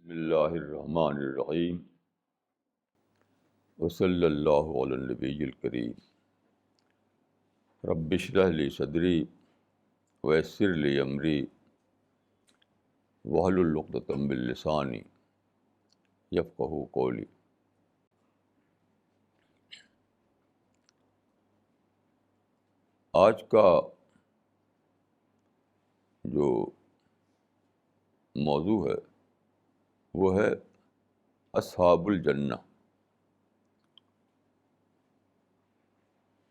بسم اللہ الرحمن الرحیم وصلی اللہ علی النبی الکریم رب اشرح لی صدری ویسر لی امری واحلل عقدۃ من لسانی یفقہوا قولی۔ آج کا جو موضوع ہے وہ ہے اصحاب الجنہ۔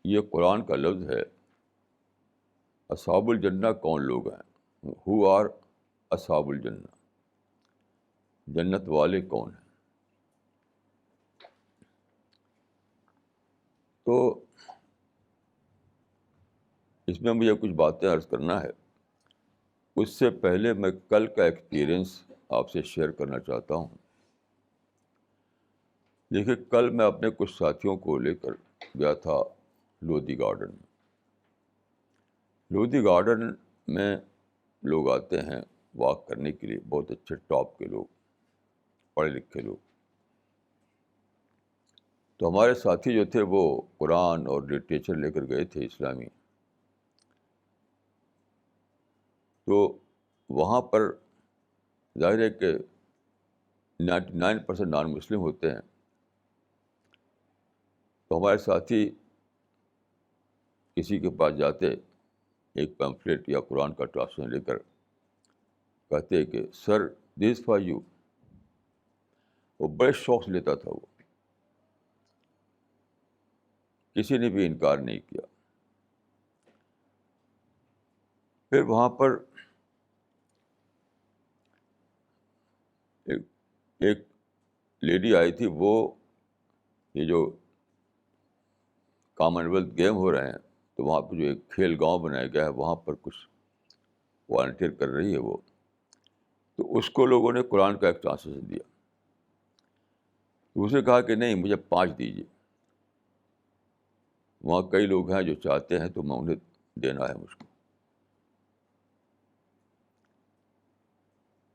یہ قرآن کا لفظ ہے۔ اصحاب الجنہ کون لوگ ہیں؟ ہو آر اصحاب الجنہ، جنت والے کون ہیں؟ تو اس میں مجھے کچھ باتیں عرض کرنا ہے۔ اس سے پہلے میں کل کا ایکسپیرئنس آپ سے شیئر کرنا چاہتا ہوں۔ دیکھیے، کل میں اپنے کچھ ساتھیوں کو لے کر گیا تھا لودھی گارڈن میں۔ لودھی گارڈن میں لوگ آتے ہیں واک کرنے کے لیے، بہت اچھے ٹاپ کے لوگ، پڑھے لکھے لوگ۔ تو ہمارے ساتھی جو تھے وہ قرآن اور لٹریچر لے کر گئے تھے اسلامی۔ تو وہاں پر ظاہر ہے کہ 99% نان مسلم ہوتے ہیں۔ تو ہمارے ساتھی کسی کے پاس جاتے، ایک پیمفلیٹ یا قرآن کا ٹرانسلیشن لے کر، کہتے کہ سر دس فار یو۔ وہ بڑے شوق سے لیتا تھا، وہ کسی نے بھی انکار نہیں کیا۔ پھر وہاں پر ایک لیڈی آئی تھی، وہ یہ جو کامن ویلتھ گیم ہو رہے ہیں، تو وہاں پہ جو ایک کھیل گاؤں بنایا گیا ہے، وہاں پر کچھ والنٹیئر کر رہی ہے وہ۔ تو اس کو لوگوں نے قرآن کا ایک ٹرانسلیشن دیا۔ تو اسے کہا کہ نہیں، مجھے 5 دیجیے۔ وہاں کئی لوگ ہیں جو چاہتے ہیں، تو میں انہیں دینا ہے مجھ کو۔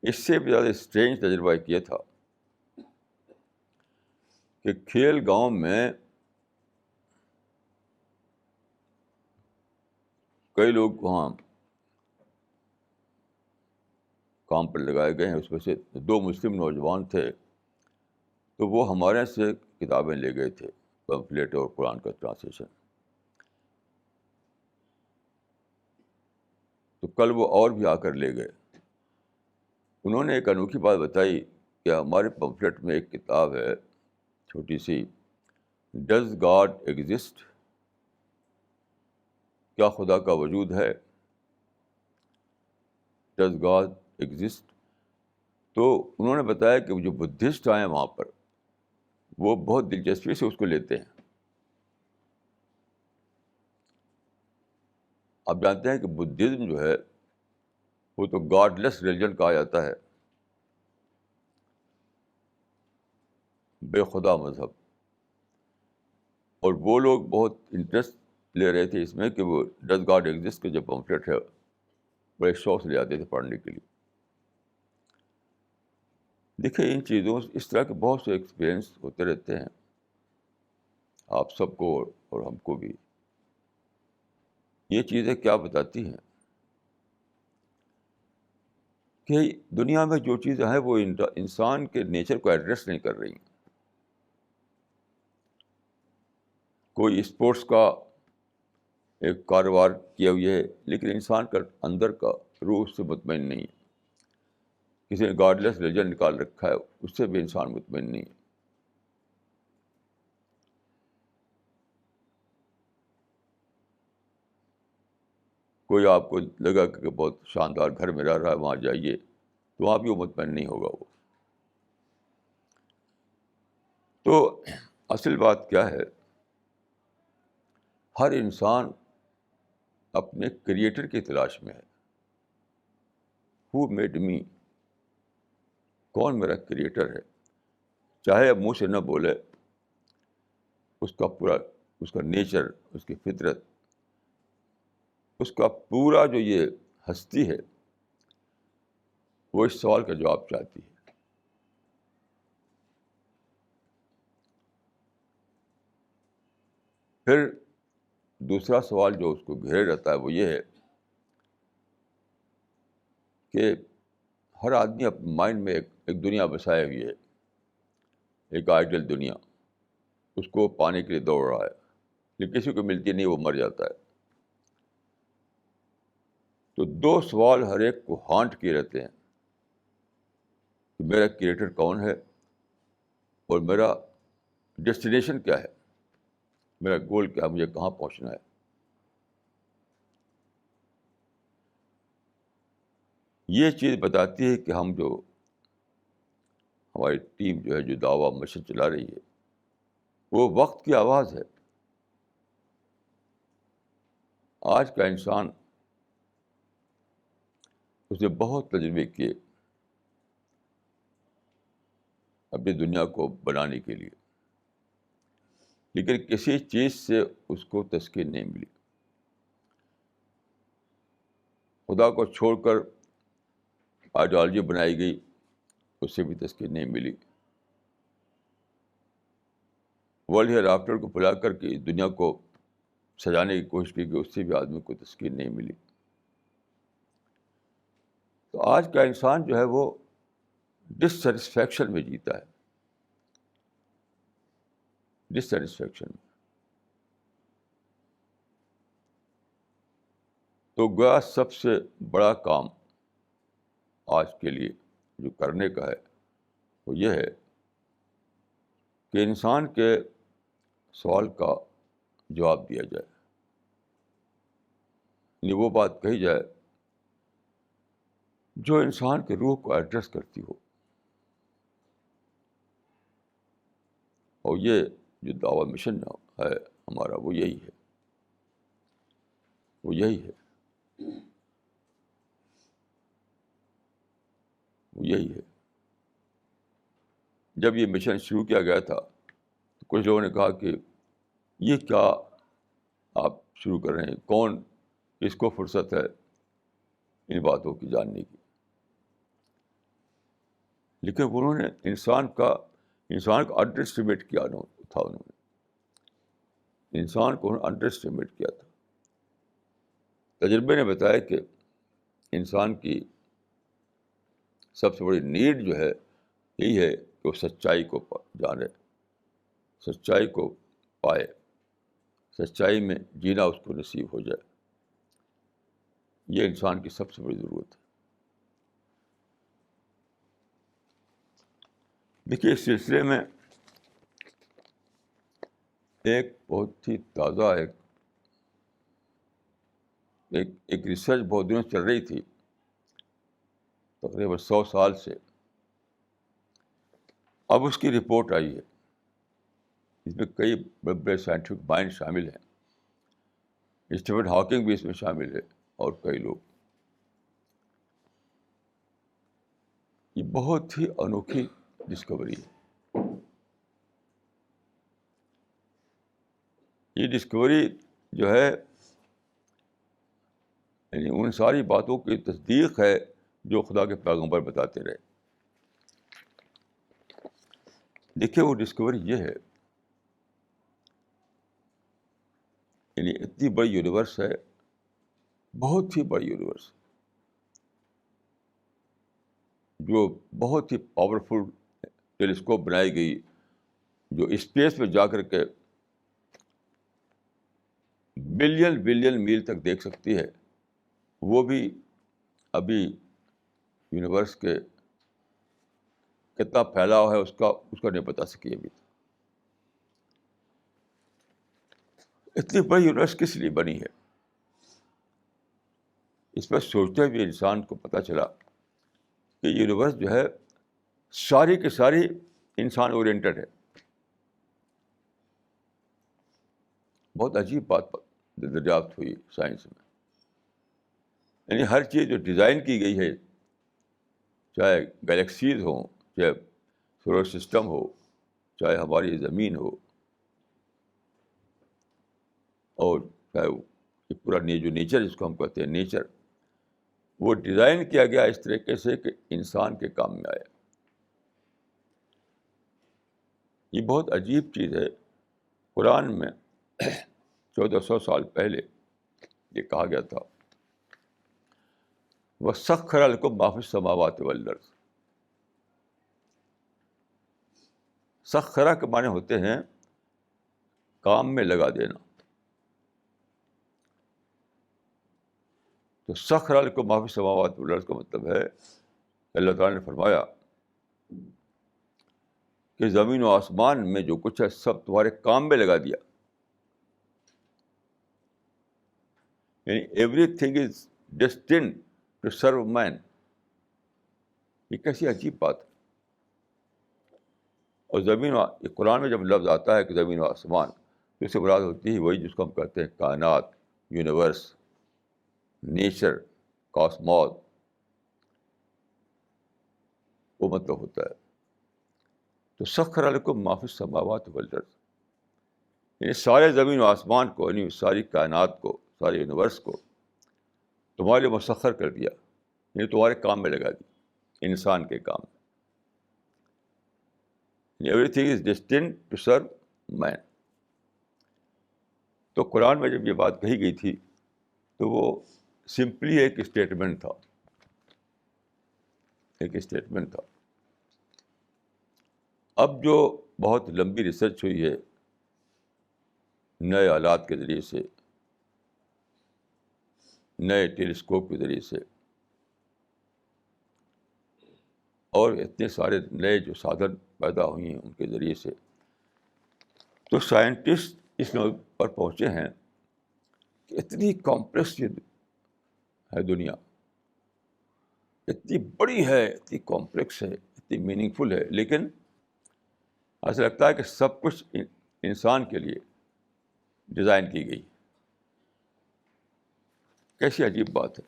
اس سے بھی زیادہ اسٹرینج تجربہ کیا تھا کہ کھیل گاؤں میں کئی لوگ وہاں کام پر لگائے گئے ہیں۔ اس میں سے 2 مسلم نوجوان تھے، تو وہ ہمارے سے کتابیں لے گئے تھے، پمفلیٹ اور قرآن کا ٹرانسلیشن۔ تو کل وہ اور بھی آ کر لے گئے۔ انہوں نے ایک انوکھی بات بتائی کہ ہمارے پمفلیٹ میں ایک کتاب ہے چھوٹی سی، ڈز گاڈ ایگزسٹ؟ کیا خدا کا وجود ہے؟ Does God exist? تو انہوں نے بتایا کہ جو بدھسٹ آئے ہیں وہاں پر، وہ بہت دلچسپی سے اس کو لیتے ہیں۔ آپ جانتے ہیں کہ بدھزم جو ہے وہ تو گاڈ لیس ریلیجن کہا جاتا ہے، بے خدا مذہب۔ اور وہ لوگ بہت انٹرسٹ لے رہے تھے اس میں کہ وہ ڈز گاڈ ایگزسٹ کے جو پمفلیٹ ہے بڑے شوق سے لے آتے تھے پڑھنے کے لیے۔ دیکھیے، ان چیزوں اس طرح کے بہت سے ایکسپیرئنس ہوتے رہتے ہیں، آپ سب کو اور ہم کو بھی۔ یہ چیزیں کیا بتاتی ہیں کہ دنیا میں جو چیزیں ہیں وہ انسان کے نیچر کو ایڈریس نہیں کر رہی۔ کوئی اسپورٹس کا ایک کاروبار کیا ہوئی ہے، لیکن انسان کا اندر کا روح اس سے مطمئن نہیں ہے۔ کسی نے گاڈ لیس ریلیجن نکال رکھا ہے، اس سے بھی انسان مطمئن نہیں ہے۔ کوئی آپ کو لگا کہ بہت شاندار گھر میں رہ رہا ہے، وہاں جائیے تو وہاں بھی وہ مطمئن نہیں ہوگا وہ۔ تو اصل بات کیا ہے؟ ہر انسان اپنے کریٹر کی تلاش میں ہے۔ Who made me? کون میرا کریٹر ہے؟ چاہے اب منہ سے نہ بولے، اس کا پورا، اس کا نیچر، اس کی فطرت، اس کا پورا جو یہ ہستی ہے، وہ اس سوال کا جواب چاہتی ہے۔ پھر دوسرا سوال جو اس کو گھیرے رہتا ہے وہ یہ ہے کہ ہر آدمی اپنے مائنڈ میں ایک دنیا بسائے ہوئی ہے، ایک آئیڈیل دنیا، اس کو پانے کے لیے دوڑ رہا ہے، لیکن کسی کو ملتی نہیں، وہ مر جاتا ہے. تو دو سوال ہر ایک کو ہانٹ کیے رہتے ہیں کہ میرا کریٹر کون ہے اور میرا ڈیسٹینیشن کیا ہے، میرا گول کیا ہے، مجھے کہاں پہنچنا ہے. یہ چیز بتاتی ہے کہ ہماری ٹیم جو ہے، جو دعویٰ مشن چلا رہی ہے، وہ وقت کی آواز ہے. آج کا انسان، اس نے بہت تجربے کیے اپنی دنیا کو بنانے کے لیے، لیکن کسی چیز سے اس کو تسکین نہیں ملی. خدا کو چھوڑ کر آئیڈیالوجی بنائی گئی، اس سے بھی تسکین نہیں ملی. ورلڈ ہیئر آفٹر کو بلا کر کے دنیا کو سجانے کی کوشش کی گئی، اس سے بھی آدمی کو تسکین نہیں ملی. تو آج کا انسان جو ہے وہ ڈسسیٹسفیکشن میں جیتا ہے، ڈسسیٹسفیکشن میں. تو گویا سب سے بڑا کام آج کے لیے جو کرنے کا ہے وہ یہ ہے کہ انسان کے سوال کا جواب دیا جائے، یعنی وہ بات کہی جائے جو انسان کے روح کو ایڈریس کرتی ہو. اور یہ جو دعویٰ مشن ہے ہمارا، وہ یہی ہے، وہ یہی ہے، وہ یہی ہے. جب یہ مشن شروع کیا گیا تھا تو کچھ لوگوں نے کہا کہ یہ کیا آپ شروع کر رہے ہیں، کون اس کو فرصت ہے ان باتوں کی جاننے کی. لیکن انہوں نے انسان کو انڈر اسٹیمیٹ کیا تھا، انہوں نے انسان کو انڈر اسٹیمیٹ کیا تھا. تجربے نے بتایا کہ انسان کی سب سے بڑی نیڈ جو ہے یہی ہے کہ وہ سچائی کو جانے، سچائی کو پائے، سچائی میں جینا اس کو نصیب ہو جائے. یہ انسان کی سب سے بڑی ضرورت ہے. دیکھیے، اس سلسلے میں ایک بہت ہی تازہ ایک ریسرچ بہت دنوں سے چل رہی تھی، تقریباً 100 سال سے. اب اس کی رپورٹ آئی ہے، اس میں کئی بڑے بڑے سائنٹیفک مائنڈ شامل ہیں، اسٹیفن ہاکنگ بھی اس میں شامل ہے اور کئی لوگ. یہ بہت ہی انوکھی ڈسکوری ہے. یہ ڈسکوری جو ہے یعنی ان ساری باتوں کی تصدیق ہے جو خدا کے پیغمبر بتاتے رہے. دیکھیے، وہ ڈسکوری یہ ہے، یعنی اتنی بڑی یونیورس ہے، بہت ہی بڑی یونیورس، جو بہت ہی پاورفل ٹیلیسکوپ بنائی گئی، جو اسپیس میں جا کر کے بلین بلین میل تک دیکھ سکتی ہے. وہ بھی ابھی یونیورس کے کتنا پھیلاؤ ہے اس کا نہیں بتا سکی ابھی. اتنی بڑی یونیورس کس لیے بنی ہے، اس پر سوچتے ہوئے انسان کو پتہ چلا کہ یونیورس جو ہے ساری کی ساری انسان اورینٹڈ ہے. بہت عجیب بات دریافت ہوئی سائنس میں. یعنی ہر چیز جو ڈیزائن کی گئی ہے، چاہے گلیکسیز ہوں، چاہے سولر سسٹم ہو، چاہے ہماری زمین ہو، اور چاہے یہ پورا جو نیچر جس کو ہم کہتے ہیں نیچر، وہ ڈیزائن کیا گیا اس طریقے سے کہ انسان کے کام میں آئے. یہ بہت عجیب چیز ہے. قرآن میں 1400 سال پہلے یہ کہا گیا تھا، وَسَخَّرَ لَكُم مَا فِي السَّمَاوَاتِ وَالْأَرْضِ. سخرہ کے معنی ہوتے ہیں کام میں لگا دینا. تو سخر لکم ما فی السماوات والارض کا مطلب ہے اللہ تعالیٰ نے فرمایا کہ زمین و آسمان میں جو کچھ ہے سب تمہارے کام میں لگا دیا. یعنی everything is destined to serve man. یہ کیسی عجیب بات ہے. اور قرآن میں جب لفظ آتا ہے کہ زمین و آسمان، تو اس سے مراد ہوتی ہے وہی جس کو ہم کہتے ہیں کائنات، یونیورس، نیچر، کاسموس، وہ مطلب ہوتا ہے. تو سخر لکم ما فی السماوات والارض، یعنی سارے زمین و آسمان کو، یعنی ساری کائنات کو، سارے یونیورس کو تمہارے لیے مسخر کر دیا، یعنی تمہارے کام میں لگا دی، انسان کے کام میں. Everything is destined to serve man. تو قرآن میں جب یہ بات کہی گئی تھی تو وہ سمپلی ایک اسٹیٹمنٹ تھا، ایک اسٹیٹمنٹ تھا. اب جو بہت لمبی ریسرچ ہوئی ہے نئے آلات کے ذریعے سے، نئے ٹیلیسکوپ کے ذریعے سے، اور اتنے سارے نئے جو سادھن پیدا ہوئی ہیں ان کے ذریعے سے، تو سائنٹسٹ اس نوع پر پہنچے ہیں کہ اتنی کمپلیکس یہ ہے دنیا، اتنی بڑی ہے، اتنی کمپلیکس ہے، اتنی میننگ فل ہے، لیکن ایسا لگتا ہے کہ سب کچھ انسان کے لیے ڈیزائن کی گئی. کیسی عجیب بات ہے.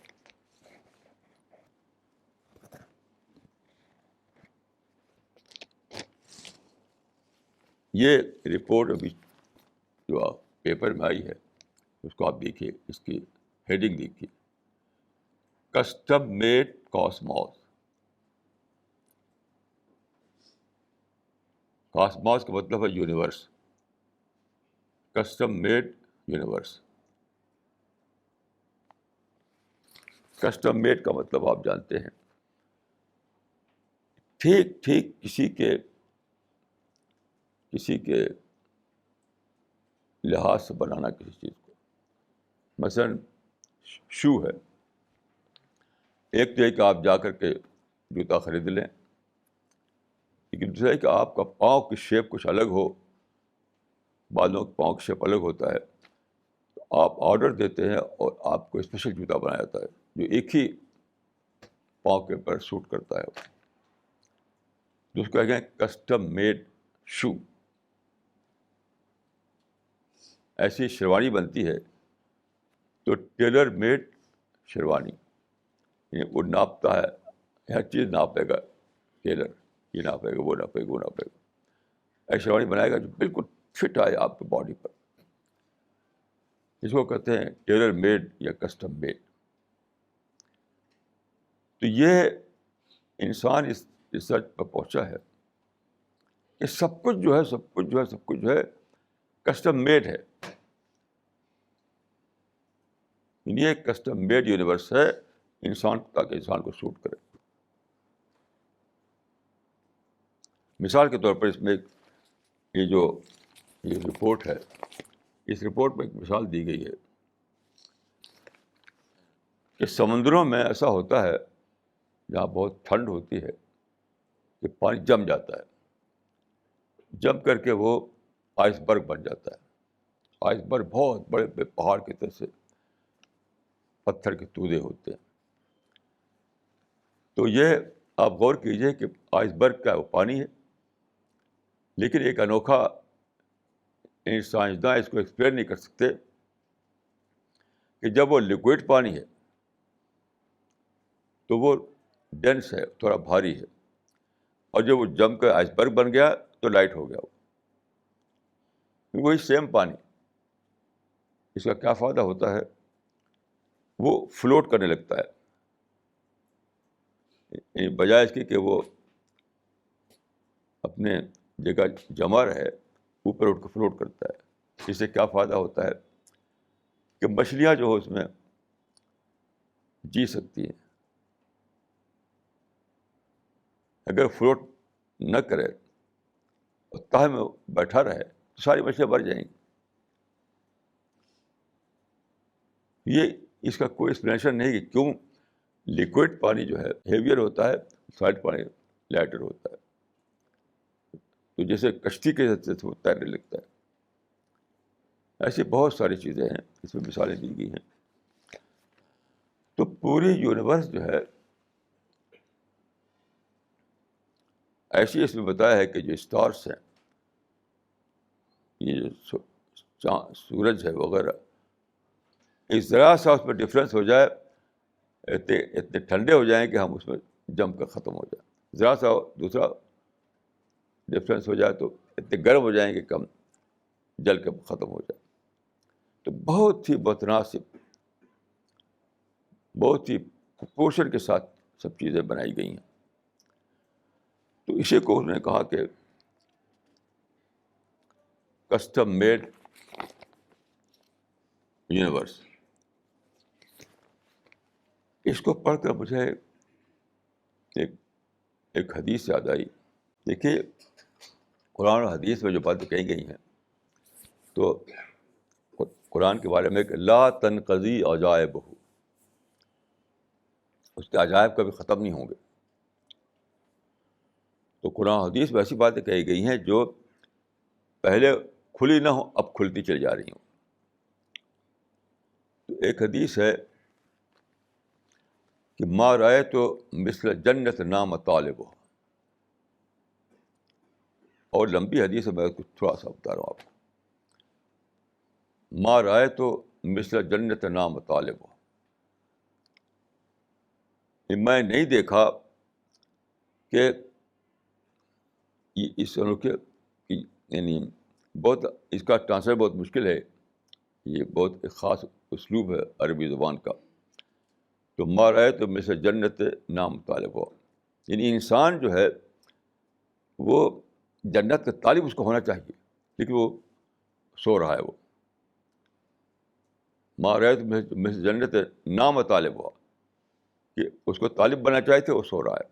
یہ رپورٹ ابھی جو پیپر میں آئی ہے اس کو آپ دیکھیے، اس کی ہیڈنگ دیکھیے، کسٹم میڈ کاسموس. کاسموس کا مطلب ہے universe, custom made universe. Custom made کا مطلب آپ جانتے ہیں، ٹھیک ٹھیک کسی کے لحاظ سے بنانا کسی چیز کو. مثلاً شو ہے، ایک تو ہے کہ آپ جا کر کے جوتا خرید لیں، لیکن دوسرا ہے کہ آپ کا پاؤں کی شیپ کچھ الگ ہو. بعضوں کے پاؤں کی شیپ الگ ہوتا ہے، تو آپ آرڈر دیتے ہیں اور آپ کو اسپیشل جوتا بنایا جاتا ہے جو ایک ہی پاؤں کے اوپر سوٹ کرتا ہے. جس کو کہتے ہیں کسٹم میڈ شو. ایسی شیروانی بنتی ہے تو ٹیلر میڈ شیروانی، یعنی وہ ناپتا ہے، ہر چیز ناپے گا ٹیلر، یہ ناپے گا، وہ ناپے گا، وہ ناپے گا، ایسی شیروانی بنائے گا جو بالکل فٹ آئے آپ کے باڈی پر. اس کو کہتے ہیں ٹیلر میڈ یا کسٹم میڈ. تو یہ انسان اس ریسرچ پر پہنچا ہے کہ سب کچھ جو ہے کسٹم میڈ ہے. یہ کسٹم میڈ یونیورس ہے انسان، تاکہ انسان کو سوٹ کرے. مثال کے طور پر اس میں یہ رپورٹ ہے، اس رپورٹ میں ایک مثال دی گئی ہے کہ سمندروں میں ایسا ہوتا ہے جہاں بہت ٹھنڈ ہوتی ہے کہ پانی جم جاتا ہے، جم کر کے وہ آئس برگ بن جاتا ہے. آئس برگ بہت بڑے بڑے پہاڑ کی طرح سے پتھر کے تودے ہوتے ہیں. تو یہ آپ غور کیجئے کہ آئس برگ کا وہ پانی ہے، لیکن ایک انوکھا، سائنسداں اس کو ایکسپلین نہیں کر سکتے کہ جب وہ لیکوئڈ پانی ہے تو وہ ڈینس ہے، تھوڑا بھاری ہے، اور جب وہ جم کر آئس برگ بن گیا تو لائٹ ہو گیا. وہی سیم پانی، اس کا کیا فائدہ ہوتا ہے؟ وہ فلوٹ کرنے لگتا ہے، بجائے اس کی کہ وہ اپنے جگہ جمع رہے، اوپر اٹھ کے فلوٹ کرتا ہے. اس سے کیا فائدہ ہوتا ہے کہ مچھلیاں جو ہو اس میں جی سکتی ہیں. اگر فلوٹ نہ کرے اور تہہ میں بیٹھا رہے تو ساری مچھلیاں مر جائیں گی. یہ اس کا کوئی ایکسپلینیشن نہیں کہ کیوں لیکوڈ پانی جو ہے ہیویئر ہوتا ہے, سالٹ پانی لائٹر ہوتا ہے. تو جیسے کشتی کے حد سے وہ تیرنے لگتا ہے. ایسی بہت ساری چیزیں ہیں, اس میں مثالیں دی گئی ہیں. تو پوری یونیورس جو ہے ایسی اس میں بتایا ہے کہ جو اسٹارس ہیں, یہ جو سورج ہے وغیرہ, ایک ذرا سا اس میں ڈفرینس ہو جائے, اتنے ٹھنڈے ہو جائیں کہ ہم اس میں جم کر ختم ہو جائیں. ذرا سا دوسرا ڈفرینس ہو جائے تو اتنے گرم ہو جائیں کہ کم جل کے ختم ہو جائے. تو بہت ہی متناسب, بہت ہی پروپورشن کے ساتھ سب چیزیں بنائی گئی ہیں. تو اسی کو انہوں نے کہا کہ کسٹم میڈ یونیورس. اس کو پڑھ کر مجھے ایک حدیث یاد آئی. دیکھیے قرآن و حدیث میں جو باتیں کہی گئی ہیں تو قرآن کے بارے میں کہ لا تنقضی عجائبہ, اس کے عجائب کبھی ختم نہیں ہوں گے. تو قرآن و حدیث میں ایسی باتیں کہی گئی ہیں جو پہلے کھلی نہ ہوں, اب کھلتی چلی جا رہی ہوں. تو ایک حدیث ہے کہ ما رأیت مثل جنت نام طالبہ, اور لمبی حدیث ہے, میں کچھ تھوڑا سا بتا رہا ہوں آپ کو. ما رأیت مثل جنت نام طالبہ, میں نہیں دیکھا کہ اس یعنی بہت, اس کا ٹرانسلیٹ بہت مشکل ہے, یہ بہت ایک خاص اسلوب ہے عربی زبان کا. تو ما رأیت مثل جنت نام طالبہ, یعنی انسان جو ہے وہ جنت کا طالب اس کو ہونا چاہیے, لیکن وہ سو رہا ہے. وہ ما رأیت مثل جنت نام طالبہ, کہ اس کو طالب بننا چاہیے تھے, وہ سو رہا ہے.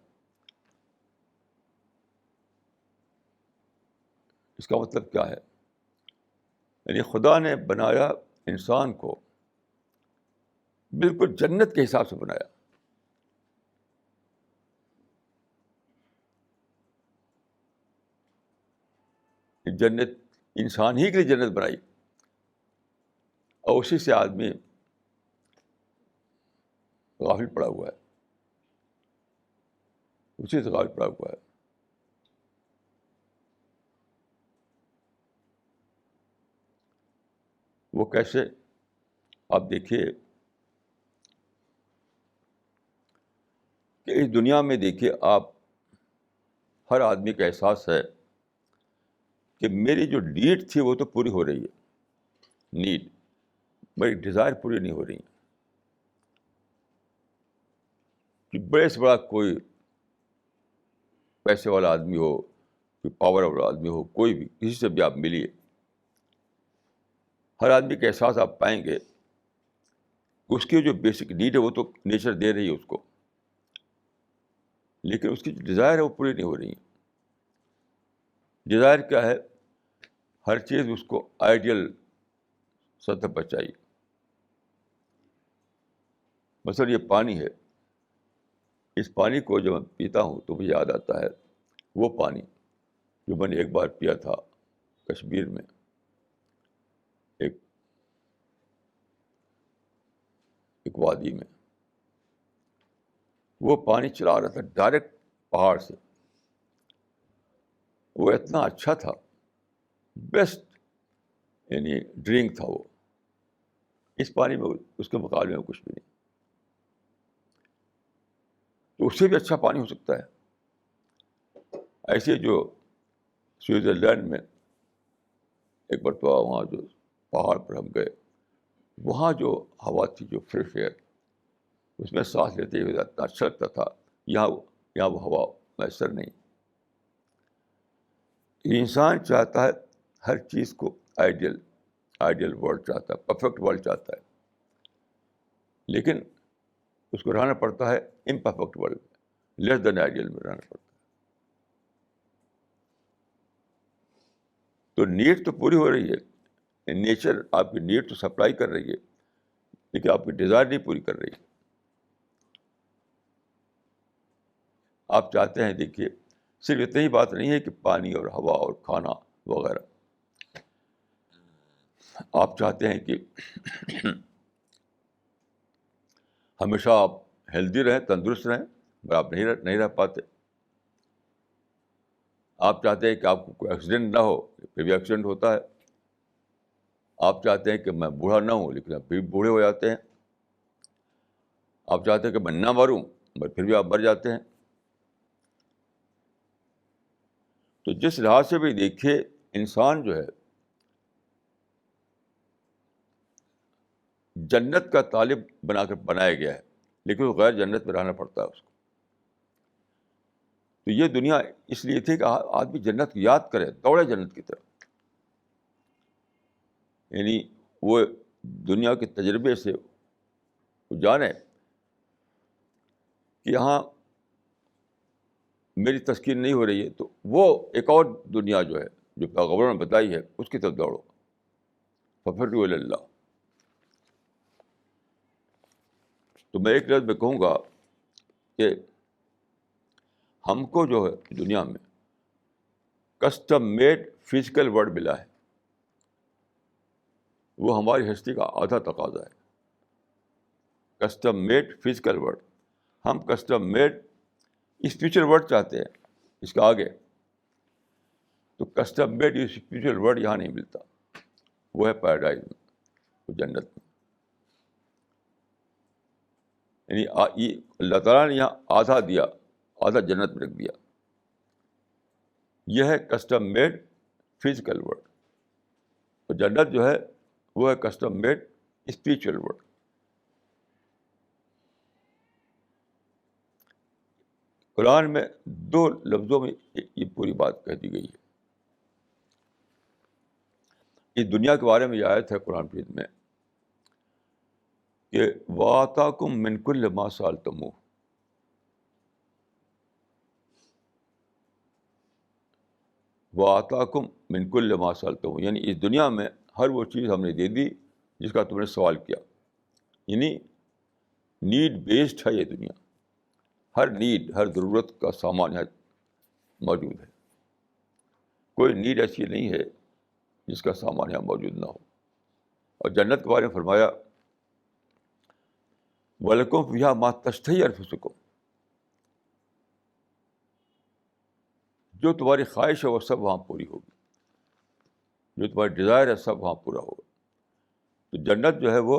اس کا مطلب کیا ہے؟ یعنی خدا نے بنایا انسان کو بالکل جنت کے حساب سے بنایا. جنت انسان ہی کے لیے جنت بنائی, اور اسی سے آدمی غافل پڑا ہوا ہے, اسی سے غافل پڑا ہوا ہے. وہ کیسے؟ آپ دیکھیے کہ اس دنیا میں دیکھیے آپ, ہر آدمی کا احساس ہے کہ میری جو نیڈ تھی وہ تو پوری ہو رہی ہے, نیڈ, میری ڈیزائر پوری نہیں ہو رہی ہیں. کہ بڑے سے بڑا کوئی پیسے والا آدمی ہو, کوئی پاور والا آدمی ہو, کوئی بھی, کسی سے بھی آپ ملیے, ہر آدمی کا احساس آپ پائیں گے اس کی جو بیسک نیڈ ہے وہ تو نیچر دے رہی ہے اس کو, لیکن اس کی جو ڈیزائر ہے وہ پوری نہیں ہو رہی ہے. ڈیزائر کیا ہے؟ ہر چیز اس کو آئیڈیل سطح پر چاہیے. مثلا یہ پانی ہے, اس پانی کو جب میں پیتا ہوں تو مجھے یاد آتا ہے وہ پانی جو میں نے ایک بار پیا تھا کشمیر میں. ایک وادی میں وہ پانی چلا رہا تھا ڈائریکٹ پہاڑ سے. وہ اتنا اچھا تھا, بیسٹ یعنی ڈرنک تھا وہ. اس پانی میں اس کے مقابلے میں کچھ بھی نہیں. تو اس سے بھی اچھا پانی ہو سکتا ہے. ایسے جو سوئٹزرلینڈ میں ایک مرتبہ وہاں جو پہاڑ پر ہم گئے, وہاں جو ہوا تھی, جو فریش ایئر, اس میں سانس لیتے ہوئے اتنا اچھا لگتا تھا. یہاں وہ ہوا میسر نہیں. انسان چاہتا ہے ہر چیز کو آئیڈیل ورلڈ چاہتا ہے, پرفیکٹ ورلڈ چاہتا ہے. لیکن اس کو رہنا پڑتا ہے امپرفیکٹ ورلڈ میں، لیس دین آئیڈیل میں رہنا پڑتا ہے. تو نیڈ تو پوری ہو رہی ہے، نیچر آپ کی نیڈ تو سپلائی کر رہی ہے، لیکن آپ کی ڈیزائر نہیں پوری کر رہی ہے. آپ چاہتے ہیں، دیکھیے صرف اتنی ہی بات نہیں ہے کہ پانی اور ہوا اور کھانا وغیرہ. آپ چاہتے ہیں کہ ہمیشہ آپ ہیلدی رہیں، تندرست رہیں، مگر آپ نہیں رہ پاتے. آپ چاہتے ہیں کہ آپ کو کوئی ایکسیڈنٹ نہ ہو، پھر بھی ایکسیڈنٹ ہوتا ہے. آپ چاہتے ہیں کہ میں بوڑھا نہ ہوں، لیکن آپ پھر بھی بوڑھے ہو جاتے ہیں. آپ چاہتے ہیں کہ میں نہ مروں، مگر پھر بھی آپ مر جاتے ہیں. تو جس لحاظ سے بھی دیکھیے، انسان جو ہے جنت کا طالب بنا کر بنایا گیا ہے، لیکن وہ غیر جنت میں رہنا پڑتا ہے اس کو. تو یہ دنیا اس لیے تھی کہ آدمی جنت کو یاد کرے، دوڑے جنت کی طرف. یعنی وہ دنیا کے تجربے سے وہ جانے کہ یہاں میری تسکین نہیں ہو رہی ہے، تو وہ ایک اور دنیا جو ہے، جو پیغمبروں نے بتائی ہے، اس کی طرف دوڑو. ففروا الی اللہ. تو میں ایک لفظ میں کہوں گا کہ ہم کو جو ہے دنیا میں کسٹم میڈ فزیکل ورلڈ ملا ہے، وہ ہماری ہستی کا آدھا تقاضا ہے. Custom made physical world. ہم کسٹم میڈ اسپریچل ورلڈ چاہتے ہیں اس کا آگے. تو کسٹم میڈ اسپریچل ورلڈ یہاں نہیں ملتا، وہ ہے پیراڈائز میں، وہ جنت میں. یعنی اللہ تعالیٰ نے یہاں آدھا دیا، آدھا جنت میں رکھ دیا. یہ ہے کسٹم میڈ فزیکل ورلڈ. اور جنت جو ہے وہ ہے کسٹم میڈ اسپریچل ورلڈ. قرآن میں 2 لفظوں میں یہ پوری بات کہہ دی گئی ہے. اس دنیا کے بارے میں یہ آیت ہے قرآن مجید میں کہ وَآتَاكُم مِّن كُلِّ مَا سَأَلْتُمُوهُ. وَآتَاكُم مِّن كُلِّ مَا سَأَلْتُمُوهُ، یعنی اس دنیا میں ہر وہ چیز ہم نے دے دی جس کا تم نے سوال کیا. یعنی نیڈ بیسڈ ہے یہ دنیا. ہر نیڈ، ہر ضرورت کا سامان یہاں موجود ہے. کوئی نیڈ ایسی نہیں ہے جس کا سامان یہاں موجود نہ ہو. اور جنت کے بارے میں فرمایا وَلَكُمْ فِيهَا مَا تَشْتَهِي أَنفُسُكُمْ. جو تمہاری خواہش ہے وہ سب وہاں پوری ہوگی، جو تمہاری ڈیزائر ہے سب وہاں پورا ہوگا. تو جنت جو ہے وہ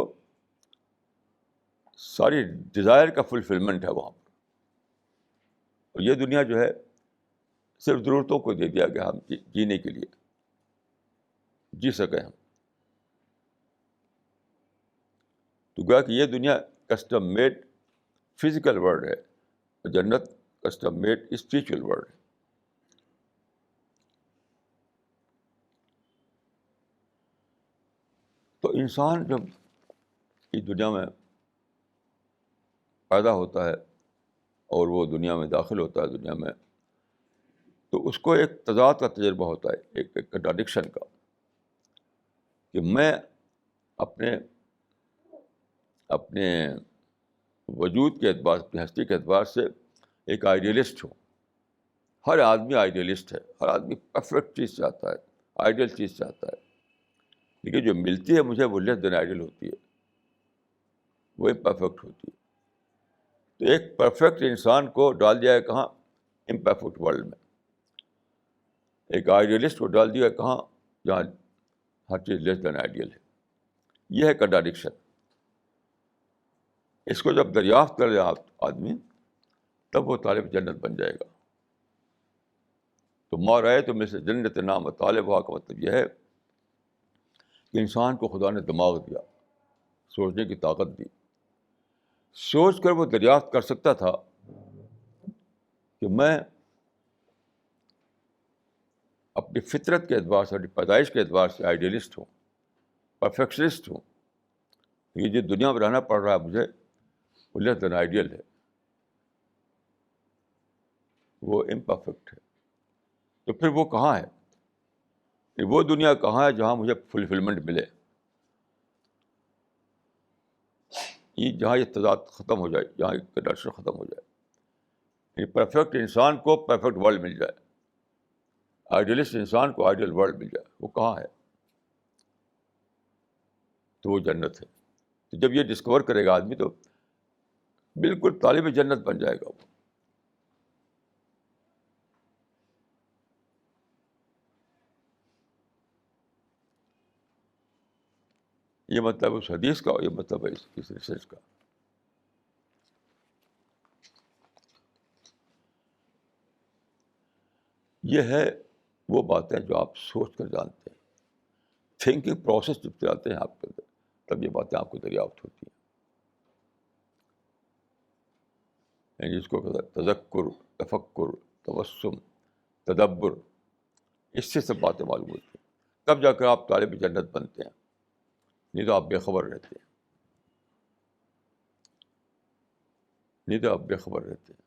ساری ڈیزائر کا فلفلمنٹ ہے وہاں پر. اور یہ دنیا جو ہے صرف ضرورتوں کو دے دیا گیا ہم جینے کے لیے، جی سکیں ہم. تو گویا کہ یہ دنیا کسٹم میڈ فزیکل ورلڈ ہے، اور جنت کسٹم میڈ اسپریچل ورلڈ ہے. تو انسان جب اس دنیا میں پیدا ہوتا ہے اور وہ دنیا میں داخل ہوتا ہے دنیا میں، تو اس کو ایک تضاد کا تجربہ ہوتا ہے، ایک کنٹراڈکشن کا، کہ میں اپنے وجود کے اعتبار سے، اپنی ہستی کے اعتبار سے ایک آئیڈیلسٹ ہوں. ہر آدمی آئیڈیلسٹ ہے، ہر آدمی پرفیکٹ چیز چاہتا ہے، آئیڈیل چیز چاہتا ہے. لیکن جو ملتی ہے مجھے وہ لیس دین آئیڈیل ہوتی ہے، وہ امپرفیکٹ ہوتی ہے. تو ایک پرفیکٹ انسان کو ڈال دیا ہے کہاں؟ امپرفیکٹ ورلڈ میں. ایک آئیڈیلسٹ کو ڈال دیا ہے کہاں؟ جہاں ہر چیز لیس دین آئیڈیل ہے. یہ ہے کنٹراڈکشن. اس کو جب دریافت کر لے آدمی، تب وہ طالب جنت بن جائے گا. تو ما رأیت مثل جنت نام طالب ہوا کا مطلب یہ ہے کہ انسان کو خدا نے دماغ دیا، سوچنے کی طاقت دی. سوچ کر وہ دریافت کر سکتا تھا کہ میں اپنی فطرت کے اعتبار سے، اپنی پیدائش کے اعتبار سے آئیڈیلسٹ ہوں، پرفیکشنسٹ ہوں. یہ جو دنیا میں رہنا پڑ رہا ہے مجھے، وہ لیس دین آئیڈیل ہے, وہ امپرفیکٹ ہے. تو پھر وہ کہاں ہے؟ وہ دنیا کہاں ہے جہاں مجھے فلفلمنٹ ملے؟ یہ جہاں یہ تضاد ختم ہو جائے, جہاں کنٹرڈکشن ختم ہو جائے, پرفیکٹ انسان کو پرفیکٹ ورلڈ مل جائے, آئیڈیلسٹ انسان کو آئیڈیل ورلڈ مل جائے, وہ کہاں ہے؟ تو وہ جنت ہے. تو جب یہ ڈسکور کرے گا آدمی تو بالکل طالب جنت بن جائے گا وہ. یہ مطلب اس حدیث کا, یہ مطلب ہے اس ریسرچ کا. یہ ہے وہ باتیں جو آپ سوچ کر جانتے ہیں, تھنکنگ پروسیس جب چلاتے ہیں آپ کے اندر, تب یہ باتیں آپ کو دریافت ہوتی ہیں. یعنی جس کو کہتے ہیں تذکر, تفکر, تبسم, تدبر, اس سے سب باتیں معلوم ہوتی ہیں. تب جا کر آپ طالب جنت بنتے ہیں, نہیں تو آپ بے خبر رہتے ہیں, نہیں تو آپ بے خبر رہتے ہیں.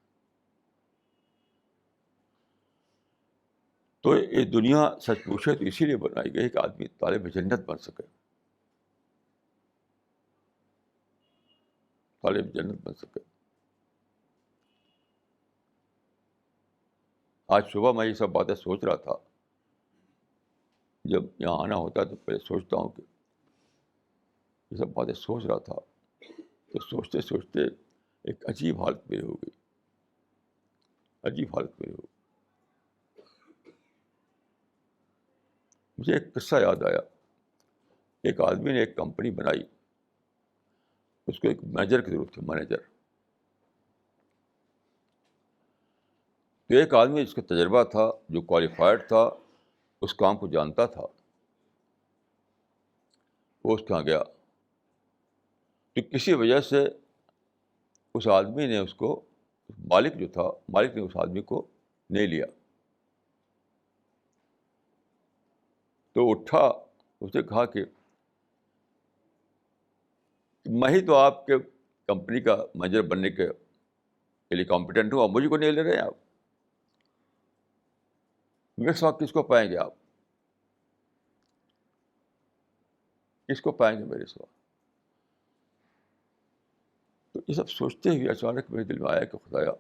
تو یہ دنیا سچ پوچھے تو اسی لیے بنائی گئی کہ آدمی طالب جنت بن سکے, طالب جنت بن سکے. آج صبح میں یہ سب باتیں سوچ رہا تھا. جب یہاں آنا ہوتا ہے تو پہلے سوچتا ہوں کہ یہ سب باتیں سوچ رہا تھا, تو سوچتے سوچتے ایک عجیب حالت میری ہو گئی, عجیب حالت میری ہو گئی. مجھے ایک قصہ یاد آیا. ایک آدمی نے ایک کمپنی بنائی, اس کو ایک مینیجر کی ضرورت تھی, مینیجر. تو ایک آدمی جس کا تجربہ تھا, جو کوالیفائڈ تھا, اس کام کو جانتا تھا, وہ اس کے یہاں گیا. تو کسی وجہ سے اس آدمی نے اس کو, مالک جو تھا, مالک نے اس آدمی کو نہیں لیا. تو اٹھا, اس نے کہا کہ میں ہی تو آپ کے کمپنی کا مینیجر بننے کے لیے کمپیٹنٹ ہوں, مجھے کو نہیں لے رہے ہیں آپ. میرے ساتھ کس کو پائیں گے آپ, کس کو پائیں گے میرے ساتھ؟ تو یہ سب سوچتے ہوئے اچانک میرے دل میں آیا کہ خدایا,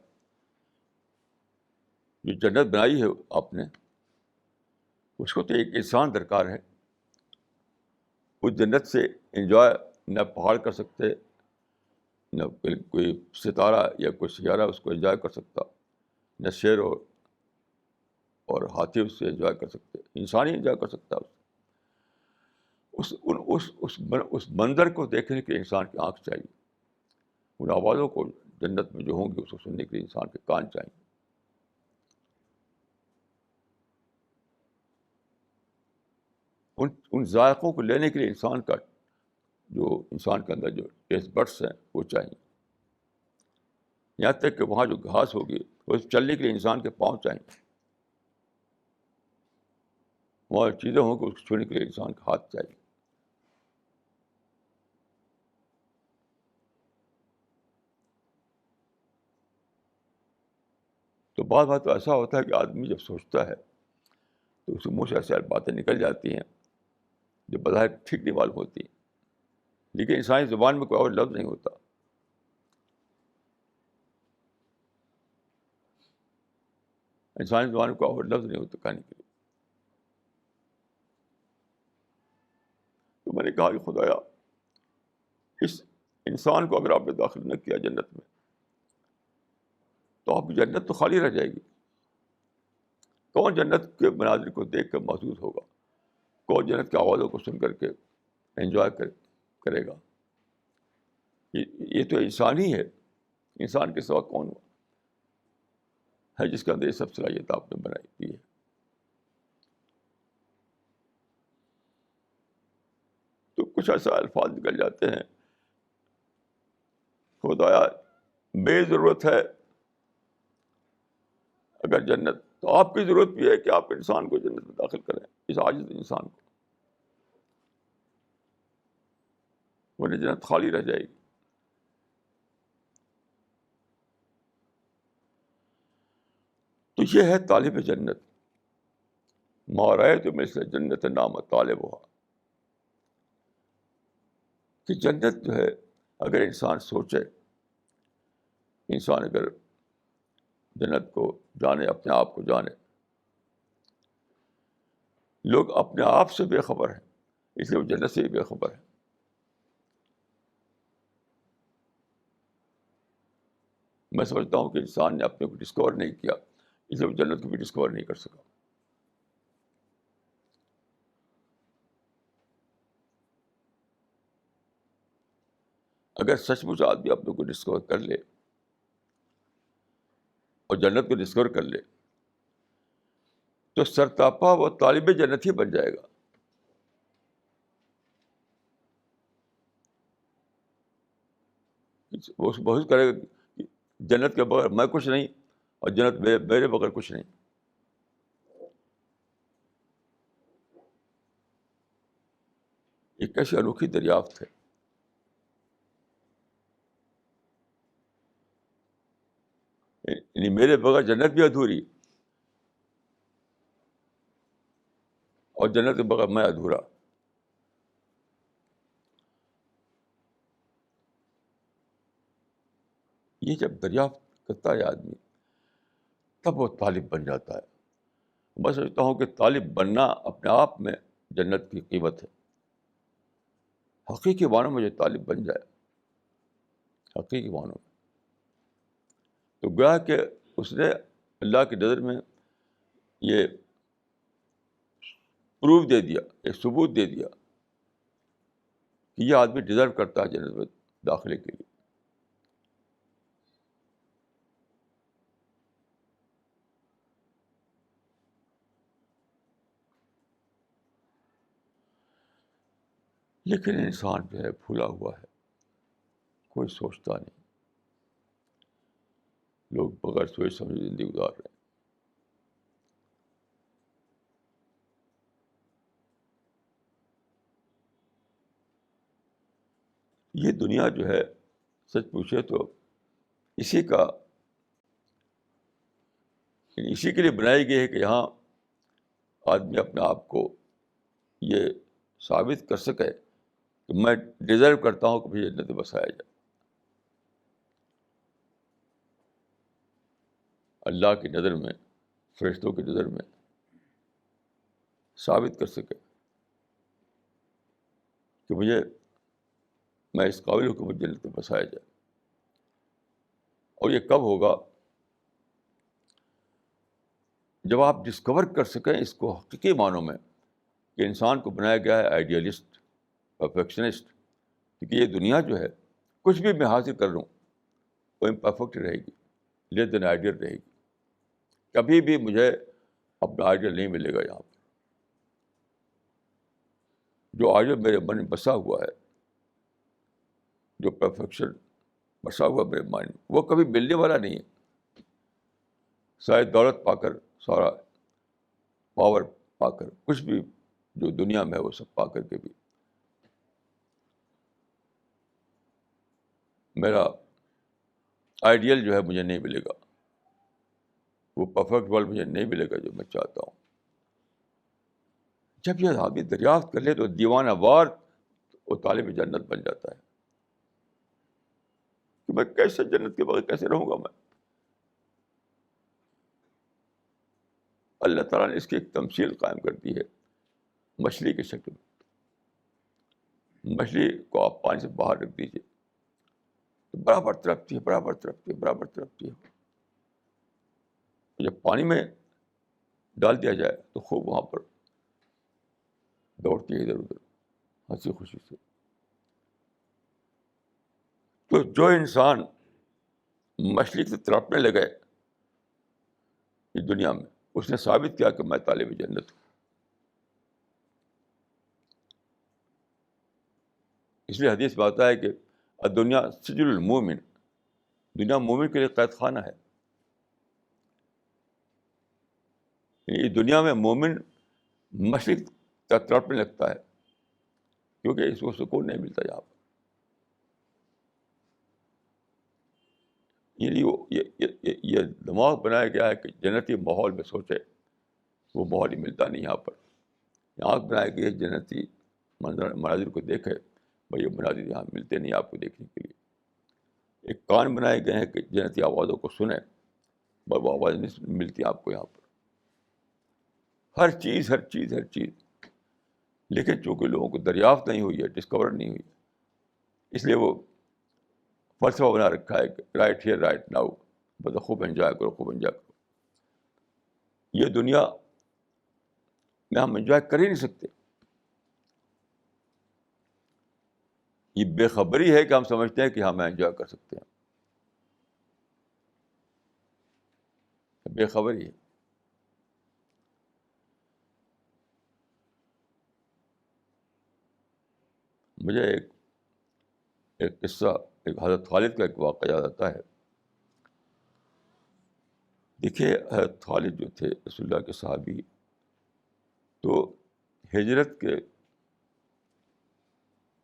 جو جنت بنائی ہے آپ نے, اس کو تو ایک انسان درکار ہے. اس جنت سے انجوائے نہ پہاڑ کر سکتے, نہ کوئی ستارہ یا کوئی سیارہ اس کو انجوائے کر سکتا, نہ شیر اور ہاتھی اس سے انجوائے کر سکتے, انسان ہی انجوائے کر سکتا. اس منظر کو دیکھنے کے انسان کی آنکھ چاہیے, ان آوازوں کو جنت میں جو ہوں گی اس کو سننے کے لیے انسان کے کان چاہیے. ان ذائقوں کو لینے کے لیے انسان کے اندر جو ٹیسٹ بڈس ہیں وہ چاہیے. یہاں تک کہ وہاں جو گھاس ہوگی وہ چلنے کے لیے انسان کے پاؤں چاہیے. وہاں چیزیں ہوں کہ اس کو چھوڑنے کے لیے انسان کا ہاتھ چاہیے. تو بعض بات تو ایسا ہوتا ہے کہ آدمی جب سوچتا ہے تو اس کے منہ سے ایسے باتیں نکل جاتی ہیں جو بظاہر ٹھیک نہیں معلوم ہوتی, لیکن انسانی زبان میں کوئی اور لفظ نہیں ہوتا. انسانی زبان میں کوئی اور لفظ نہیں ہوتا کہنے کے لیے. تو میں نے کہا کہ خدایا, اس انسان کو اگر آپ نے داخل نہ کیا جنت میں تو آپ کی جنت تو خالی رہ جائے گی. کون جنت کے مناظر کو دیکھ کر محسوس ہوگا, کون جنت کی آوازوں کو سن کر کے انجوائے کرے گا؟ یہ تو انسان ہی ہے. انسان کے سوا کون ہے جس کے اندر یہ سب صلاحیت آپ نے بنائی دی ہے؟ تو کچھ ایسا الفاظ نکل جاتے ہیں, خدایا بے ضرورت ہے اگر جنت, تو آپ کی ضرورت بھی ہے کہ آپ انسان کو جنت میں داخل کریں, اس عاجز انسان کو, ورنہ جنت خالی رہ جائے گی. تو یہ ہے طالب جنت. ما رأیت مثل جنت نام طالبها. کہ جنت جو ہے اگر انسان سوچے، انسان اگر جنت کو جانے، اپنے آپ کو جانے. لوگ اپنے آپ سے بے خبر ہیں، اس لیے وہ جنت سے بھی بے خبر ہے. میں سمجھتا ہوں کہ انسان نے اپنے کو ڈسکور نہیں کیا، اس لیے وہ جنت کو بھی ڈسکور نہیں کر سکا. اگر سچ مچ آدمی اپنے کو ڈسکور کر لے اور جنت کو ڈسکور کر لے تو سرتاپا وہ طالب جنت ہی بن جائے گا. وہ محسوس کرے گا کہ جنت کے بغیر میں کچھ نہیں اور جنت میرے بغیر کچھ نہیں. یہ کیسی انوکھی دریافت ہے. یعنی میرے بغیر جنت بھی ادھوری اور جنت کے بغیر میں ادھورا. یہ جب دریافت کرتا ہے آدمی تب وہ طالب بن جاتا ہے. میں سمجھتا ہوں کہ طالب بننا اپنے آپ میں جنت کی قیمت ہے. حقیقی معنوں میں جو طالب بن جائے، حقیقی معنوں میں، تو گویا کہ اس نے اللہ کی نظر میں یہ پروف دے دیا، ایک ثبوت دے دیا کہ یہ آدمی ڈیزرو کرتا ہے جنت میں داخلے کے لیے. لیکن انسان جو ہے پھولا ہوا ہے، کوئی سوچتا نہیں. لوگ بغیر سوچ سمجھ زندگی گزار رہے ہیں. یہ دنیا جو ہے سچ پوچھے تو اسی کا، یعنی اسی کے لیے بنائی گئی ہے کہ یہاں آدمی اپنے آپ کو یہ ثابت کر سکے کہ میں ڈیزرو کرتا ہوں کہ مجھے جنت میں بسایا جائے. اللہ کی نظر میں، فرشتوں کی نظر میں ثابت کر سکے کہ میں اس قابل ہوں کہ مجھے جنت میں بسایا جائے. اور یہ کب ہوگا؟ جب آپ ڈسکور کر سکیں اس کو حقیقی معنوں میں کہ انسان کو بنایا گیا ہے آئیڈیلسٹ، پرفیکشنسٹ. کیونکہ یہ دنیا جو ہے کچھ بھی میں حاصل کر لوں وہ امپرفیکٹ رہے گی، لیس دین آئیڈیل رہے گی. کبھی بھی مجھے اپنا آئیڈیل نہیں ملے گا یہاں پر. جو آئیڈیل میرے من میں بسا ہوا ہے، جو پرفیکشن بسا ہوا میرے مائنڈ میں، وہ کبھی ملنے والا نہیں ہے. شاید دولت پا کر، سارا پاور پا کر، کچھ بھی جو دنیا میں ہے وہ سب پا کر کے بھی میرا آئیڈیل جو ہے مجھے نہیں ملے گا. وہ پرفیکٹ ورلڈ مجھے نہیں ملے گا جو میں چاہتا ہوں. جب یہ آدمی دریافت کر لے تو دیوانہ وار وہ طالب جنت بن جاتا ہے کہ میں کیسے جنت کے بغیر کیسے رہوں گا میں. اللہ تعالیٰ نے اس کی ایک تمثیل قائم کر دی ہے مچھلی کی شکل میں. مچھلی کو آپ پانی سے باہر رکھ دیجیے تو برابر تڑپتی ہے، برابر تڑپتی ہے، برابر تڑپتی ہے. جب پانی میں ڈال دیا جائے تو خوب وہاں پر دوڑتی ہے ادھر ادھر ہنسی خوشی سے. تو جو انسان مچھلی سے تڑپنے لگے اس دنیا میں، اس نے ثابت کیا کہ میں طالب جنت ہوں. اس لیے حدیث میں آتا ہے کہ دنیا سجن المومن، دنیا مومن کے لیے قید خانہ ہے. اس دنیا میں مومن مچھلی تڑپنے لگتا ہے کیونکہ اس کو سکون نہیں ملتا یہاں پر. یعنی یہ دماغ بنایا گیا ہے کہ جنتی ماحول میں سوچے، وہ ماحول ہی ملتا نہیں یہاں پر. آنکھ بنائی گئی ہے جنتی مناظر کو دیکھے، بھائی یہ مناظر یہاں ملتے نہیں آپ کو دیکھنے کے لیے. ایک کان بنائے گئے ہیں کہ جنتی آوازوں کو سنیں، پر وہ آواز نہیں ملتی آپ کو یہاں پر. ہر چیز ہر چیز ہر چیز. لیکن چونکہ لوگوں کو دریافت نہیں ہوئی ہے، ڈسکور نہیں ہوئی ہے، اس لیے وہ فلسفہ بنا رکھا ہے کہ رائٹ ہیئر رائٹ ناؤ، بس خوب انجوائے کرو، خوب انجوائے کرو. یہ دنیا میں ہم انجوائے کر ہی نہیں سکتے. یہ بے خبری ہے کہ ہم سمجھتے ہیں کہ ہم انجوائے کر سکتے ہیں. بے خبری ہے. مجھے ایک قصہ، ایک حضرت خالد کا ایک واقعہ یاد آتا ہے. دیکھیے حضرت خالد جو تھے رسول اللہ کے صحابی، تو ہجرت کے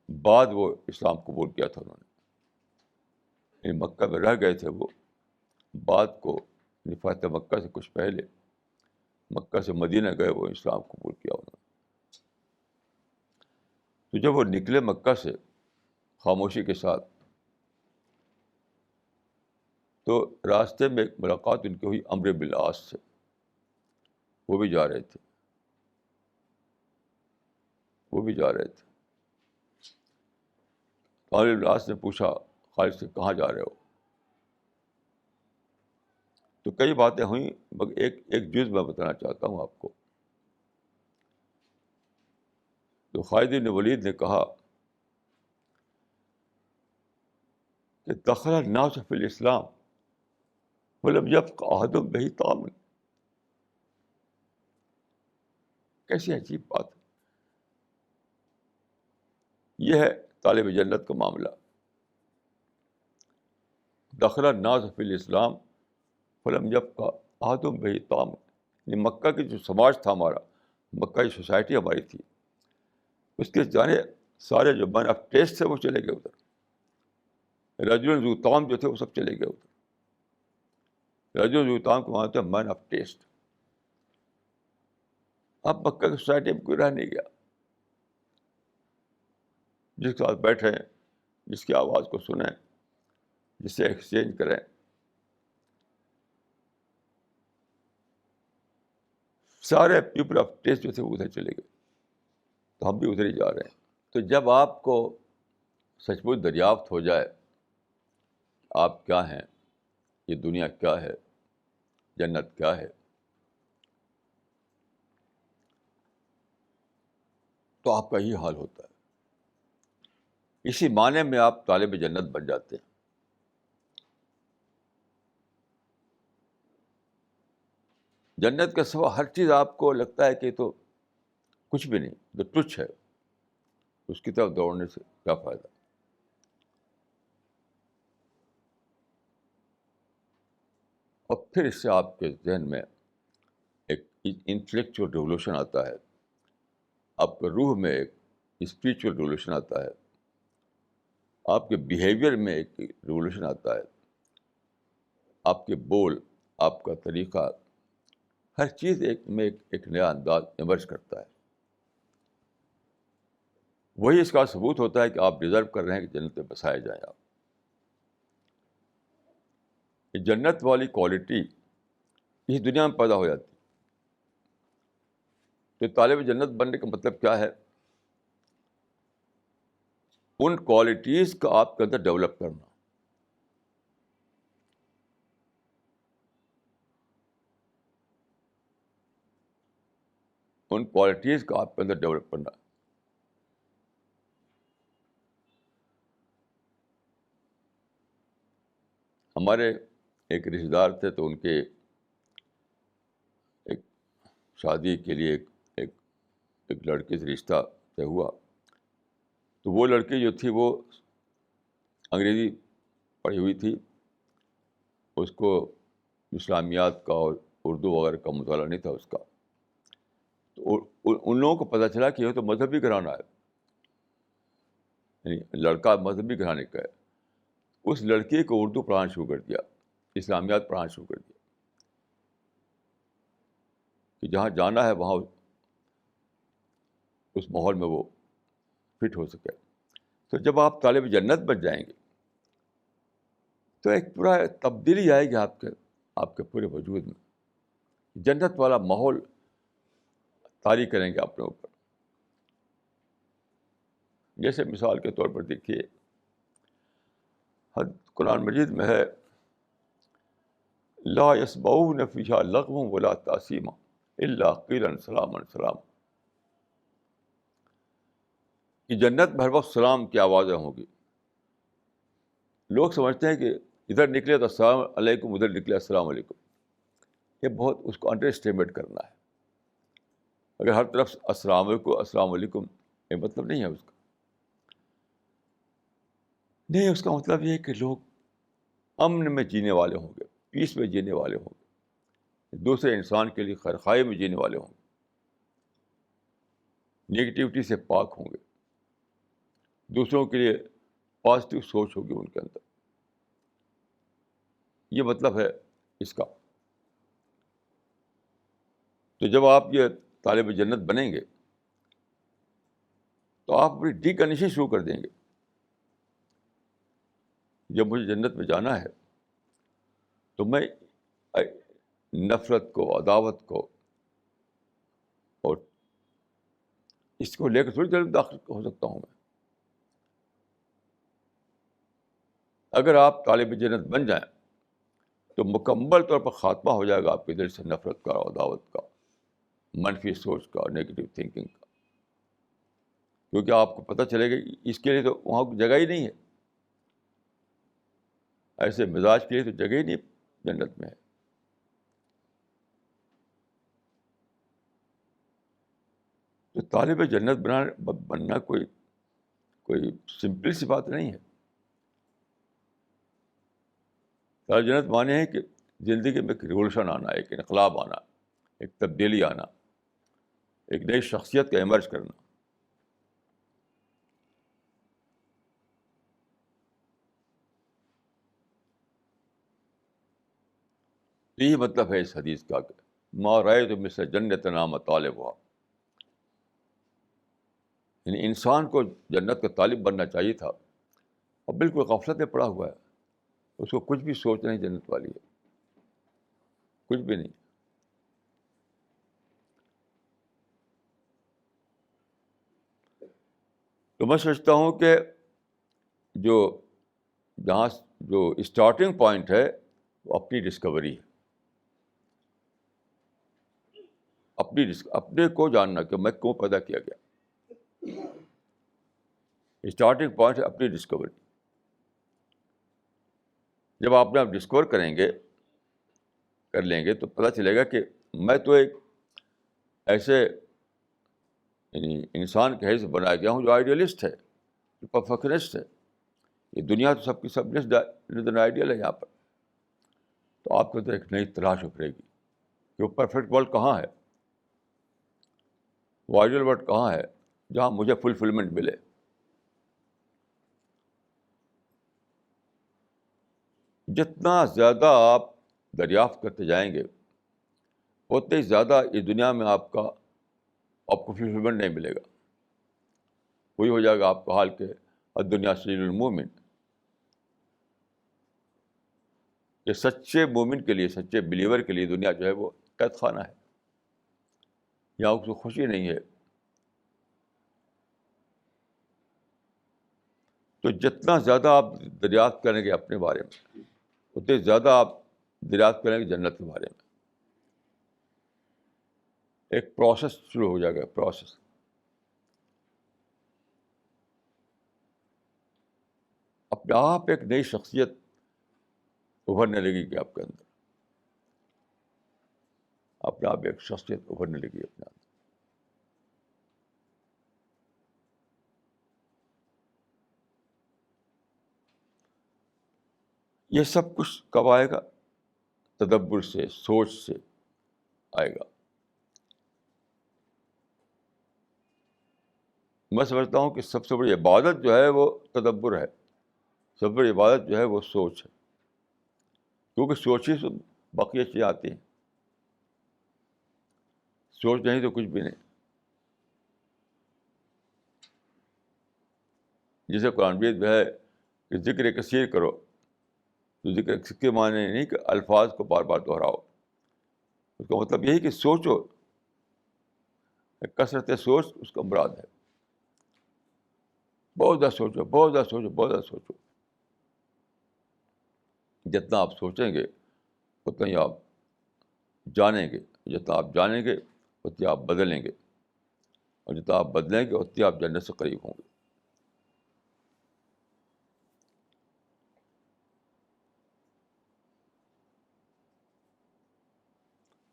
بعد وہ اسلام قبول کیا تھا انہوں نے. یعنی مکہ میں رہ گئے تھے وہ، بعد کو یعنی فتح مکہ سے کچھ پہلے مکہ سے مدینہ گئے، وہ اسلام قبول کیا انہوں نے. تو جب وہ نکلے مکہ سے خاموشی کے ساتھ، تو راستے میں ایک ملاقات ان کی ہوئی عمرو بن العاص سے. وہ بھی جا رہے تھے. عمرو بن العاص نے پوچھا خالد سے، کہاں جا رہے ہو؟ تو کئی باتیں ہوئیں، مگر ایک جز میں بتانا چاہتا ہوں آپ کو. تو خالد بن ولید نے کہا کہ دخل الناس فی الاسلام ولم یبق احد بہ طعام. کیسی عجیب بات ہے. یہ ہے طالب جنت کا معاملہ. دخل الناس فی الاسلام ولم یبق احد بہ طعام. یعنی مکہ کی جو سماج تھا ہمارا، مکہ کی سوسائٹی ہماری تھی، اس کے جانے سارے جو مین آف ٹیسٹ تھے وہ چلے گئے ادھر. رجل ذو طعام جو تھے وہ سب چلے گئے ادھر. رجل ذو طعام کو مانتے ہیں مین آف ٹیسٹ. اب مکہ کی سوسائٹی میں کوئی رہ نہیں گیا. جس کے ساتھ بیٹھیں، جس کی آواز کو سنیں، جس سے ایکسچینج کریں، سارے پیپل آف ٹیسٹ جو تھے وہ ادھر چلے گئے. تو ہم بھی ادھر ہی جا رہے ہیں. تو جب آپ کو سچ مچ دریافت ہو جائے آپ کیا ہیں، یہ دنیا کیا ہے، جنت کیا ہے، تو آپ کا یہ حال ہوتا ہے. اسی معنی میں آپ طالب جنت بن جاتے ہیں. جنت کے سوا ہر چیز آپ کو لگتا ہے کہ تو کچھ بھی نہیں، تو تچھ ہے. اس کی طرف دوڑنے سے کیا فائدہ. اور پھر اس سے آپ کے ذہن میں ایک انٹلیکچوئل ریولوشن آتا ہے، آپ کے روح میں ایک اسپریچول ریولوشن آتا ہے، آپ کے بیہیویئر میں ایک ریولوشن آتا ہے، آپ کے بول، آپ کا طریقہ، ہر چیز ایک نیا انداز ایمرج کرتا ہے. وہی اس کا ثبوت ہوتا ہے کہ آپ ڈیزرو کر رہے ہیں کہ جنت میں بسائے جائیں. آپ یہ جنت والی کوالٹی اس دنیا میں پیدا ہو جاتی. تو طالب جنت بننے کا مطلب کیا ہے؟ ان کوالٹیز کا آپ کے اندر ڈیولپ کرنا. ان کوالٹیز کا آپ کے اندر ڈیولپ کرنا. ہمارے ایک رشتے دار تھے، تو ان کے ایک شادی کے لیے ایک ایک لڑکی سے رشتہ طے ہوا. تو وہ لڑکی جو تھی وہ انگریزی پڑھی ہوئی تھی، اس کو اسلامیات کا اور اردو وغیرہ کا مطالعہ نہیں تھا اس کا. تو ان لوگوں کو پتہ چلا کہ یہ تو مذہبی گھرانہ ہے، یعنی لڑکا مذہبی گھرانے کا ہے. اس لڑکی کو اردو پڑھانا شروع کر دیا. اسلامیات پڑھانا شروع کر دیا کہ جہاں جانا ہے وہاں اس ماحول میں وہ فٹ ہو سکے. تو جب آپ طالب جنت بن جائیں گے تو ایک پورا تبدیلی آئے گی آپ کے پورے وجود میں. جنت والا ماحول طاری کریں گے اپنے اوپر. جیسے مثال کے طور پر دیکھیے قرآن مجید میں ہے لا يسمعون فيها لغوا ولا تأثیما الا قیلا سلاما سلام. کہ جنت میں ہر وقت سلام کی آوازیں ہوں گی. لوگ سمجھتے ہیں کہ ادھر نکلے تو السلام علیکم, ادھر نکلے السلام علیکم. یہ بہت اس کو انڈر اسٹیمیٹ کرنا ہے. اگر ہر طرف السلام علیکم السلام علیکم, یہ مطلب نہیں ہے اس کا. نہیں, اس کا مطلب یہ ہے کہ لوگ امن میں جینے والے ہوں گے, پیس میں جینے والے ہوں گے, دوسرے انسان کے لیے خیرخواہی میں جینے والے ہوں گے, نگیٹیوٹی سے پاک ہوں گے, دوسروں کے لیے پازیٹیو سوچ ہوگی ان کے اندر. یہ مطلب ہے اس کا. تو جب آپ یہ طالب جنت بنیں گے تو آپ اپنی ڈی کنڈیشن شروع کر دیں گے. جب مجھے جنت میں جانا ہے تو میں نفرت کو, عداوت کو اور اس کو لے کر تھوڑی دیر میں داخل ہو سکتا ہوں میں. اگر آپ طالب جنت بن جائیں تو مکمل طور پر خاتمہ ہو جائے گا آپ کے دل سے نفرت کا, عداوت کا, منفی سوچ کا, نیگیٹو تھنکنگ کا. کیونکہ آپ کو پتہ چلے گا اس کے لیے تو وہاں جگہ ہی نہیں ہے, ایسے مزاج کے لیے تو جگہ ہی نہیں جنت میں ہے. تو طالب جنت بننا کوئی سمپل سی بات نہیں ہے. طالب جنت مانے ہیں کہ زندگی میں ایک ریولوشن آنا, ایک انقلاب آنا, ایک تبدیلی آنا, ایک نئی شخصیت کا ایمرج کرنا. یہی مطلب ہے اس حدیث کا کہ ما رأیت مثل جنت نام طالبها. یعنی انسان کو جنت کا طالب بننا چاہیے تھا, اور بالکل غفلت میں پڑا ہوا ہے. اس کو کچھ بھی سوچ نہیں جنت والی ہے, کچھ بھی نہیں. تو میں سمجھتا ہوں کہ جہاں جو اسٹارٹنگ پوائنٹ ہے وہ اپنی ڈسکوری ہے. اپنے کو جاننا کہ میں کیوں پیدا کیا گیا. اسٹارٹنگ پوائنٹ ہے اپنی ڈسکوری. جب آپ ڈسکور کر لیں گے تو پتہ چلے گا کہ میں تو ایک ایسے یعنی انسان کے حیث بنایا گیا ہوں جو آئیڈیلسٹ ہے, جو پرفیکشنسٹ ہے. یہ دنیا تو سب کی سب آئیڈیل ہے یہاں پر. تو آپ کو تو ایک نئی تلاش ابھرے گی کہ وہ پرفیکٹ ورلڈ کہاں ہے, وہ آئیڈیل ورلڈ کہاں ہے جہاں مجھے فلفلمنٹ ملے. جتنا زیادہ آپ دریافت کرتے جائیں گے اتنے ہی زیادہ اس دنیا میں آپ کو فلفلمنٹ نہیں ملے گا. وہی ہو جائے گا آپ کا حال کہ الدنیا سجن المومن. کہ سچے مومن کے لیے, سچے بلیور کے لیے دنیا جو ہے وہ قید خانہ ہے, یہاں اس کو خوشی نہیں ہے. تو جتنا زیادہ آپ دریافت کریں گے اپنے بارے میں اتنے زیادہ آپ دریافت کریں گے جنت کے بارے میں. ایک پروسیس شروع ہو جائے گا, پروسیس. اپنے آپ ایک نئی شخصیت ابھرنے لگے گی آپ کے اندر, اپنے آپ ایک شخصیت ابھرنے لگی اپنے اندر. یہ سب کچھ کب آئے گا؟ تدبر سے, سوچ سے آئے گا. میں سمجھتا ہوں کہ سب سے بڑی عبادت جو ہے وہ تدبر ہے, سب سے بڑی عبادت جو ہے وہ سوچ ہے. کیونکہ سوچ ہی سے باقی چیزیں آتی ہیں. سوچ نہیں تو کچھ بھی نہیں. جیسے قرآن میں ہے کہ ذکر کثیر کرو، تو ذکر کثیر کے معنی نہیں کہ الفاظ کو بار بار دہراؤ. اس کا مطلب یہی کہ سوچو، کثرت سوچ اس کا مراد ہے. بہت زیادہ سوچو، بہت زیادہ سوچو، بہت زیادہ سوچو. جتنا آپ سوچیں گے اتنا ہی آپ جانیں گے، جتنا آپ جانیں گے اتنا آپ بدلیں گے، اور جتنا آپ بدلیں گے اتنا آپ جنت سے قریب ہوں گے.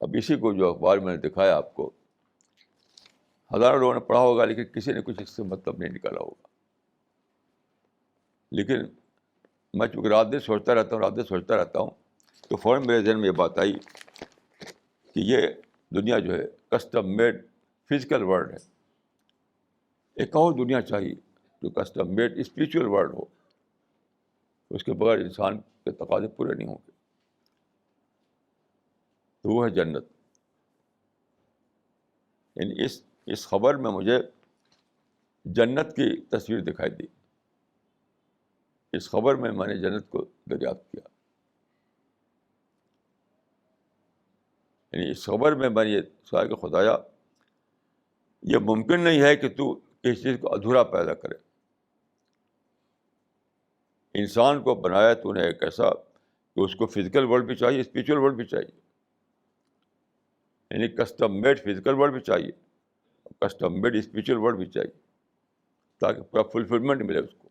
اب اسی کو جو اخبار میں نے دکھایا آپ کو، ہزاروں لوگوں نے پڑھا ہوگا لیکن کسی نے کچھ اس سے مطلب نہیں نکالا ہوگا. لیکن میں چونکہ رات دن سوچتا رہتا ہوں تو فوراً میرے ذہن میں یہ بات آئی کہ یہ دنیا جو ہے کسٹم میڈ فزیکل ورلڈ ہے. ایک اور دنیا چاہیے جو کسٹم میڈ اسپریچول ورلڈ ہو. اس کے بغیر انسان کے تقاضے پورے نہیں ہوں گے. تو وہ ہے جنت. یعنی اس خبر میں مجھے جنت کی تصویر دکھائی دی. اس خبر میں نے جنت کو دریافت کیا. یعنی اس خبر میں نے یہ سوچا کہ خدایا، یہ ممکن نہیں ہے کہ تو کسی چیز کو ادھورا پیدا کرے. انسان کو بنایا تو نے ایک ایسا کہ اس کو فزیکل ورلڈ بھی چاہیے، اسپریچول ورلڈ بھی چاہیے. یعنی کسٹم میڈ فزیکل ورلڈ بھی چاہیے، کسٹم میڈ اسپریچول ورلڈ بھی چاہیے، تاکہ پورا فلفلمنٹ ملے اس کو.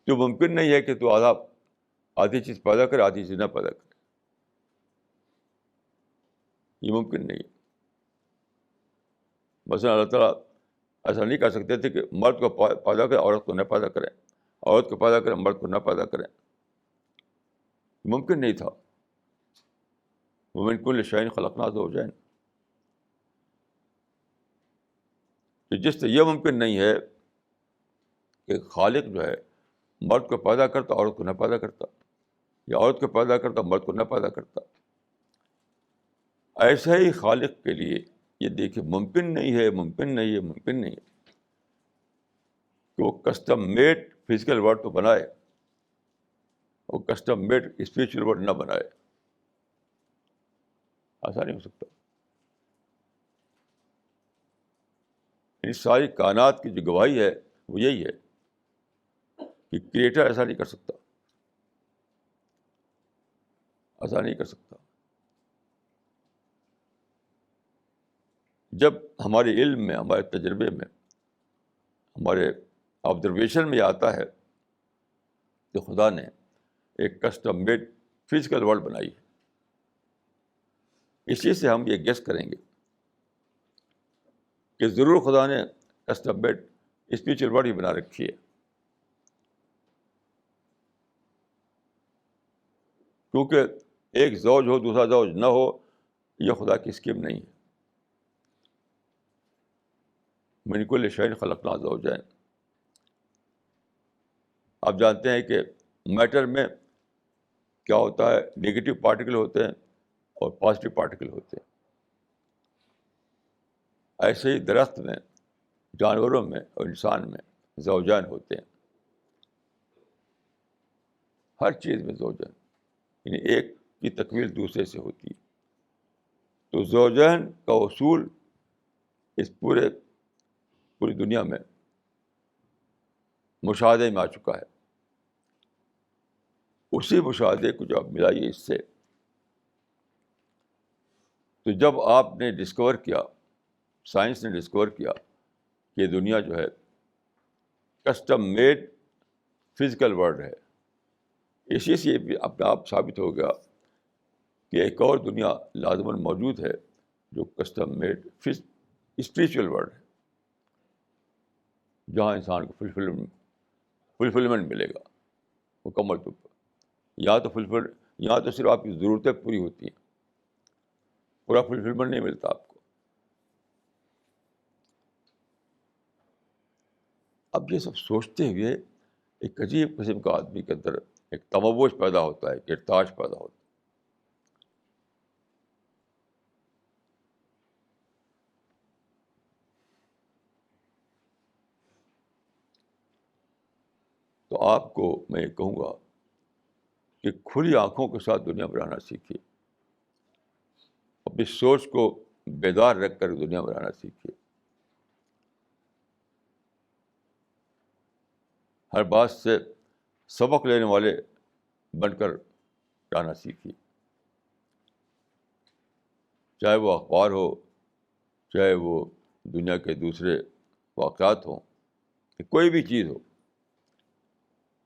تو ممکن نہیں ہے کہ تو آدھی چیز پیدا کرے، آدھی چیز نہ پیدا کرے. یہ ممکن نہیں ہے. مثلاً اللہ تعالیٰ ایسا نہیں کر سکتے تھے کہ مرد کو پیدا کرے، عورت کو نہ پیدا کریں، عورت کو پیدا کریں، مرد کو نہ پیدا کریں. ممکن نہیں تھا. ومن کل شیء خلقنا زوجین. تو جس سے یہ ممکن نہیں ہے کہ خالق جو ہے مرد کو پیدا کرتا عورت کو نہ پیدا کرتا، یا عورت کو پیدا کرتا مرد کو نہ پیدا کرتا، ایسا ہی خالق کے لیے یہ دیکھیے ممکن نہیں ہے، ممکن نہیں ہے، ممکن نہیں ہے کہ وہ کسٹم میڈ فزیکل ورلڈ تو بنائے، وہ کسٹم میڈ اسپریچول ورلڈ نہ بنائے. ایسا نہیں ہو سکتا. اس ساری کائنات کی جو گواہی ہے وہ یہی ہے کہ کریٹر ایسا نہیں کر سکتا، ایسا نہیں کر سکتا. جب ہمارے علم میں، ہمارے تجربے میں، ہمارے آبزرویشن میں آتا ہے کہ خدا نے ایک کسٹم میڈ فزیکل ورلڈ بنائی ہے، اسی سے ہم یہ گیس کریں گے کہ ضرور خدا نے کسٹم میڈ اسپریچول ورلڈ ہی بنا رکھی ہے. کیونکہ ایک زوج ہو دوسرا زوج نہ ہو، یہ خدا کی اسکیم نہیں ہے. من کل شیء خلقنا زوجین. آپ جانتے ہیں کہ میٹر میں کیا ہوتا ہے، نگیٹو پارٹیکل ہوتے ہیں اور پازیٹیو پارٹیکل ہوتے ہیں. ایسے ہی درخت میں، جانوروں میں اور انسان میں زوجین ہوتے ہیں. ہر چیز میں زوجین، یعنی ایک کی تکمیل دوسرے سے ہوتی ہے. تو زوجین کا اصول اس پوری دنیا میں مشاہدے میں آ چکا ہے. اسی مشاہدے کو جو آپ ملائیے اس سے، تو جب آپ نے ڈسکور کیا، سائنس نے ڈسکور کیا کہ یہ دنیا جو ہے کسٹم میڈ فزیکل ورلڈ ہے، اسی سے یہ بھی اپنے آپ ثابت ہو گیا کہ ایک اور دنیا لازماً موجود ہے جو کسٹم میڈ اسپریچول ورلڈ ہے، جہاں انسان کو فلفلمنٹ ملے گا مکمل طور پر. یہاں تو صرف آپ کی ضرورتیں پوری ہوتی ہیں، پورا فلفلمنٹ نہیں ملتا آپ کو. اب یہ سب سوچتے ہوئے ایک عجیب قسم کا آدمی کے اندر ایک تموج پیدا ہوتا ہے، ایک ارتعاش پیدا ہوتا ہے. تو آپ کو میں یہ کہوں گا کہ کھلی آنکھوں کے ساتھ دنیا بنانا سیکھیے. اپنی سوچ کو بیدار رکھ کر دنیا بنانا سیکھیے. ہر بات سے سبق لینے والے بن کر رہنا سیکھیے. چاہے وہ اخبار ہو، چاہے وہ دنیا کے دوسرے واقعات ہوں، کہ کوئی بھی چیز ہو،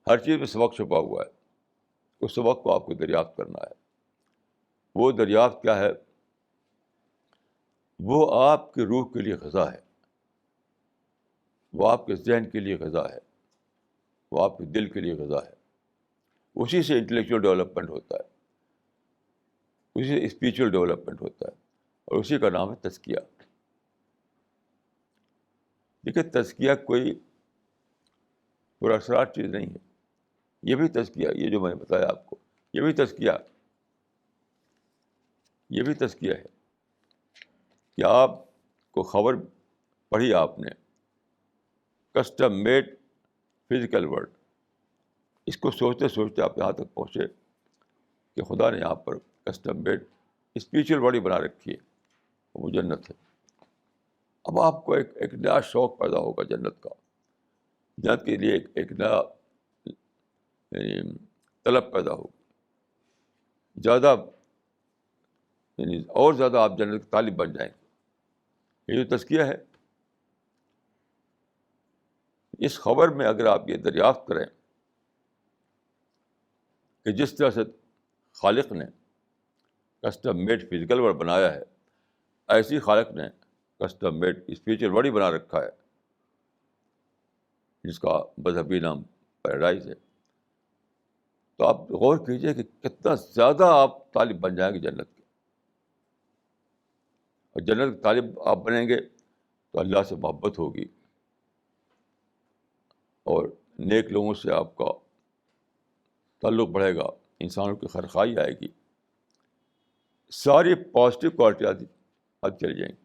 ہر چیز میں سبق چھپا ہوا ہے. اس سبق کو آپ کو دریافت کرنا ہے. وہ دریافت کیا ہے؟ وہ آپ کی روح کے لیے غذا ہے، وہ آپ کے ذہن کے لیے غذا ہے، وہ آپ کے دل کے لیے غذا ہے. اسی سے انٹلیکچوئل ڈیولپمنٹ ہوتا ہے، اسی سے اسپریچول ڈیولپمنٹ ہوتا ہے، اور اسی کا نام ہے تزکیہ. دیکھیے، تزکیہ کوئی پراسرار چیز نہیں ہے. یہ بھی تزکیہ، یہ جو میں نے بتایا آپ کو، یہ بھی تزکیہ ہے کہ آپ کو خبر پڑھی آپ نے، کسٹم میڈ فزیکل ورلڈ. اس کو سوچتے سوچتے آپ یہاں تک پہنچے کہ خدا نے یہاں پر کسٹم میڈ اسپریچول باڈی بنا رکھی ہے، وہ جنت ہے. اب آپ کو ایک نیا شوق پیدا ہوگا جنت کا. جنت کے لیے ایک نیا یعنی طلب پیدا ہوگی. زیادہ یعنی اور زیادہ آپ جنت کے طالب بن جائیں گے. یہ جو تزکیہ ہے، اس خبر میں اگر آپ یہ دریافت کریں کہ جس طرح سے خالق نے کسٹم میڈ فزیکل ورلڈ بنایا ہے، ایسی خالق نے کسٹم میڈ اسپریچول باڈی بنا رکھا ہے، جس کا مذہبی نام پیراڈائز ہے. تو آپ غور کیجئے کہ کتنا زیادہ آپ طالب بن جائیں گے جنت کے. اور جنت کے طالب آپ بنیں گے تو اللہ سے محبت ہوگی، اور نیک لوگوں سے آپ کا تعلق بڑھے گا، انسانوں کی خیرخواہی آئے گی، ساری پازیٹیو کوالٹی آتی چلی جائیں گی.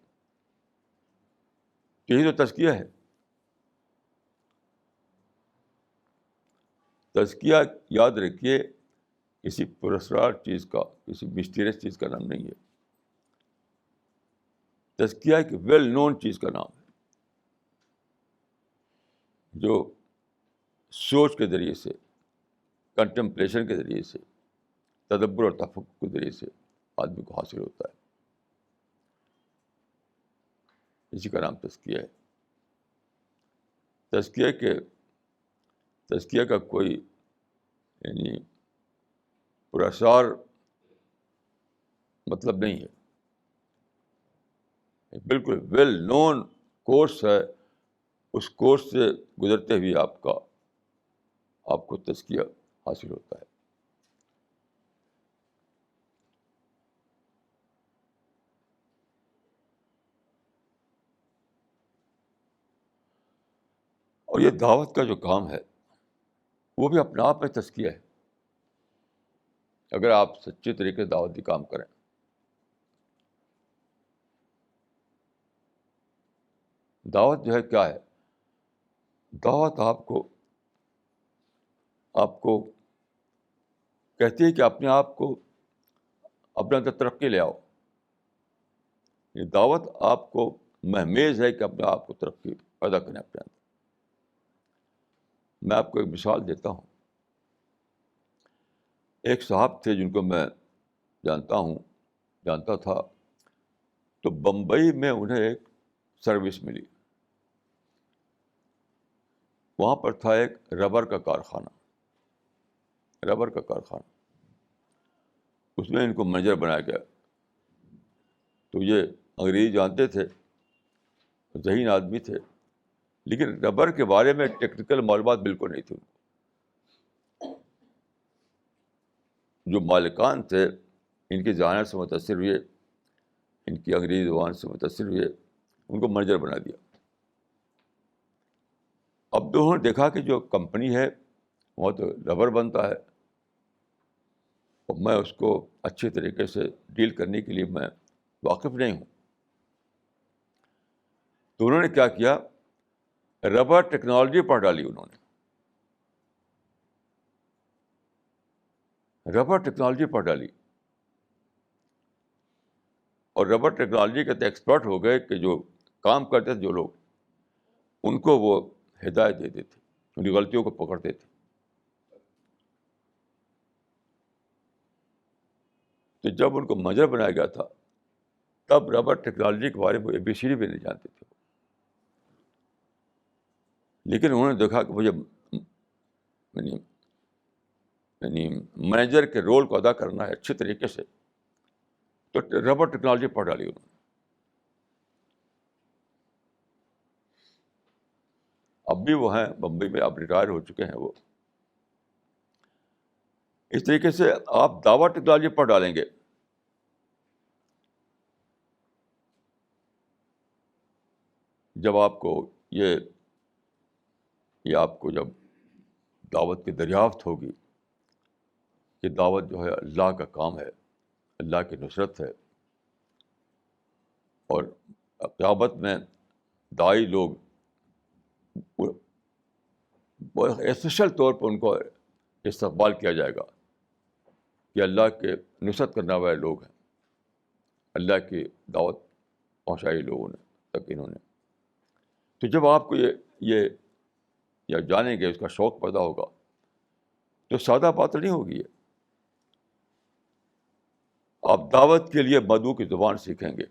یہی تو تزکیہ ہے. تزکیہ یاد رکھیے کسی پراسرار چیز کا، کسی مسٹیریس چیز کا نام نہیں ہے. تزکیہ ایک ویل نون چیز کا نام ہے، جو سوچ کے ذریعے سے، کنٹمپلیشن کے ذریعے سے، تدبر اور تفکر کے ذریعے سے آدمی کو حاصل ہوتا ہے. اسی کا نام تزکیہ ہے. تزکیہ کا کوئی یعنی پراسرار مطلب نہیں ہے. بالکل ویل نون کورس ہے. اس کورس سے گزرتے ہوئے آپ کو تزکیہ حاصل ہوتا ہے. اور یہ دعوت کا جو کام ہے وہ بھی اپنے آپ میں تزکیہ ہے، اگر آپ سچے طریقے سے دعوتی کام کریں. دعوت جو ہے کیا ہے؟ دعوت آپ کو کہتی ہے کہ اپنے آپ کو اپنے اندر ترقی لے آؤ. یہ دعوت آپ کو مہمیز ہے کہ اپنے آپ کو ترقی پیدا کریں اپنے اندر. میں آپ کو ایک مثال دیتا ہوں. ایک صاحب تھے جن کو میں جانتا تھا. تو بمبئی میں انہیں ایک سروس ملی. وہاں پر تھا ایک ربر کا کارخانہ. اس میں ان کو مینیجر بنایا گیا. تو یہ انگریزی جانتے تھے، ذہین آدمی تھے، لیکن ربر کے بارے میں ٹیکنیکل معلومات بالکل نہیں تھی. جو مالکان تھے ان کی ذہانت سے متاثر ہوئے، ان کی انگریزی زبان سے متاثر ہوئے، ان کو مینیجر بنا دیا. اب تو انہوں نے دیکھا کہ جو کمپنی ہے وہاں تو ربر بنتا ہے، اور میں اس کو اچھے طریقے سے ڈیل کرنے کے لیے میں واقف نہیں ہوں. تو انہوں نے کیا کیا, ربر ٹیکنالوجی پڑھ ڈالی انہوں نے, ربر ٹیکنالوجی پڑھ ڈالی. اور ربر ٹیکنالوجی کے تو ایکسپرٹ ہو گئے کہ جو کام کرتے تھے جو لوگ, ان کو وہ ہدایت دیتے تھے, ان کی غلطیوں کو پکڑتے تھے. تو جب ان کو منیجر بنایا گیا تھا تب ربر ٹیکنالوجی کے بارے میں ABCD بھی نہیں جانتے تھے. لیکن انہوں نے دیکھا کہ مجھے یعنی یعنی مینیجر کے رول کو ادا کرنا ہے اچھے طریقے سے, تو ربر ٹیکنالوجی پڑھ ڈالی انہوں نے. اب بھی وہ ہیں بمبئی میں, اب ریٹائر ہو چکے ہیں وہ. اس طریقے سے آپ دعوت ٹیکنالوجی پڑھ ڈالیں گے, جب آپ کو یہ آپ کو جب دعوت کی دریافت ہوگی کہ دعوت جو ہے اللہ کا کام ہے, اللہ کی نصرت ہے, اور قیامت میں داعی لوگ اسپیشل طور پر ان کو استقبال کیا جائے گا کہ اللہ کے نصرت کرنے والے لوگ ہیں, اللہ کی دعوت پہنچائی لوگوں نے تک انہوں نے. تو جب آپ کو یہ یا جانیں گے, اس کا شوق پیدا ہوگا, تو سادہ بات نہیں ہوگی یہ. آپ دعوت کے لیے مدعو کی زبان سیکھیں گے,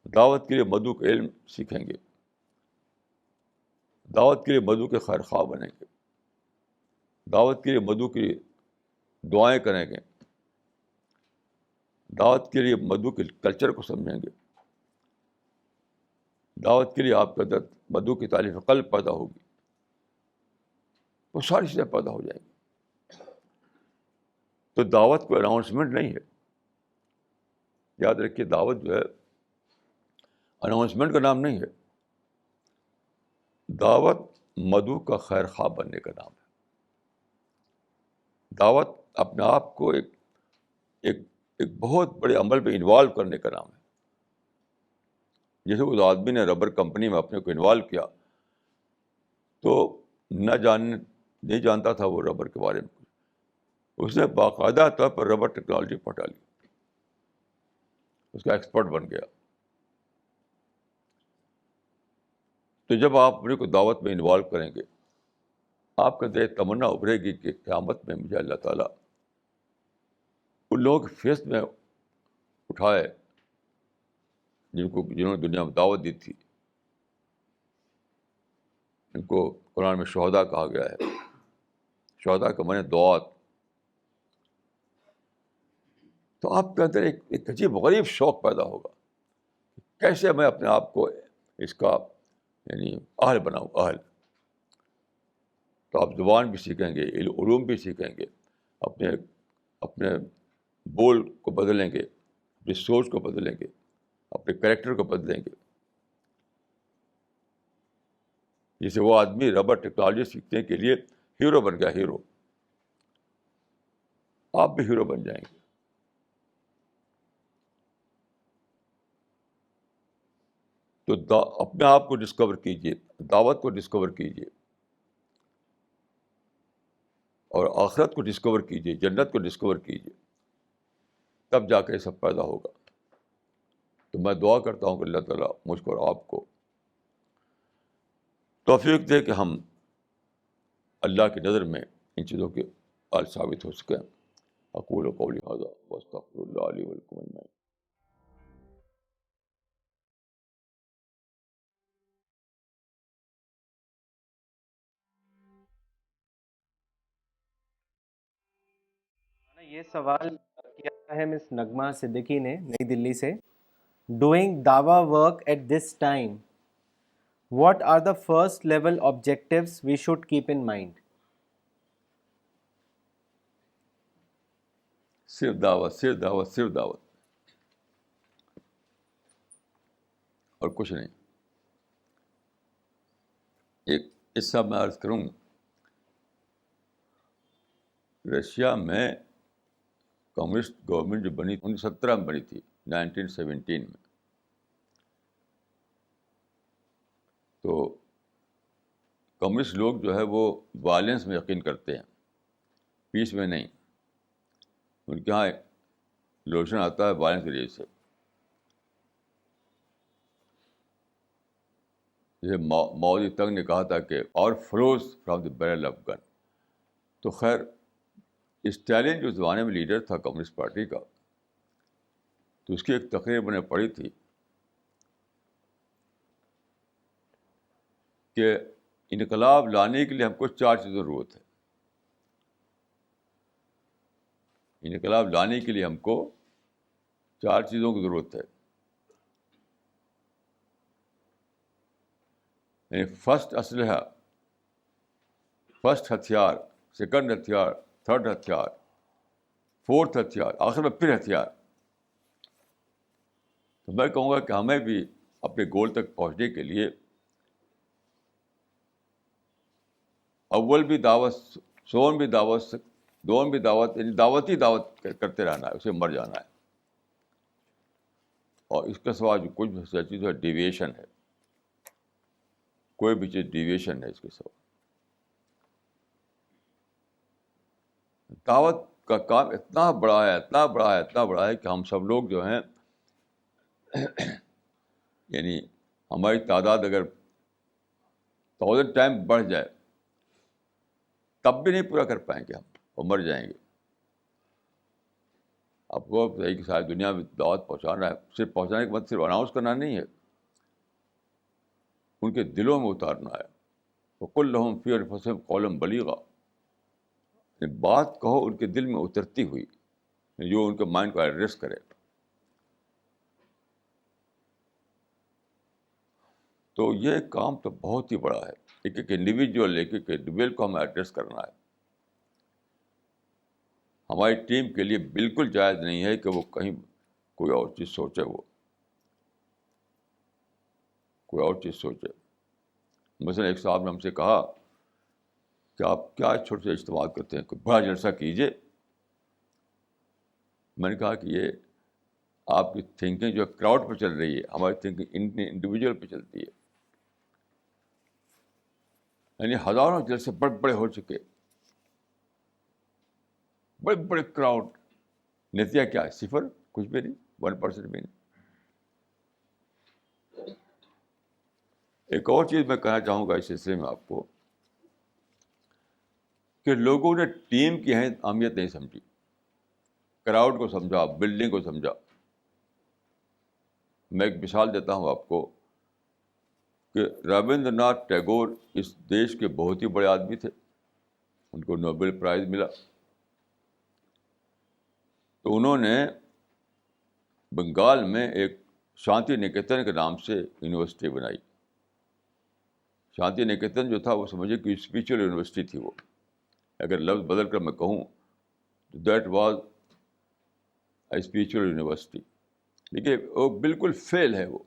دعوت کے لیے مدعو کا علم سیکھیں گے, دعوت کے لیے مدعو کے خیر خواہ بنیں گے, دعوت کے لیے مدعو کی دعائیں کریں گے, دعوت کے لیے مدعو کے کلچر کو سمجھیں گے, دعوت کے لیے آپ کے اندر مدعو کی تعریف قلب پیدا ہوگی. وہ ساری چیزیں پیدا ہو جائیں گی. تو دعوت کوئی اناؤنسمنٹ نہیں ہے, یاد رکھیے, دعوت جو ہے اناؤنسمنٹ کا نام نہیں ہے. دعوت مدعو کا خیر خواہ بننے کا نام ہے. دعوت اپنے آپ کو ایک بہت بڑے عمل میں انوالو کرنے کا نام ہے. جیسے اس آدمی نے ربر کمپنی میں اپنے کو انوالو کیا, تو نہیں جانتا تھا وہ ربر کے بارے میں, اس نے باقاعدہ طور پر ربر ٹیکنالوجی پڑھ ڈالی, اس کا ایکسپرٹ بن گیا. تو جب آپ اپنے کو دعوت میں انوالو کریں گے, آپ کے اندر تمنا ابھرے گی کہ قیامت میں مجھے اللہ تعالیٰ ان لوگوں کے فیس میں اٹھائے جنہوں نے دنیا میں دعوت دی تھی. ان کو قرآن میں شہداء کہا گیا ہے. شہداء کا معنی دعات. تو آپ کے اندر ایک عجیب غریب شوق پیدا ہوگا, کیسے میں اپنے آپ کو اس کا یعنی اہل بناؤں, اہل. تو آپ زبان بھی سیکھیں گے, علوم بھی سیکھیں گے, اپنے بول کو بدلیں گے, اپنی سوچ کو بدلیں گے, اپنے کریکٹر کو بدلیں گے. جیسے وہ آدمی ربر ٹیکنالوجی سیکھنے کے لیے ہیرو بن گیا, ہیرو. آپ بھی ہیرو بن جائیں گے. تو اپنے آپ کو ڈسکور کیجیے, دعوت کو ڈسکور کیجیے, اور آخرت کو ڈسکور کیجیے, جنت کو ڈسکور کیجیے, تب جا کے سب پیدا ہوگا. تو میں دعا کرتا ہوں کہ اللہ تعالیٰ مجھ کو اور آپ کو توفیق دے کہ ہم اللہ کی نظر میں ان چیزوں کے اہل ثابت ہو سکیں. اقول قولی ھذا واستغفر اللہ لی ولکم اجمعین. یہ سوال کیا ہے مس نغمہ صدیقی نے نئی دلی سے. ڈوئنگ دعوی work at this time, what are the first level objectives we should keep in mind? صرف دعوت, صرف دعوت, صرف دعوت, اور کچھ نہیں. ایک قصہ میں عرض کروں. رشیا میں کمیونسٹ گورنمنٹ جو بنی 1917 میں بنی تھی، 1917 میں. تو کمیونسٹ لوگ جو ہے وہ وائلنس میں یقین کرتے ہیں، پیس میں نہیں. ان کے یہاں لوشن آتا ہے وائلنس کے ذریعے سے. جیسے ماؤ زی تنگ نے کہا تھا کہ اور flows from the barrel of gun. تو خیر اسٹالن جو زمانے میں لیڈر تھا کمیونسٹ پارٹی کا، تو اس کی ایک تقریر میں نے پڑھی تھی کہ انقلاب لانے کے لیے ہم کو 4 چیزوں کی ضرورت ہے. انقلاب لانے کے لیے ہم کو 4 چیزوں کی ضرورت ہے. یعنی فرسٹ اسلحہ، فرسٹ ہتھیار، سیکنڈ ہتھیار، تھرڈ ہتھیار، فورتھ ہتھیار، آخر میں پھر ہتھیار. تو میں کہوں گا کہ ہمیں بھی اپنے گول تک پہنچنے کے لیے اول بھی دعوت، سون بھی دعوت، دون بھی دعوت، یعنی دعوت ہی دعوت کرتے رہنا ہے، اسے مر جانا ہے. اور اس کے سوا جو کچھ بھی چیز ہے ڈیویشن ہے، کوئی بھی چیز ڈیویشن ہے اس کے سوا. دعوت کا کام اتنا بڑا ہے، اتنا بڑا ہے، اتنا بڑا ہے کہ ہم سب لوگ جو ہیں یعنی ہماری تعداد اگر 1000 ٹائم بڑھ جائے تب بھی نہیں پورا کر پائیں گے ہم، اور مر جائیں گے. آپ کو صحیح کہ ساری دنیا میں دعوت پہنچانا ہے، صرف پہنچانے کے بعد صرف اناؤنس کرنا نہیں ہے، ان کے دلوں میں اتارنا ہے. وَقُلْ لَهُمْ فِي أَنفُسِهِمْ قَوْلًا بَلِيغًا، بات کہو ان کے دل میں اترتی ہوئی، جو ان کے مائنڈ کو ایڈریس کرے. تو یہ کام تو بہت ہی بڑا ہے. ایک ایک انڈیویجول، ایک ایک انڈیویجول کو ہمیں ایڈریس کرنا ہے. ہماری ٹیم کے لیے بالکل جائز نہیں ہے کہ وہ کہیں کوئی اور چیز سوچے، وہ کوئی اور چیز سوچے. مثلا ایک صاحب نے ہم سے کہا کہ آپ کیا چھوٹے سے اجتماع کرتے ہیں، کوئی بڑا جلسہ کیجیے. میں نے کہا کہ یہ آپ کی تھنکنگ جو کراؤڈ پہ چل رہی ہے، ہماری تھنکنگ انڈیویجول پہ چلتی ہے. یعنی ہزاروں جلسے بڑے بڑے ہو چکے، بڑے بڑے کراؤڈ، نتیجہ کیا ہے؟ صفر، کچھ بھی نہیں، 1% بھی نہیں. ایک اور چیز میں کہنا چاہوں گا اس سلسلے میں آپ کو، کہ لوگوں نے ٹیم کی اہمیت نہیں سمجھی، کراؤڈ کو سمجھا، بلڈنگ کو سمجھا. میں ایک مثال دیتا ہوں آپ کو کہ رابندر ناتھ ٹیگور اس دیش کے بہت ہی بڑے آدمی تھے، ان کو نوبل پرائز ملا. تو انہوں نے بنگال میں ایک شانتی نکیتن کے نام سے یونیورسٹی بنائی. شانتی نکیتن جو تھا وہ سمجھے کہ اسپریچول یونیورسٹی تھی. وہ اگر لفظ بدل کر میں کہوں تو that was a spiritual university. لیکن وہ بالکل فیل ہے. وہ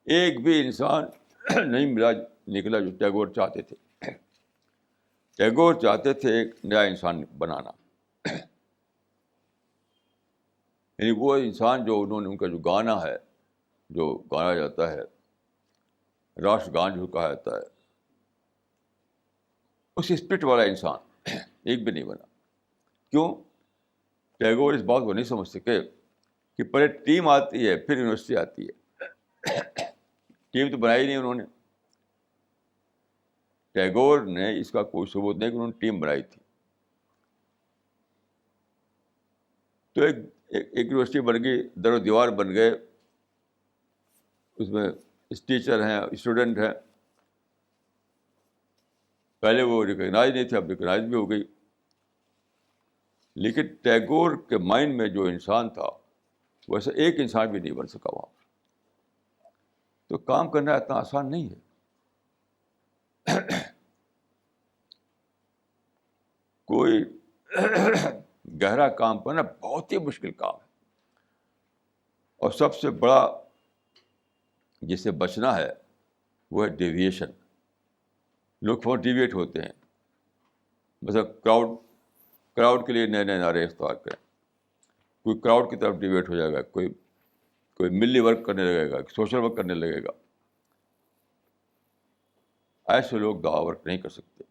ایک بھی انسان نہیں ملا نکلا جو ٹیگور چاہتے تھے. ٹیگور چاہتے تھے ایک نیا انسان بنانا، یعنی وہ انسان جو انہوں نے، ان کا جو گانا ہے، جو گایا جاتا ہے، راشٹر گان جو کہا جاتا ہے، اس اسپرٹ والا انسان ایک بھی نہیں بنا. کیوں؟ ٹیگور اس بات کو نہیں سمجھ سکے کہ پہلے ٹیم آتی ہے پھر یونیورسٹی آتی ہے. ٹیم تو بنائی نہیں انہوں نے. ٹیگور نے اس کا کوئی ثبوت نہیں کہ انہوں نے ٹیم بنائی تھی. تو ایک یونیورسٹی بن گئی، در و دیوار بن گئے، اس میں ٹیچر ہیں، اسٹوڈنٹ ہیں. پہلے وہ ریکگنائز نہیں تھے، اب ریکگنائز بھی ہو گئی. لیکن ٹیگور کے مائنڈ میں جو انسان تھا ویسے ایک انسان بھی نہیں بن سکا وہاں. تو کام کرنا اتنا آسان نہیں ہے. کوئی گہرا کام کرنا بہت ہی مشکل کام ہے. اور سب سے بڑا جس سے بچنا ہے وہ ہے ڈیویشن. لوگ بہت ڈیویٹ ہوتے ہیں. مثلا کراؤڈ کے لیے نئے نئے نعرے اختیار کریں. کوئی کراؤڈ کی طرف ڈیویٹ ہو جائے گا, کوئی ملی ورک کرنے لگے گا, سوشل ورک کرنے لگے گا. ایسے لوگ دعوت ورک نہیں کر سکتے.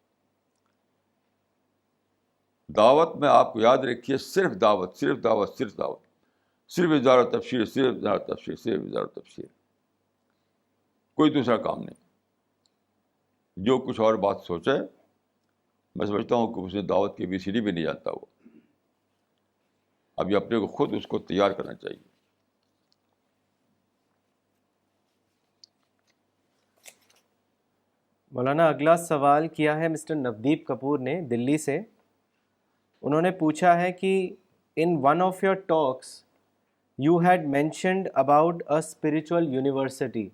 دعوت میں آپ کو یاد رکھیے صرف دعوت, صرف دعوت, صرف دعوت, صرف اظہار و تبشیر, صرف اظہار و تبشیر, صرف اظہار و تبشیر, کوئی دوسرا کام نہیں. جو کچھ اور بات سوچے, میں سمجھتا ہوں کہ اس نے دعوت کی ABCD بھی نہیں جانتا وہ. ابھی اپنے کو خود اس کو تیار کرنا چاہیے. مولانا اگلا سوال کیا ہے مسٹر نودیپ کپور نے دلی سے. انہوں نے پوچھا ہے کہ in one of your talks you had mentioned about a spiritual university,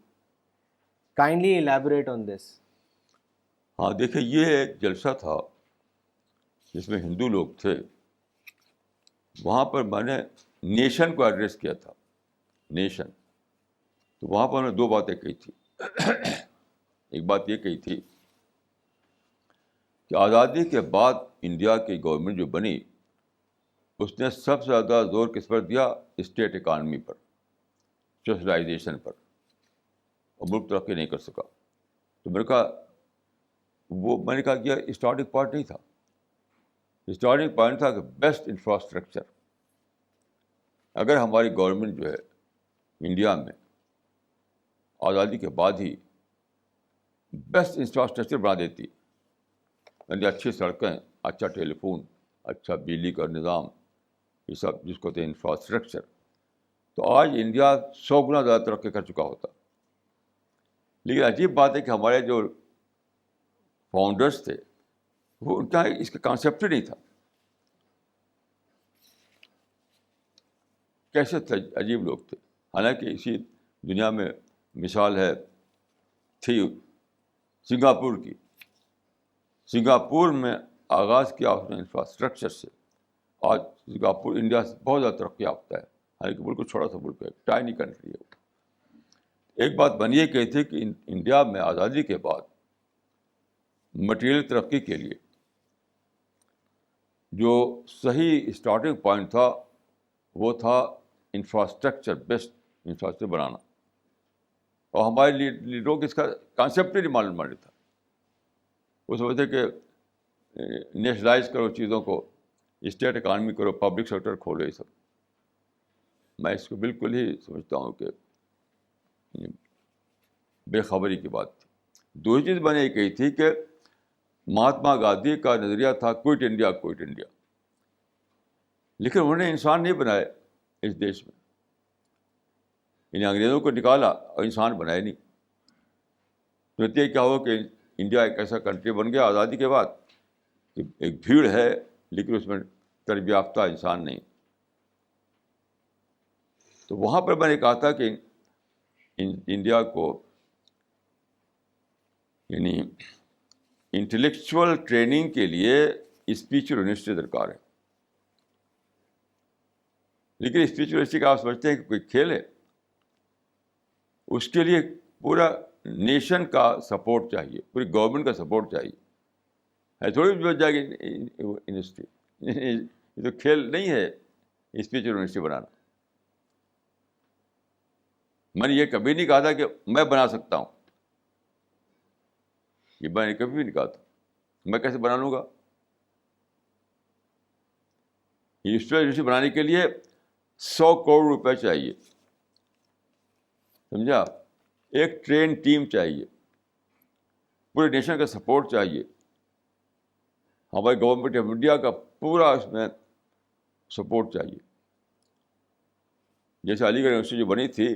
kindly elaborate on this. ہاں دیکھیں, یہ ایک جلسہ تھا جس میں ہندو لوگ تھے. وہاں پر میں نے نیشن کو ایڈریس کیا تھا, نیشن. تو وہاں پر میں نے 2 باتیں کہی تھی. ایک بات یہ کہی تھی کہ آزادی کے بعد انڈیا کی گورنمنٹ جو بنی, اس نے سب سے زیادہ زور کس پر دیا؟ اسٹیٹ اکانومی پر, سوشلائزیشن پر, اور ملک ترقی نہیں کر سکا. تو میں نے کہا کہ اسٹارٹنگ پوائنٹ نہیں تھا. اسٹارٹنگ پوائنٹ تھا کہ بیسٹ انفراسٹرکچر. اگر ہماری گورنمنٹ جو ہے انڈیا میں آزادی کے بعد ہی بیسٹ انفراسٹرکچر بنا دیتی, یعنی اچھی سڑکیں, اچھا ٹیلی فون, اچھا بجلی کا نظام, یہ سب جس کو کہتے ہیں انفراسٹرکچر, تو آج انڈیا 100 گنا زیادہ ترقی کر چکا ہوتا. لیکن عجیب بات ہے کہ ہمارے جو فاؤنڈرس تھے وہ ان کا اس کا کانسیپٹ ہی نہیں تھا. کیسے تھے, عجیب لوگ تھے. حالانکہ اسی دنیا میں مثال تھی سنگاپور کی. سنگاپور میں آغاز کیا اس نے انفراسٹرکچر سے. آج سنگاپور انڈیا سے بہت زیادہ ترقی یافتہ ہے. حالانکہ بالکل چھوٹا سا ملک ہے, ٹائنی کنٹری ہے. ایک بات بن یہ کہی تھی کہ انڈیا میں آزادی کے بعد مٹیریل ترقی کے لیے جو صحیح اسٹارٹنگ پوائنٹ تھا وہ تھا انفراسٹرکچر, بیسٹ انفراسٹرکچر بنانا. اور ہمارے لیڈروں کو اس کا کانسیپٹ ہی نہیں معلوم تھا. وہ سمجھتے کہ نیشنلائز کرو چیزوں کو, اسٹیٹ اکانومی کرو, پبلک سیکٹر کھولو, یہ سب. میں اس کو بالکل ہی سمجھتا ہوں کہ بے خبری کی بات تھی. دوسری چیز میں نے یہ کہی تھی کہ مہاتما گاندھی کا نظریہ تھا کوئٹ انڈیا, کوئٹ انڈیا. لیکن انہوں نے انسان نہیں بنائے اس دیش میں. انہیں انگریزوں کو نکالا اور انسان بنائے نہیں. تو نتیجہ کیا ہوا کہ انڈیا ایک ایسا کنٹری بن گیا آزادی کے بعد کہ ایک بھیڑ ہے لیکن اس میں تربیت یافتہ انسان نہیں. تو وہاں پر میں نے کہا تھا کہ انڈیا کو یعنی انٹلیکچوئل ٹریننگ کے لیے اسپیچ یونیورسٹی درکار ہے. لیکن اسپیچ یونیورسٹی کا آپ سمجھتے ہیں کہ کوئی کھیل ہے؟ اس کے لیے پورا نیشن کا سپورٹ چاہیے, پوری گورنمنٹ کا سپورٹ چاہیے. ہے تھوڑی بچ جائے گی یونیورسٹی. یہ تو کھیل نہیں ہے اسپیچ یونیورسٹی بنانا. میں نے یہ کبھی نہیں کہا تھا کہ میں بنا سکتا ہوں, یہ میں نے کبھی بھی نہیں کہا تھا. میں کیسے بنا لوں گا؟ یونیورسٹی بنانے کے لیے 100 کروڑ روپے چاہیے, سمجھا؟ ایک ٹرین ٹیم چاہیے, پورے نیشن کا سپورٹ چاہیے, ہماری گورنمنٹ آف انڈیا کا پورا اس میں سپورٹ چاہیے. جیسے علی گڑھ یونیورسٹی جو بنی تھی,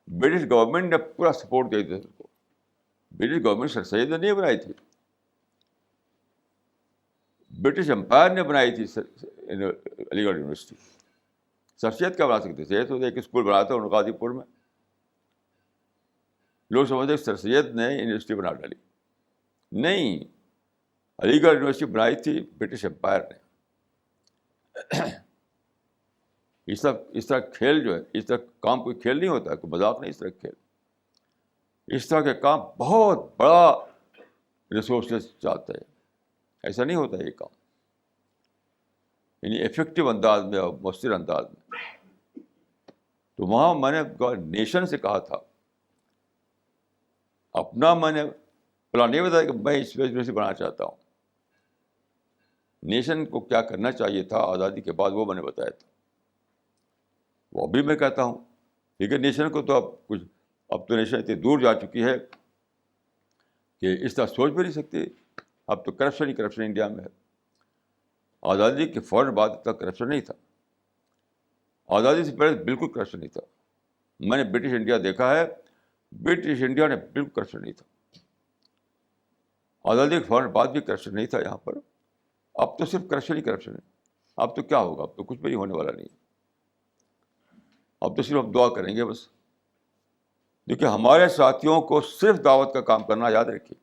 برٹش گورنمنٹ نے پورا سپورٹ دیا تھا اس کو. برٹش گورنمنٹ سر سید نے نہیں بنائی تھی, برٹش امپائر نے بنائی تھی علی گڑھ یونیورسٹی. سر سید کیا بنا سکتے تھے؟ تو ایک اسکول بنایا تھا غازی پور میں. لوگ سمجھتے سر سید نے یونیورسٹی بنا ڈالی. نہیں, علی گڑھ یونیورسٹی بنائی تھی برٹش امپائر نے. اس طرح کھیل جو ہے, اس طرح کام کوئی کھیل نہیں ہوتا ہے, کوئی مذاق نہیں. اس طرح کھیل, اس طرح کے کام بہت بڑا ریسورسز چاہتا ہے. ایسا نہیں ہوتا یہ کام, یعنی افیکٹو انداز میں اور مؤثر انداز میں. تو وہاں میں نے نیشن سے کہا تھا. اپنا میں نے پلان نہیں بتایا کہ میں اس وجہ سے بنانا چاہتا ہوں. نیشن کو کیا کرنا چاہیے تھا آزادی کے بعد وہ میں نے بتایا تھا. وہ ابھی میں کہتا ہوں. لیکن نیشن کو تو اب تو نیشن اتنی دور جا چکی ہے کہ اس طرح سوچ بھی نہیں سکتی. اب تو کرپشن ہی کرپشن انڈیا میں ہے. آزادی کے فوراً بعد تک کرپشن نہیں تھا. آزادی سے پہلے بالکل کرپشن نہیں تھا. میں نے برٹش انڈیا دیکھا ہے, برٹش انڈیا نے بالکل کرپشن نہیں تھا. آزادی کے فوراً بعد بھی کرپشن نہیں تھا یہاں پر. اب تو صرف کرپشن ہی کرپشن ہے. اب تو کیا ہوگا؟ اب تو کچھ بھی نہیں ہونے والا نہیں. اب تو صرف ہم دعا کریں گے بس. دیکھیے ہمارے ساتھیوں کو صرف دعوت کا کام کرنا یاد رکھیے.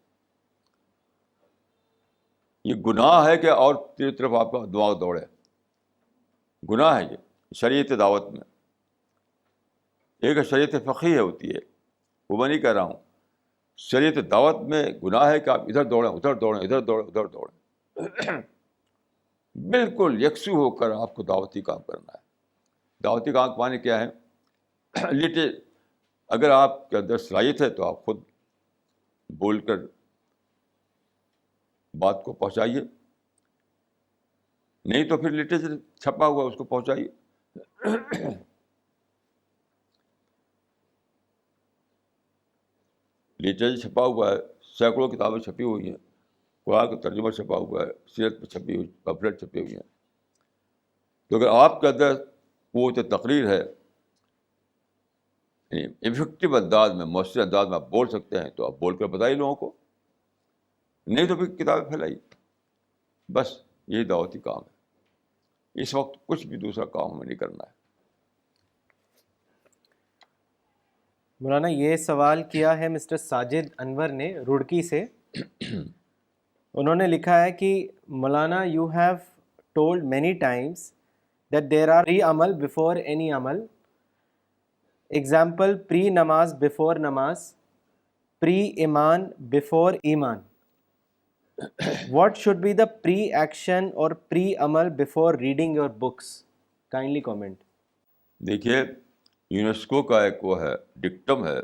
یہ گناہ ہے کہ اور تیری طرف آپ کا دعا دوڑے. گناہ ہے یہ شریعت دعوت میں. ایک شریعت فقیہ ہوتی ہے, وہ میں نہیں کہہ رہا ہوں. شریعت دعوت میں گناہ ہے کہ آپ ادھر دوڑیں ادھر دوڑیں ادھر دوڑیں ادھر دوڑیں. بالکل یکسو ہو کر آپ کو دعوتی کام کرنا ہے. دعوتی کام معنی کیا ہے؟ لیٹے اگر آپ کے اندر صلاحیت ہے تو آپ خود بول کر بات کو پہنچائیے, نہیں تو پھر لٹریچر چھپا ہوا اس کو پہنچائیے. لٹریچر چھپا ہوا ہے, سینکڑوں کتابیں چھپی ہوئی ہیں, قرآن کا ترجمہ چھپا ہوا ہے, سیرت پہ چھپی ہوئی پمفلٹ چھپی ہوئی ہیں. تو اگر آپ کے اندر قوت تقریر ہے, افیکٹو انداز میں مؤثر انداز میں آپ بول سکتے ہیں, تو آپ بول کر بتائیے لوگوں کو, نہیں تو پھر کتابیں پھیلائیے. بس یہی دعوتی کام ہے. اس وقت کچھ بھی دوسرا کام ہمیں نہیں کرنا ہے. مولانا یہ سوال کیا ہے مسٹر ساجد انور نے روڑکی سے. انہوں نے لکھا ہے کہ مولانا you have told many times that there are pre عمل بفور اینی عمل. ایگزامپل پری نماز بفور نماز, پری ایمان بفور ایمان. What should be the pre-action or pre-amal before reading your books? Kindly comment. دیکھیے یونیسکو کا ایک وہ ہے ڈکٹم ہے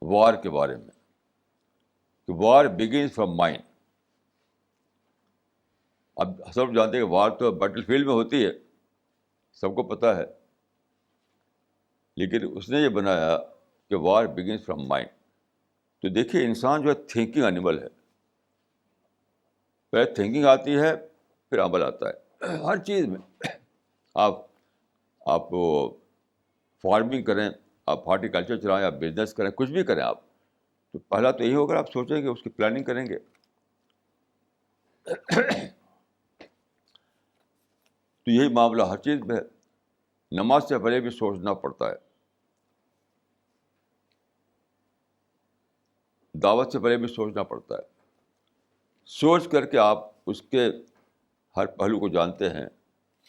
وار کے بارے میں کہ وار بگنس فرام مائنڈ. اب سب جانتے ہیں کہ وار تو بیٹل فیلڈ میں ہوتی ہے, سب کو پتہ ہے. لیکن اس نے یہ بنایا کہ وار بگنس فرام مائنڈ. تو دیکھیے انسان جو ہے تھنکنگ اینیمل ہے. پہلے تھنکنگ آتی ہے پھر عمل آتا ہے ہر چیز میں. آپ فارمنگ کریں, آپ ہارٹیکلچر چلائیں, آپ بزنس کریں, کچھ بھی کریں آپ, تو پہلا تو یہی ہوگا آپ سوچیں گے, اس کی پلاننگ کریں گے. تو یہی معاملہ ہر چیز میں ہے. نماز سے پہلے بھی سوچنا پڑتا ہے, دعوت سے پہلے بھی سوچنا پڑتا ہے. سوچ کر کے آپ اس کے ہر پہلو کو جانتے ہیں,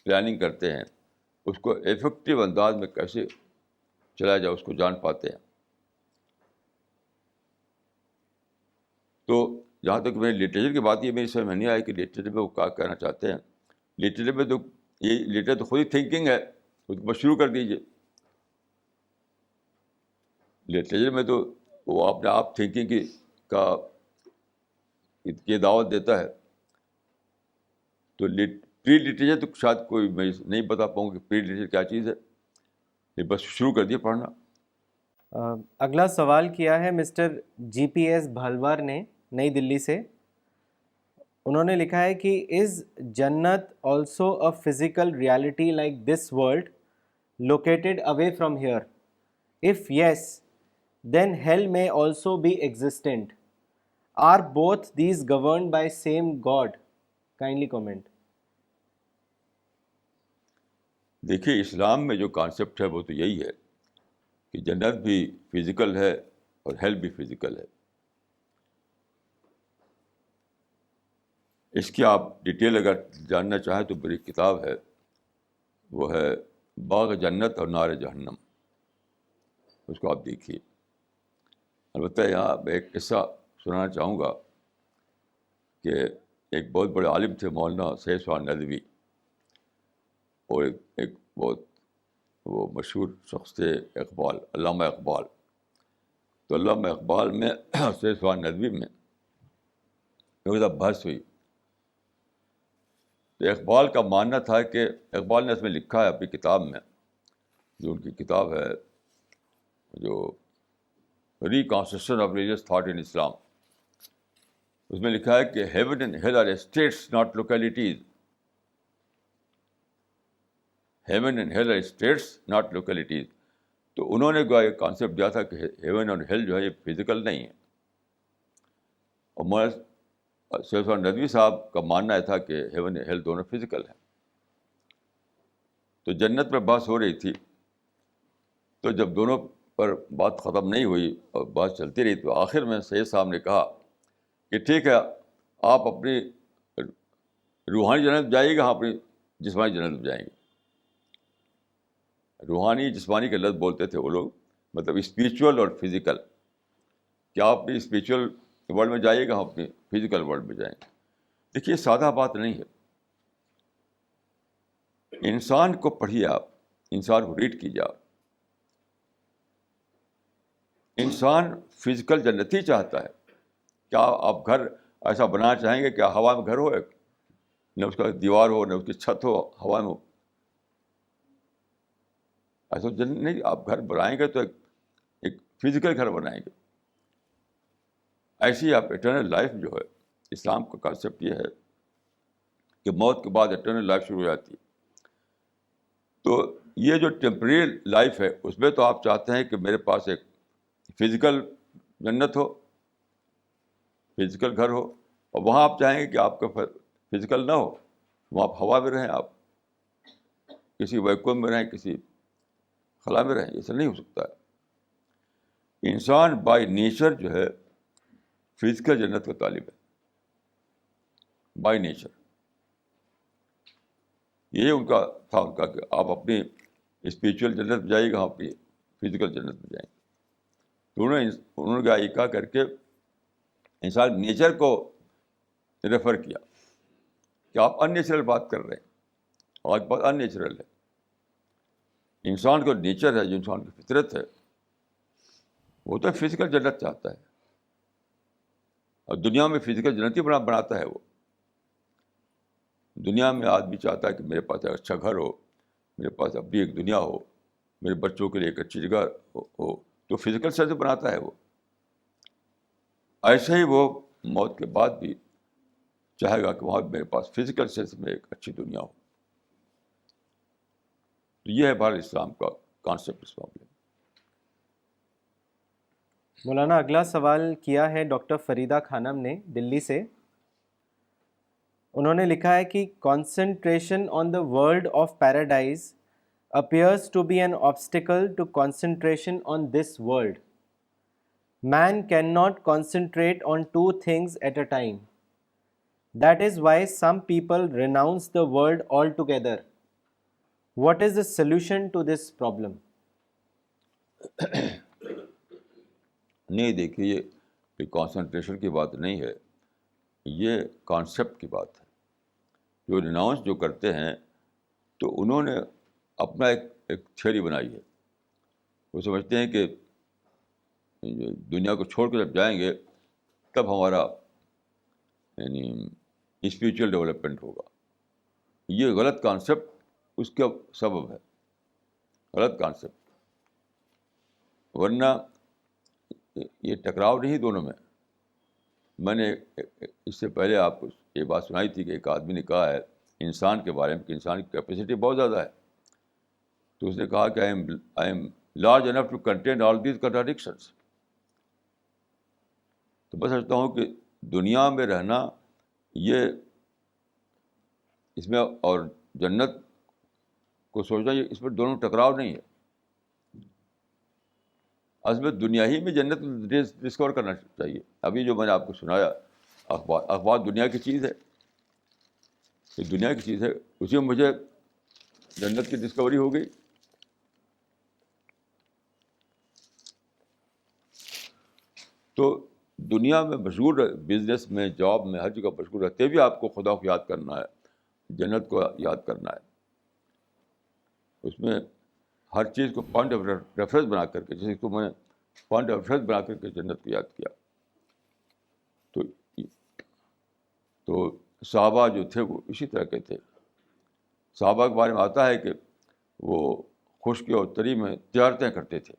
پلاننگ کرتے ہیں, اس کو ایفیکٹو انداز میں کیسے چلایا جائے اس کو جان پاتے ہیں. تو جہاں تک میں لٹریچر کی بات, یہ میری سمجھ میں نہیں آئی کہ لٹریچر میں وہ کیا کہنا چاہتے ہیں. لٹریچر میں تو یہ لٹریچر تو خود ہی تھنکنگ ہے, اس کو بس شروع کر دیجیے. لٹریچر میں تو وہ اپنے آپ تھنکنگ کا یہ دعوت دیتا ہے. تو پری لٹریچر تو شاید کوئی میں نہیں بتا پاؤں کہ پری لٹریچر کیا چیز ہے. یہ بس شروع کر دیے پڑھنا. اگلا سوال کیا ہے مسٹر جی پی ایس بھالوار نے نئی دلی سے. انہوں نے لکھا ہے کہ از جنت also a physical reality like this world located away from here? If yes, then hell may also be existent. Are both these governed by same God? Kindly comment. دیکھیے اسلام میں جو کانسیپٹ ہے وہ تو یہی ہے کہ جنت بھی فزیکل ہے اور ہیل بھی فزیکل ہے. اس کی آپ ڈیٹیل اگر جاننا چاہیں تو بڑی کتاب ہے, وہ ہے باغ جنت اور نار جہنم. اس کو آپ دیکھیے. البتہ یہاں میں ایک قصہ سنانا چاہوں گا کہ ایک بہت بڑے عالم تھے مولانا سید سہیل ندوی, اور ایک بہت وہ مشہور شخص تھے اقبال، علامہ اقبال. تو علامہ اقبال میں سید سبحان ندوی میں ایک دفعہ بحث ہوئی. تو اقبال کا ماننا تھا کہ اقبال نے اس میں لکھا ہے اپنی کتاب میں، جو ان کی کتاب ہے جو reconstruction of religious thought in Islam, اس میں لکھا ہے کہ heaven and hell are states not localities. Heaven and hell are states not localities. تو انہوں نے یہ کانسیپٹ دیا تھا کہ ہیون اور ہیل جو ہے یہ فزیکل نہیں ہے. اور مولانا سید سبحان ندوی صاحب کا ماننا یہ تھا کہ ہیون اور ہیل دونوں فزیکل ہیں. تو جنت پر بحث ہو رہی تھی. تو جب دونوں پر بات ختم نہیں ہوئی اور بات چلتی رہی تو آخر میں سید صاحب نے کہا کہ ٹھیک ہے، آپ اپنی روحانی جنت جائیے گا، ہم اپنی جسمانی جنت جائیں گے. روحانی جسمانی کا لفظ بولتے تھے وہ لوگ، مطلب اسپریچول اور فزیکل. کیا آپ اپنی اسپریچول ورلڈ میں جائیے گا، ہم اپنی فزیکل ورلڈ میں جائیں گے. دیکھیے سادہ بات نہیں ہے. انسان کو پڑھیے آپ، انسان کو ریڈ کیجیے آپ. انسان فزیکل جنت ہی چاہتا ہے. کیا آپ گھر ایسا بنانا چاہیں گے کہ ہوا میں گھر ہو، ایک نہ اس کا دیوار ہو نہ اس کی چھت ہو، ہوا میں ہو؟ ایسا جنت نہیں. آپ گھر بنائیں گے تو ایک فزیکل گھر بنائیں گے. ایسی آپ اٹرنل لائف جو ہے، اسلام کا کانسیپٹ یہ ہے کہ موت کے بعد اٹرنل لائف شروع ہو جاتی ہے. تو یہ جو ٹیمپریری لائف ہے اس میں تو آپ چاہتے ہیں کہ میرے پاس ایک فزیکل جنت ہو، فزیکل گھر ہو، اور وہاں آپ چاہیں گے کہ آپ کا فزیکل نہ ہو، وہاں آپ ہوا میں رہیں، آپ کسی ویکیوم میں رہیں، کسی خلا میں رہیں. ایسا نہیں ہو سکتا ہے. انسان بائی نیچر جو ہے فزیکل جنت کا طالب ہے، بائی نیچر. یہ ان کا تھا، ان کا کہ آپ اپنی اسپریچول جنت میں جائیے گا، ہم اپنی فزیکل جنت میں جائیں گے. تو انہوں نے یہ کہا کر کے انسان نیچر کو ریفر کیا کہ آپ ان نیچرل بات کر رہے ہیں. آج بات ان نیچرل ہے. انسان کو نیچر ہے، جو انسان کی فطرت ہے، وہ تو فزیکل جنت چاہتا ہے، اور دنیا میں فزیکل جنت ہی بناتا ہے. وہ دنیا میں آدمی چاہتا ہے کہ میرے پاس ایک اچھا گھر ہو، میرے پاس اپنی ایک دنیا ہو، میرے بچوں کے لیے ایک اچھی جگہ ہو. تو فزیکل سینس بناتا ہے وہ. ایسے ہی وہ موت کے بعد بھی چاہے گا کہ وہاں میرے پاس فزیکل سینس میں ایک اچھی دنیا ہو. تو یہ ہے بھارت اسلام کا کانسیپٹ اس معاملے میں. مولانا اگلا سوال کیا ہے ڈاکٹر فریدہ خانم نے دلی سے. انہوں نے لکھا ہے کہ concentration on the world of paradise appears to be an obstacle to concentration on this world. Man cannot concentrate on two things at a time. That is why some people renounce the world altogether. What is the solution to this problem? نہیں دیکھیے، یہ concentration کی بات نہیں ہے، یہ concept کی بات ہے. جو ریناؤنس جو کرتے ہیں تو انہوں نے اپنا ایک تھیوری بنائی ہے. وہ سمجھتے ہیں کہ دنیا کو چھوڑ کے جب جائیں گے تب ہمارا یعنی اسپریچول ڈیولپمنٹ ہوگا. یہ غلط کانسیپٹ اس کا سبب ہے، غلط کانسیپٹ. ورنہ یہ ٹکراؤ نہیں دونوں میں. میں نے اس سے پہلے آپ کو یہ بات سنائی تھی کہ ایک آدمی نے کہا ہے انسان کے بارے میں کہ انسان کی کیپیسٹی بہت زیادہ ہے. تو اس نے کہا کہ I am large enough to contain all these contradictions. تو میں سمجھتا ہوں کہ دنیا میں رہنا یہ اس میں اور جنت کو سوچنا یہ اس میں دونوں ٹکراؤ نہیں ہے. اصل میں دنیا ہی میں جنت ڈسکور کرنا چاہیے. ابھی جو میں نے آپ کو سنایا اخبار دنیا کی چیز ہے، یہ دنیا کی چیز ہے، اسی میں مجھے جنت کی ڈسکوری ہو گئی. تو دنیا میں مشغول بزنس میں، جاب میں، ہر جگہ مشغول رہتے بھی آپ کو خدا کو یاد کرنا ہے، جنت کو یاد کرنا ہے. اس میں ہر چیز کو پوائنٹ آف ریفرنس بنا کر کے، جیسے تو میں نے پوائنٹ آف ریفرنس بنا کر کے جنت کو یاد کیا. تو تو صحابہ جو تھے وہ اسی طرح کے تھے. صحابہ کے بارے میں آتا ہے کہ وہ خشکی اور تری میں تجارتیں کرتے تھے.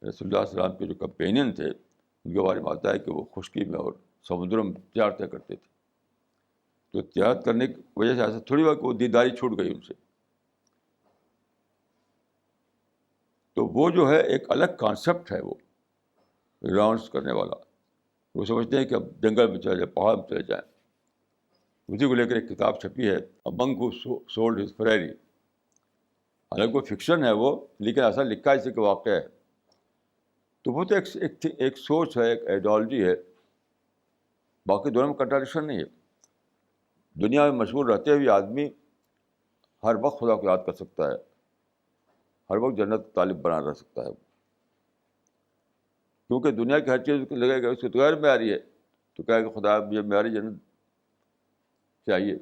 رسول اللہ صلی اللہ علیہ وسلم کے جو کمپینین تھے ان کے بارے میں آتا ہے کہ وہ خشکی میں اور سمندروں میں تجارتیں کرتے تھے. تو تجارت کرنے کی وجہ سے ایسا تھوڑی ہوا کہ وہ دینداری چھوٹ گئی ان سے. تو وہ جو ہے ایک الگ کانسیپٹ ہے، وہ راؤنڈس کرنے والا. وہ سمجھتے ہیں کہ اب جنگل میں چلے جائیں، پہاڑ میں چلے جائیں. اسی کو لے کر ایک کتاب چھپی ہے، امنگ ہو سولڈ ہز فریری. حالانکہ وہ فکشن ہے وہ، لیکن ایسا لکھا ہے اسے کہ واقع ہے. تو وہ تو ایک سوچ ہے، ایک آئیڈیالوجی ہے. باقی دونوں میں کنٹراڈکشن نہیں ہے. دنیا میں مشغول رہتے ہوئے آدمی ہر وقت خدا کو یاد کر سکتا ہے، ہر وقت جنت طالب بنا رہ سکتا ہے. کیونکہ دنیا کی ہر چیز لگے گا اس کو غیر معیاری ہے، تو کہے کہ خدا مجھے معیاری جنت چاہیے.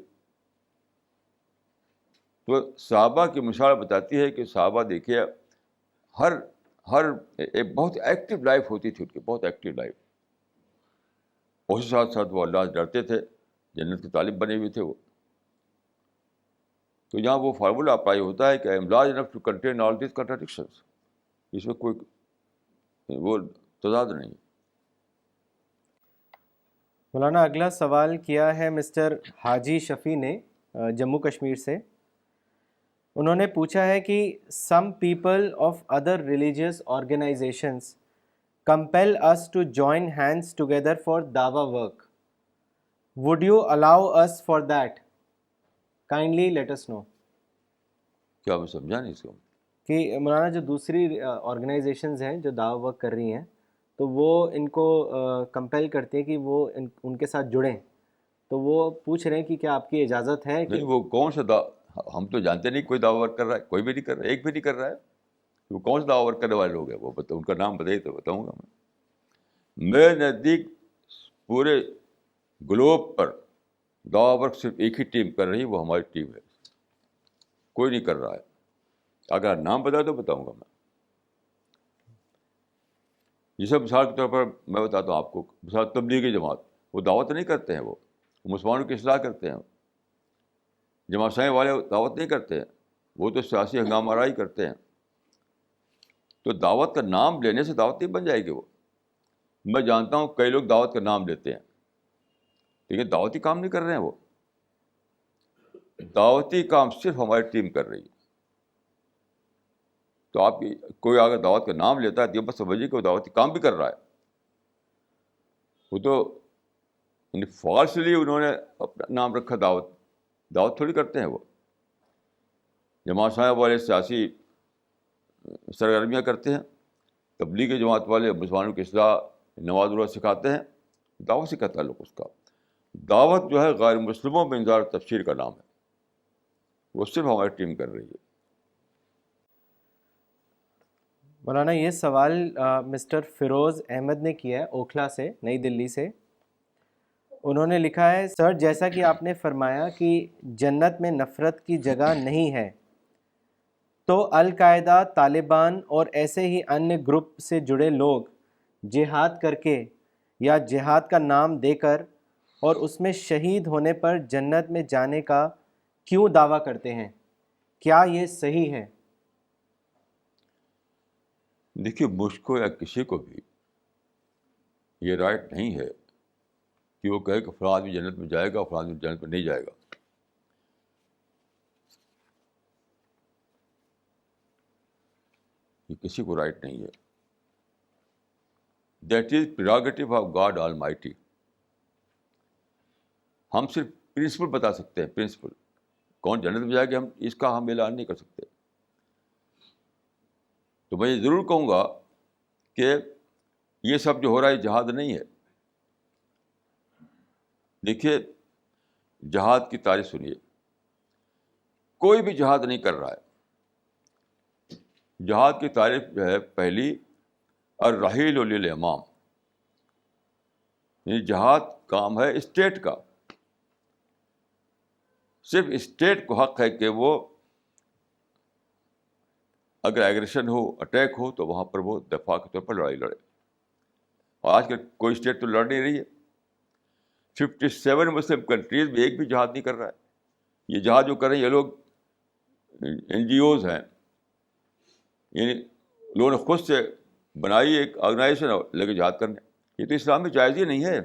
تو صحابہ کی مثال بتاتی ہے کہ صحابہ دیکھیے ہر ایک بہت ایکٹیو لائف ہوتی تھی ان کی، بہت ایکٹیو لائف. اس کے ساتھ ساتھ وہ اللہ سے ڈرتے تھے، جنت کے طالب بنے ہوئے تھے وہ. تو یہاں وہ فارمولہ اپلائی ہوتا ہے کہ I am large enough to contain all these contradictions. اس میں کوئی وہ تضاد نہیں. مولانا اگلا سوال کیا ہے مسٹر حاجی شفیع نے جموں کشمیر سے. انہوں نے پوچھا ہے کہ some people of other religious organizations compel us to join hands together for dawa work. Would you allow us for that? Kindly let us know. کیا میں سمجھا نہیں اس کو. کہ مولانا جو دوسری آرگنائزیشنز ہیں جو دعوی ورک کر رہی ہیں تو وہ ان کو کمپیل کرتی ہیں کہ وہ ان کے ساتھ جڑیں. تو وہ پوچھ رہے ہیں کہ کیا آپ کی اجازت ہے کہ نہیں، وہ کون سا ہم تو جانتے نہیں کوئی دعوی ورک کر رہا ہے، کوئی بھی نہیں کر رہا ہے، ایک بھی نہیں کر رہا ہے. وہ کون سے دعوی ورک کرنے والے لوگ ہیں وہ ان کا نام بتائیے تو بتاؤں گا میں. میرے نزدیک پورے گلوب پر دعوی ورک صرف ایک ہی ٹیم کر رہی ہے، وہ ہماری ٹیم ہے. کوئی نہیں کر رہا ہے. اگر نام بتایا تو بتاؤں گا میں. جیسے مثال کے طور پر میں بتاتا ہوں آپ کو، مثال تبلیغی جماعت، وہ دعوت نہیں کرتے ہیں، وہ مسلمانوں کی اصلاح کرتے ہیں. جماعت اسلامی والے دعوت نہیں کرتے ہیں، وہ تو سیاسی ہنگامہ آرائی کرتے ہیں. تو دعوت کا نام لینے سے دعوت نہیں بن جائے گی وہ. میں جانتا ہوں کئی لوگ دعوت کا نام لیتے ہیں لیکن دعوتی کام نہیں کر رہے ہیں. وہ دعوتی کام صرف ہماری ٹیم کر رہی ہے. تو آپ کوئی اگر دعوت کا نام لیتا ہے تو یہ بس سمجھیے کہ وہ دعوتی کام بھی کر رہا ہے. وہ تو فالسلی انہوں نے اپنا نام رکھا دعوت تھوڑی کرتے ہیں وہ. جماعت صاحب والے سیاسی سرگرمیاں کرتے ہیں، تبلیغی جماعت والے مسلمانوں کی اصلاح نماز روزہ سکھاتے ہیں. دعوت سے کیا تعلق اس کا؟ دعوت جو ہے غیر مسلموں میں انذار تبشیر کا نام ہے، وہ صرف ہماری ٹیم کر رہی ہے. مولانا یہ سوال مسٹر فیروز احمد نے کیا ہے اوکھلا سے، نئی دلی سے. انہوں نے لکھا ہے، سر جیسا کہ آپ نے فرمایا کہ جنت میں نفرت کی جگہ نہیں ہے، تو القاعدہ، طالبان اور ایسے ہی انیہ گروپ سے جڑے لوگ جہاد کر کے یا جہاد کا نام دے کر اور اس میں شہید ہونے پر جنت میں جانے کا کیوں دعویٰ کرتے ہیں؟ کیا یہ صحیح ہے؟ دیکھیے، مجھ کو یا کسی کو بھی یہ رائٹ نہیں ہے کہ وہ کہے کہ فلاں آدمی جنت میں جائے گا، فلاں آدمی جنت میں نہیں جائے گا. یہ کسی کو رائٹ نہیں ہے. That is prerogative of God آل مائٹی. ہم صرف پرنسپل بتا سکتے ہیں، پرنسپل. کون جنت میں جائے گا اس کا ہم اعلان نہیں کر سکتے. تو میں یہ ضرور کہوں گا کہ یہ سب جو ہو رہا ہے جہاد نہیں ہے. دیکھیے، جہاد کی تعریف سنیے. کوئی بھی جہاد نہیں کر رہا ہے. جہاد کی تعریف جو ہے پہلی، الرحیل للامام، یعنی جہاد کام ہے اسٹیٹ کا. صرف اسٹیٹ کو حق ہے کہ وہ اگر ایگریشن ہو, اٹیک ہو, تو وہاں پر وہ دفاع کے طور پر لڑائی لڑے. اور آج کل کوئی اسٹیٹ تو لڑ نہیں رہی ہے. 57 مسلم کنٹریز میں ایک بھی جہاد نہیں کر رہا ہے. یہ جہاد جو کر رہے ہیں یہ لوگ NGOs ہیں, یعنی لوگوں نے خود سے بنائی ایک آرگنائزیشن لے کے جہاد کرنے. یہ تو اسلام میں جائز ہی نہیں ہے.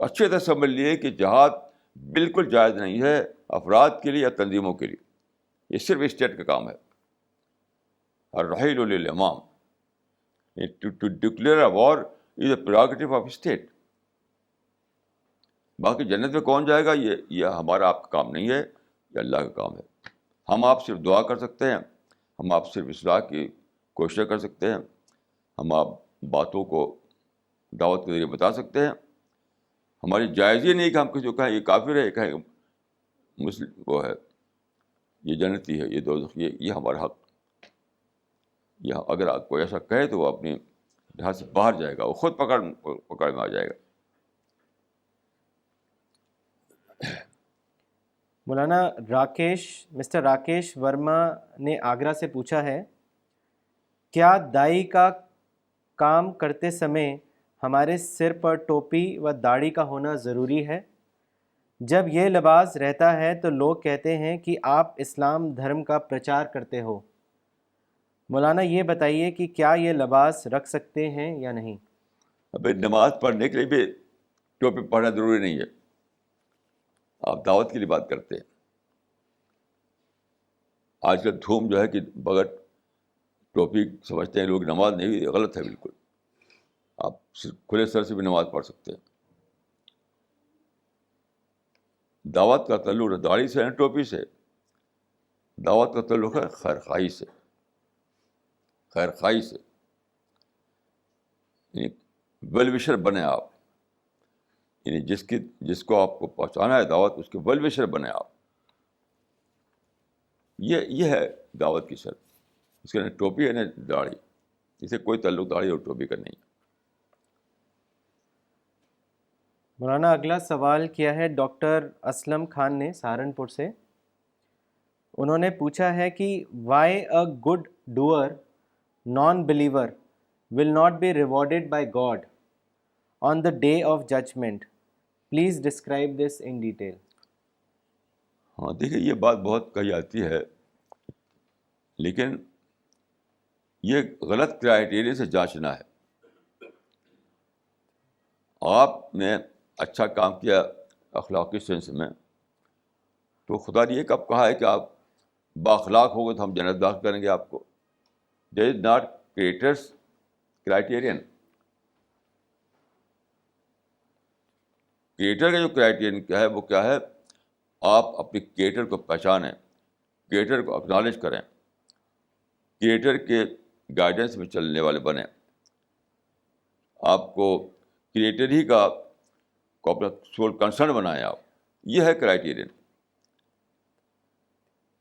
اچھے طرح سمجھ لیے کہ جہاد بالکل جائز نہیں ہے افراد کے لیے یا تنظیموں کے لیے. یہ صرف اسٹیٹ کا کام ہے. الرحیل للامام, to declare a war is a prerogative of state. باقی جنت میں کون جائے گا یہ ہمارا آپ کا کام نہیں ہے, یہ اللہ کا کام ہے. ہم آپ صرف دعا کر سکتے ہیں, ہم آپ صرف اصلاح کی کوشش کر سکتے ہیں, ہم آپ باتوں کو دعوت کے ذریعے بتا سکتے ہیں. ہماری جائز ہی نہیں کہ ہم کسی کو کہیں یہ کافر ہے, یہ کہیں مسلم وہ ہے, یہ جنتی ہے, یہ دوزخی ہے. یہ ہمارا حق. یہ اگر کوئی ایسا کہے تو وہ اپنی یہاں سے باہر جائے گا, وہ خود پکڑ میں آ جائے گا. مولانا مسٹر راکیش ورما نے آگرہ سے پوچھا ہے, کیا دائی کا کام کرتے سمے ہمارے سر پر ٹوپی و داڑھی کا ہونا ضروری ہے؟ جب یہ لباس رہتا ہے تو لوگ کہتے ہیں کہ آپ اسلام دھرم کا پرچار کرتے ہو. مولانا یہ بتائیے کہ کیا یہ لباس رکھ سکتے ہیں یا نہیں؟ ابھی نماز پڑھنے کے لیے بھی ٹوپی پڑھنا ضروری نہیں ہے. آپ دعوت کے لیے بات کرتے ہیں. آج کل دھوم جو ہے کہ بغیر ٹوپی سمجھتے ہیں لوگ نماز نہیں, غلط ہے بالکل. آپ صرف کھلے سر سے بھی نماز پڑھ سکتے ہیں. دعوت کا تعلق داڑھی سے ہے, ٹوپی سے. دعوت کا تعلق ہے خیر خواہی سے. خیر خواہی سے یعنی ویل وشر بنے آپ, یعنی جس کو آپ کو پہنچانا ہے دعوت, اس کے ویل وشر بنے آپ. یہ ہے دعوت کی شرط. اس کے نہ ٹوپی ہے نہ داڑھی, اسے کوئی تعلق داڑھی اور ٹوپی کا نہیں. مولانا اگلا سوال کیا ہے ڈاکٹر اسلم خان نے سہارنپور سے. انہوں نے پوچھا ہے کہ why a good doer non believer will not be rewarded by God on the day of judgment. Please describe this in detail. ہاں دیکھیے, یہ بات بہت کہی جاتی ہے, لیکن یہ غلط کرائیٹیریا سے جانچنا ہے. آپ نے اچھا کام کیا اخلاقی سینس میں, تو خدا نے یہ کب کہا ہے کہ آپ بااخلاق ہو گے تو ہم جنت داخل کریں گے آپ کو. There is not criterias criterion. Criteria کا جو کرائیٹیرین کیا ہے وہ کیا ہے, آپ اپنے کریٹر کو پہچانیں, کریٹر کو اکنالج کریں, کریٹر کے گائیڈنس میں چلنے والے بنیں. آپ کو کریٹر ہی کا کو اپنا سول کنسرن بنائیں آپ. یہ ہے کرائیٹیرین.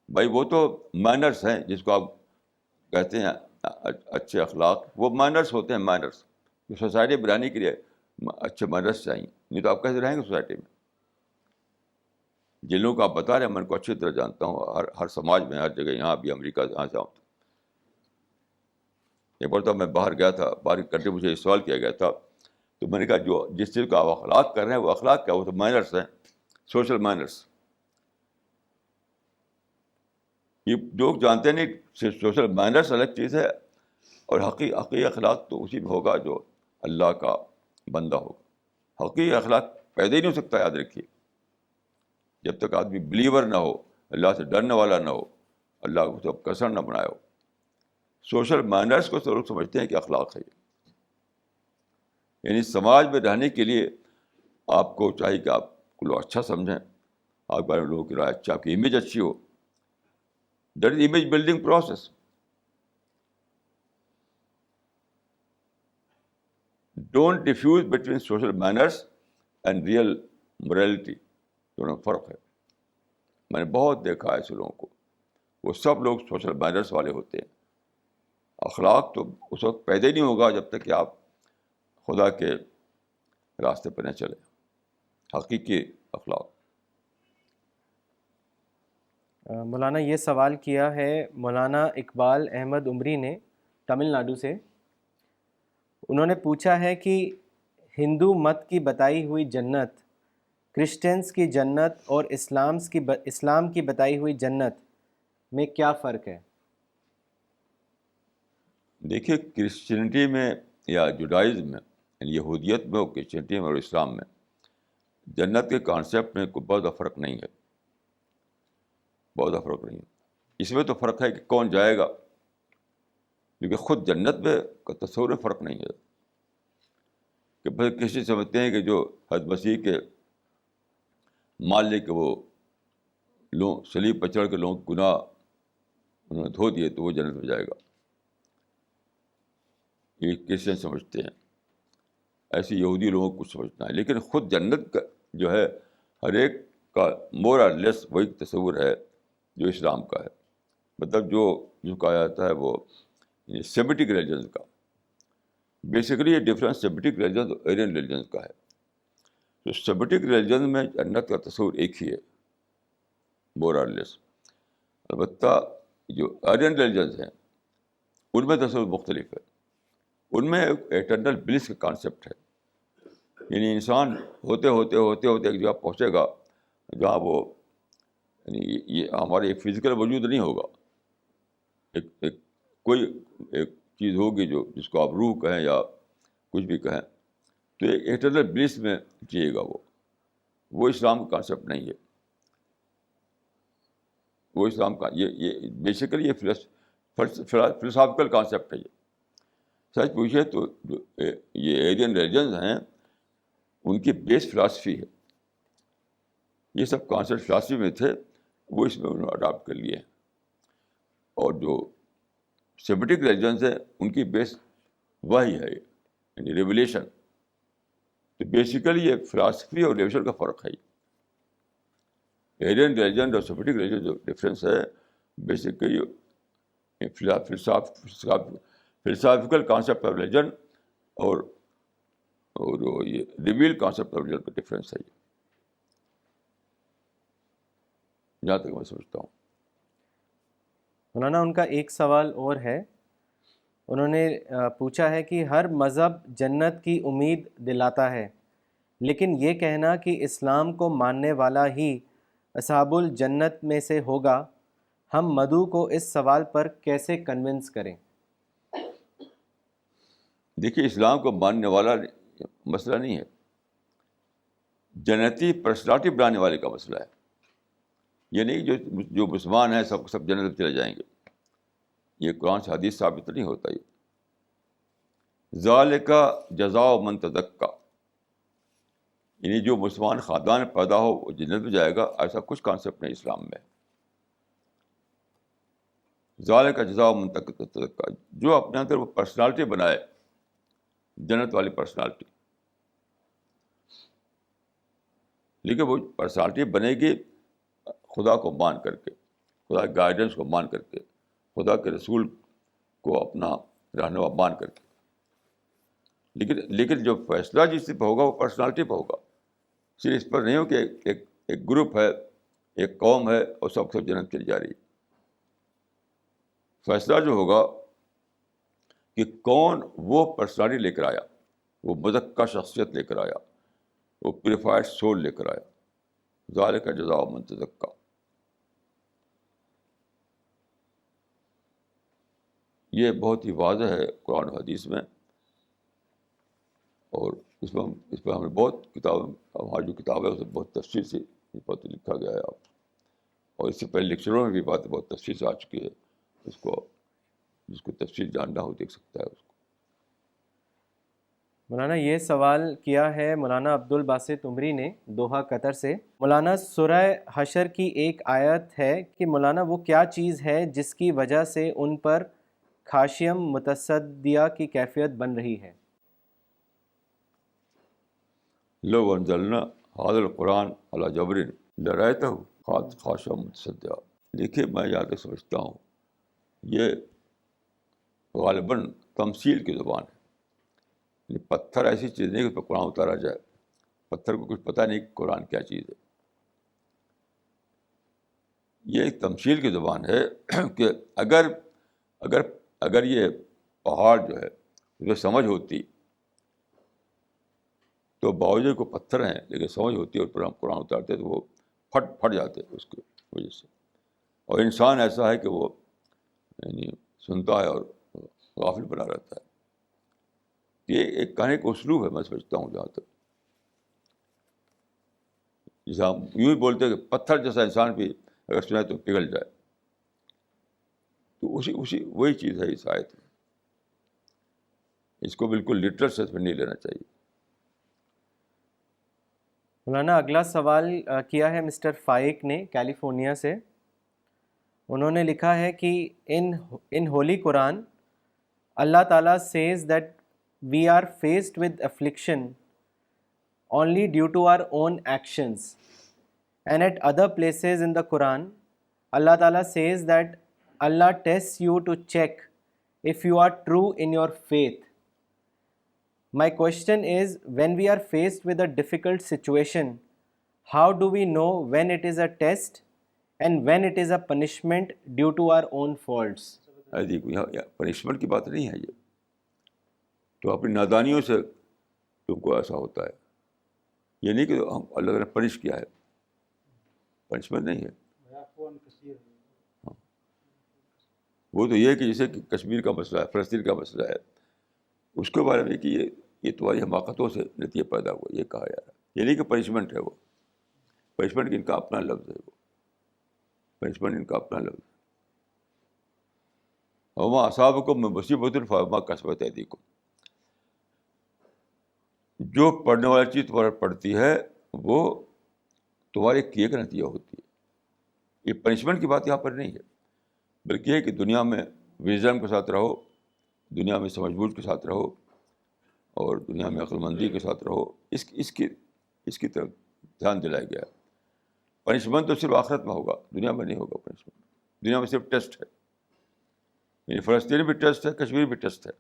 بھائی وہ تو مینرس ہیں جس کو آپ کہتے ہیں اچھے اخلاق, وہ مینرس ہوتے ہیں. مینرس سوسائٹی بنانے کے لیے اچھے مینرس چاہیے, نہیں تو آپ کیسے رہیں گے سوسائٹی میں. جن لوگوں کو آپ بتا رہے ہیں میں ان کو اچھی طرح جانتا ہوں, ہر سماج میں, ہر جگہ, یہاں بھی امریکہ جہاں جاؤں. ایک بار تو میں باہر گیا تھا, باہر کنٹری, مجھے سوال کیا گیا تھا, تو میں نے کہا جو جس چیز کو آپ اخلاق کر رہے ہیں وہ اخلاق کیا, وہ تو مینرس ہیں, سوشل مینرس. یہ لوگ جانتے نہیں سوشل مینرس الگ چیز ہے, اور حقیقی اخلاق تو اسی میں ہوگا جو اللہ کا بندہ ہوگا. حقیقی اخلاق پیدا ہی نہیں ہو سکتا, یاد رکھیے, جب تک آدمی بلیور نہ ہو, اللہ سے ڈرنے والا نہ ہو, اللہ کو سب کسر نہ بنایا ہو. سوشل مینرس کو تو لوگ سمجھتے ہیں کہ اخلاق ہے. یعنی سماج میں رہنے کے لیے آپ کو چاہیے کہ آپ کو لوگ اچھا سمجھیں, آپ کے بارے میں لوگوں کی رائے اچھا, آپ کی امیج اچھی ہو. That is image building process. Don't diffuse between social manners and real morality. دونوں فرق ہے. میں نے بہت دیکھا ہے ایسے لوگوں کو, وہ سب لوگ سوشل مینرس والے ہوتے ہیں. اخلاق تو اس وقت پیدا ہی نہیں ہوگا جب تک کہ آپ خدا کے راستے پہ نہ چلیں, حقیقی اخلاق. مولانا یہ سوال کیا ہے مولانا اقبال احمد عمری نے تمل ناڈو سے. انہوں نے پوچھا ہے کہ ہندو مت کی بتائی ہوئی جنت، کرسچنز کی جنت اور اسلام کی بتائی ہوئی جنت میں کیا فرق ہے؟ دیکھیے، کرسچینٹی میں یا جوڈائزم میں، یعنی یہودیت میں اور کرسچینٹی میں اور اسلام میں جنت کے کانسیپٹ میں کوئی بہت فرق نہیں ہے. بہت فرق نہیں ہے. اس میں تو فرق ہے کہ کون جائے گا، لیکن خود جنت میں کا تصور میں فرق نہیں ہے. کہ بھائی کسی سمجھتے ہیں کہ جو حضرت مسیح کے مان لے کہ وہ لوگ صلیب پر چڑھ کے لوگوں کے گناہ انہوں نے دھو دیے تو وہ جنت میں جائے گا. یہ کرسچن سمجھتے ہیں. ایسے یہودی لوگوں کو کچھ سمجھنا ہے. لیکن خود جنت کا جو ہے ہر ایک کا مور اور لیس وہی تصور ہے جو اسلام کا ہے. مطلب جو کہا جاتا ہے وہ سیمیٹک ریلیجنس کا. بیسیکلی یہ ڈفرینس سیمیٹک ریلیجن اور ایرین ریلیجن کا ہے. تو سیمیٹک ریلیجن میں جنت کا تصور ایک ہی ہے، مور اور لیس. البتہ جو ایرین ریلیجنس ہیں ان میں تصور مختلف ہے. ان میں ایٹرنل بلیس کا کانسیپٹ ہے. یعنی انسان ہوتے ہوتے ہوتے ہوتے ایک جگہ پہنچے گا جہاں وہ یعنی یہ ہمارے ایک فزیکل وجود نہیں ہوگا. کوئی ایک چیز ہوگی جس کو آپ روح کہیں یا کچھ بھی کہیں، تو ایک ایٹرنل بلیس میں جیے گا. وہ اسلام کا کانسیپٹ نہیں ہے. وہ اسلام کا یہ بیسیکلی یہ فلسافیکل کانسیپٹ ہے. یہ سچ پوچھے تو جو یہ ایرین ریلیجنز ہیں ان کی بیس فلاسفی ہے. یہ سب کانسیپٹ فلاسفی میں تھے، وہ اس میں انہوں نے اڈاپٹ کر لیے ہیں. اور جو سیمیٹک ریلیجنز ہیں ان کی بیس وہی ہے، یعنی ریولیشن. تو بیسیکلی یہ فلاسفی اور ریولیشن کا فرق ہے. ایرین ریلیجن اور سیمیٹک ریلیجن جو ڈفرینس ہے basically philosophical concept of religion اور یہ ریویل کانسیپٹ آف ریلیجن کا ڈفرینس ہے. جہاں تک میں سمجھتا ہوں. مولانا ان کا ایک سوال اور ہے. انہوں نے پوچھا ہے کہ ہر مذہب جنت کی امید دلاتا ہے، لیکن یہ کہنا کہ اسلام کو ماننے والا ہی اصحاب الجنت میں سے ہوگا، ہم مدعو کو اس سوال پر کیسے کنونس کریں؟ دیکھیے، اسلام کو ماننے والا مسئلہ نہیں ہے، جنتی پرسنالٹی بنانے والے کا مسئلہ ہے. یہ نہیں جو مسلمان ہیں سب جنت میں چلے جائیں گے. یہ قرآن سے حدیث ثابت نہیں ہوتا. یہ ذالک جزاء من تزکیٰ، یعنی جو مسلمان خاندان میں پیدا ہو وہ جنت میں جائے گا، ایسا کچھ کانسیپٹ نہیں اسلام میں. ذالک جزاء من تزکیٰ، جو اپنے اندر وہ پرسنالٹی بنائے، جنت والی پرسنالٹی. لیکن وہ پرسنالٹی بنے گی خدا کو مان کر کے، خدا کے گائیڈنس کو مان کر کے، خدا کے رسول کو اپنا رہنما مان کر کے. لیکن جو فیصلہ جس پہ ہوگا وہ پرسنالٹی پہ ہوگا. صرف اس پر نہیں ہو کہ ایک گروپ ہے، ایک قوم ہے اور سب جنت چلی جا رہی. فیصلہ جو ہوگا کہ کون وہ پرسنالٹی لے کر آیا، وہ مزکہ شخصیت لے کر آیا، وہ پیوریفائڈ سول لے کر آیا. ذالک جزاء من تزکیٰ. یہ بہت ہی واضح ہے قرآن و حدیث میں. اور اس پر ہمیں بہت ہماری جو کتاب ہے اسے بہت تفصیل سے یہ بات لکھا گیا ہے. اور اس سے پہلے لیکچروں میں بھی بات بہت تفصیل سے آ چکی ہے. جس کو تفصیل جاننا ہو دیکھ سکتا ہے اس کو. مولانا یہ سوال کیا ہے مولانا عبد الباسط عمری نے دوحہ قطر سے. مولانا سورہ حشر کی ایک آیت ہے کہ مولانا وہ کیا چیز ہے جس کی وجہ سے ان پر خاشعم متصدیہ کی کیفیت بن رہی ہے؟ لو انزلنا ھذا القرآن علی جبل لرأیتہ خاشعا متصدعا. دیکھیے، میں یہاں تک سمجھتا ہوں یہ غالباً تمثیل کی زبان ہے. پتھر ایسی چیز نہیں کہ اس پہ قرآن اتارا جائے. پتھر کو کچھ پتہ نہیں کہ قرآن کیا چیز ہے. یہ ایک تمثیل کی زبان ہے کہ اگر اگر اگر یہ پہاڑ جو ہے اسے سمجھ ہوتی تو باوجود کو پتھر ہیں لیکن سمجھ ہوتی ہے اور پھر ہم قرآن اتارتے تو وہ پھٹ جاتے اس کی وجہ سے. اور انسان ایسا ہے کہ وہ یعنی سنتا ہے اور غافل بنا رہتا ہے. یہ ایک کہنے کا اسلوب ہے میں سمجھتا ہوں جہاں تک. جیسے ہم یوں ہی بولتے ہیں کہ پتھر جیسا انسان بھی اگر سنائے تو پگھل جائے, تو اسی وہی چیز ہے اس آیت میں. اس کو بالکل لٹرل سینس میں نہیں لینا چاہیے. مولانا اگلا سوال کیا ہے مسٹر فائق نے کیلیفورنیا سے. انہوں نے لکھا ہے کہ ان ہولی قرآن اللہ تعالیٰ says that we are faced with affliction only due to our own actions, and at other places in the Quran Allah Ta'ala says that Allah tests you to check if you are true in your faith. My question is, when we are faced with a difficult situation, how do we know when it is a test and when it is a punishment due to our own faults? دیکھو یہاں punishment کی بات نہیں ہے, یہ تو اپنی نادانیوں سے تم کو ایسا ہوتا ہے. یہ نہیں کہ ہم اللہ نے پنش کیا ہے, پنشمنٹ نہیں ہے. ہاں. وہ تو یہ ہے کہ جیسے کہ کشمیر کا مسئلہ ہے, فلسطین کا مسئلہ ہے, اس کے بارے میں کہ یہ تمہاری حماقتوں سے نتیجہ پیدا ہوا, یہ کہا جا رہا ہے. یہ نہیں کہ پنشمنٹ ہے, وہ پنشمنٹ ان کا اپنا لفظ ہے, وہ پنشمنٹ ان کا اپنا لفظ ہے. وما اصابکم من مصیبۃ فبما کسبت ایدیکم. جو پڑھنے والی چیز تمہارے پڑتی ہے وہ تمہارے کیے کا نتیجہ ہوتی ہے. یہ پنشمنٹ کی بات یہاں پر نہیں ہے, بلکہ یہ کہ دنیا میں وزڈم کے ساتھ رہو, دنیا میں سمجھ بوجھ کے ساتھ رہو, اور دنیا میں عقل مندی کے ساتھ رہو. اس کی طرف دھیان دلایا گیا. پنشمنٹ تو صرف آخرت میں ہوگا, دنیا میں نہیں ہوگا پنشمنٹ. دنیا میں صرف ٹیسٹ ہے, یعنی فلسطین بھی ٹیسٹ ہے, کشمیر بھی ٹیسٹ ہے,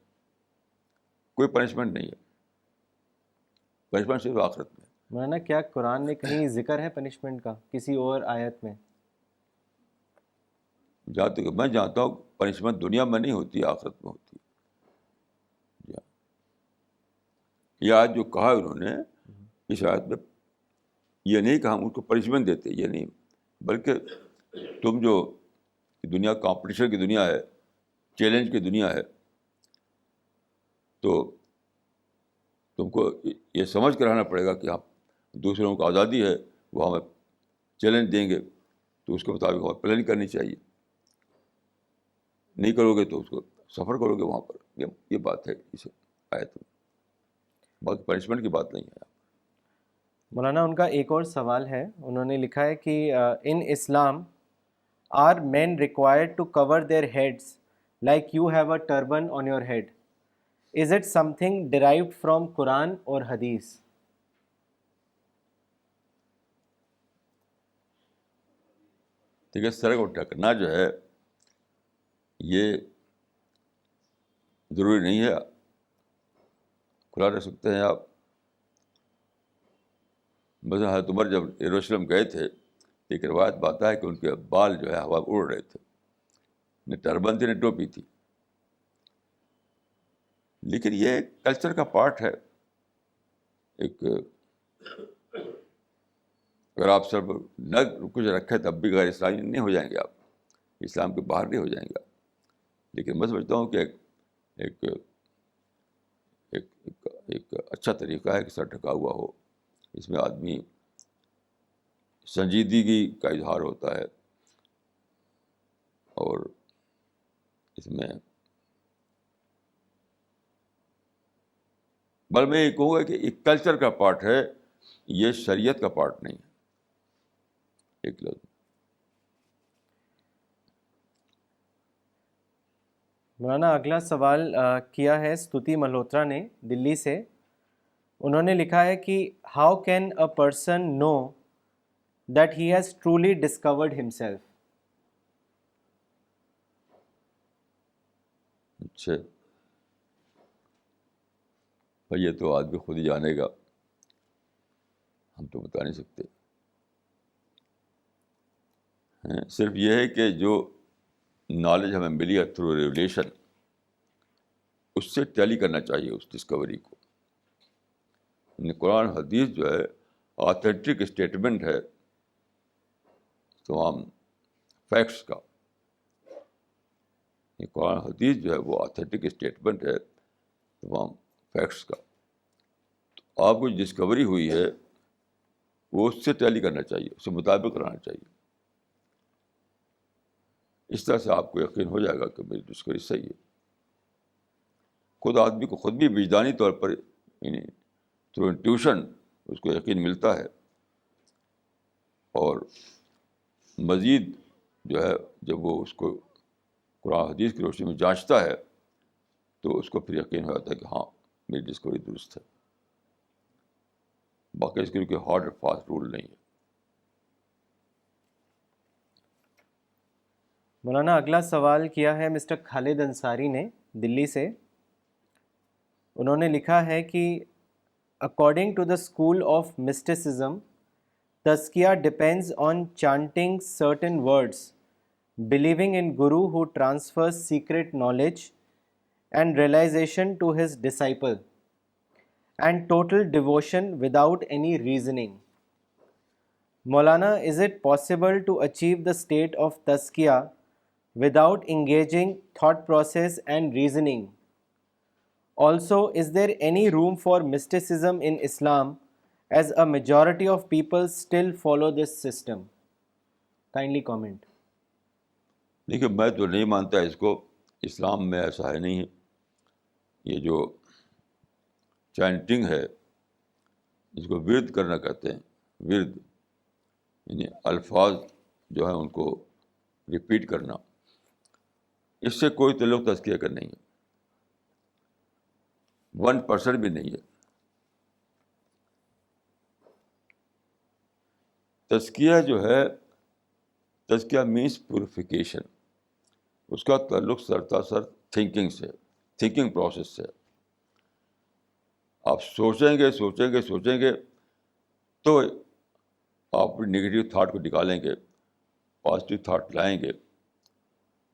کوئی پنشمنٹ نہیں ہے. پنشمنٹ صرف آخرت میں. مولانا کیا قرآن میں کہیں ذکر ہے پنشمنٹ کا کسی اور آیت میں؟ جہاں تک میں جانتا ہوں پنشمنٹ دنیا میں نہیں ہوتی, آخرت میں ہوتی ہے. یہ آج جو کہا انہوں نے اس آیت میں, یہ نہیں کہ ہم ان کو پنشمنٹ دیتے, یہ نہیں, بلکہ تم جو دنیا کمپٹیشن کی دنیا ہے, چیلنج کی دنیا ہے, تو تم کو یہ سمجھ کر رہنا پڑے گا کہ ہم دوسروں کو آزادی ہے, وہ ہمیں چیلنج دیں گے تو اس کے مطابق ہمیں پلاننگ کرنی چاہیے. نہیں کرو گے تو اس کو سفر کرو گے وہاں پر. یہ بات ہے اس آیت میں, باقی پنشمنٹ کی بات نہیں ہے. مولانا ان کا ایک اور سوال ہے. انہوں نے لکھا ہے کہ in Islam are men required to cover their heads like you have a turban on your head. Is it something derived from قرآن اور حدیث؟ ٹھیک ہے, سر کو ڈھکنا جو ہے یہ ضروری نہیں ہے, کھلا رہ سکتے ہیں آپ. مثلا حضرت عمر جب یروشلم گئے تھے, ایک روایت بات ہے کہ ان کے بال جو ہے ہوا اڑ رہے تھے, نہ ٹربن تھی نہ ٹوپی تھی. لیکن یہ کلچر کا پارٹ ہے. ایک اگر آپ سب نہ کچھ رکھیں تب بھی غیر اسلامی نہیں ہو جائیں گے, آپ اسلام کے باہر نہیں ہو جائیں گے. لیکن میں سمجھتا ہوں کہ ایک ایک ایک اچھا طریقہ ہے کہ سر ڈھکا ہوا ہو. اس میں آدمی سنجیدگی کا اظہار ہوتا ہے, اور اس میں بل میں یہ کہوں گا کہ ایک کلچر کا پارٹ ہے, یہ شریعت کا پارٹ نہیں ہے. ایک لفظ. مولانا اگلا سوال کیا ہے ستوتی ملہوترا نے دلی سے. انہوں نے لکھا ہے کہ how can a person know that he has truly discovered himself? اچھا, بھائی یہ تو آدمی خود ہی جانے گا, ہم تو بتا نہیں سکتے. صرف یہ ہے کہ جو نالج ہمیں ملی ہے تھرو ریولیشن، اس سے ٹیلی کرنا چاہیے اس ڈسکوری کو. یعنی قرآن حدیث جو ہے آتھینٹک اسٹیٹمنٹ ہے تمام فیکٹس کا. یہ قرآن حدیث جو ہے وہ آتھینٹک اسٹیٹمنٹ ہے تمام فیکٹس کا. تو آپ کو جو ڈسکوری ہوئی ہے وہ اس سے ٹیلی کرنا چاہیے، اس سے مطابق رہنا چاہیے. اس طرح سے آپ کو یقین ہو جائے گا کہ میری ڈسکوری صحیح ہے. خود آدمی کو خود بھی وجدانی طور پر یعنی تھرو انٹیوشن اس کو یقین ملتا ہے، اور مزید جو ہے جب وہ اس کو قرآن حدیث کی روشنی میں جانچتا ہے تو اس کو پھر یقین ہو جاتا ہے کہ ہاں میری ڈسکوری درست ہے. باقی اس کے لیے کوئی ہارڈ اور فاسٹ رول نہیں ہے. مولانا اگلا سوال کیا ہے مسٹر خالد انصاری نے دلی سے. انہوں نے لکھا ہے کہ according to the school of mysticism تزکیہ depends on chanting certain words, believing in Guru who transfers secret knowledge and realization to his disciple, and total devotion without any reasoning. Maulana, is it possible to achieve the state of tazkiyah without engaging thought process and reasoning? Also, is there any room for mysticism in Islam, as a majority of people still follow this system? Kindly comment. دیکھیے میں تو نہیں مانتا اس کو، اسلام میں ایسا ہے نہیں ہے. یہ جو چینٹنگ ہے جس کو ورد کرنا کہتے ہیں، ورد یعنی الفاظ جو ہیں ان کو ریپیٹ کرنا، اس سے کوئی تعلق تزکیہ کا نہیں ہے، 1% بھی نہیں ہے. تزکیہ جو ہے، تزکیہ مینس پیوریفیکیشن، اس کا تعلق سرتاسر تھنکنگ سے، تھنکنگ پروسیس سے. آپ سوچیں گے تو آپ نگیٹو تھاٹ کو نکالیں گے، پازیٹیو تھاٹ لائیں گے،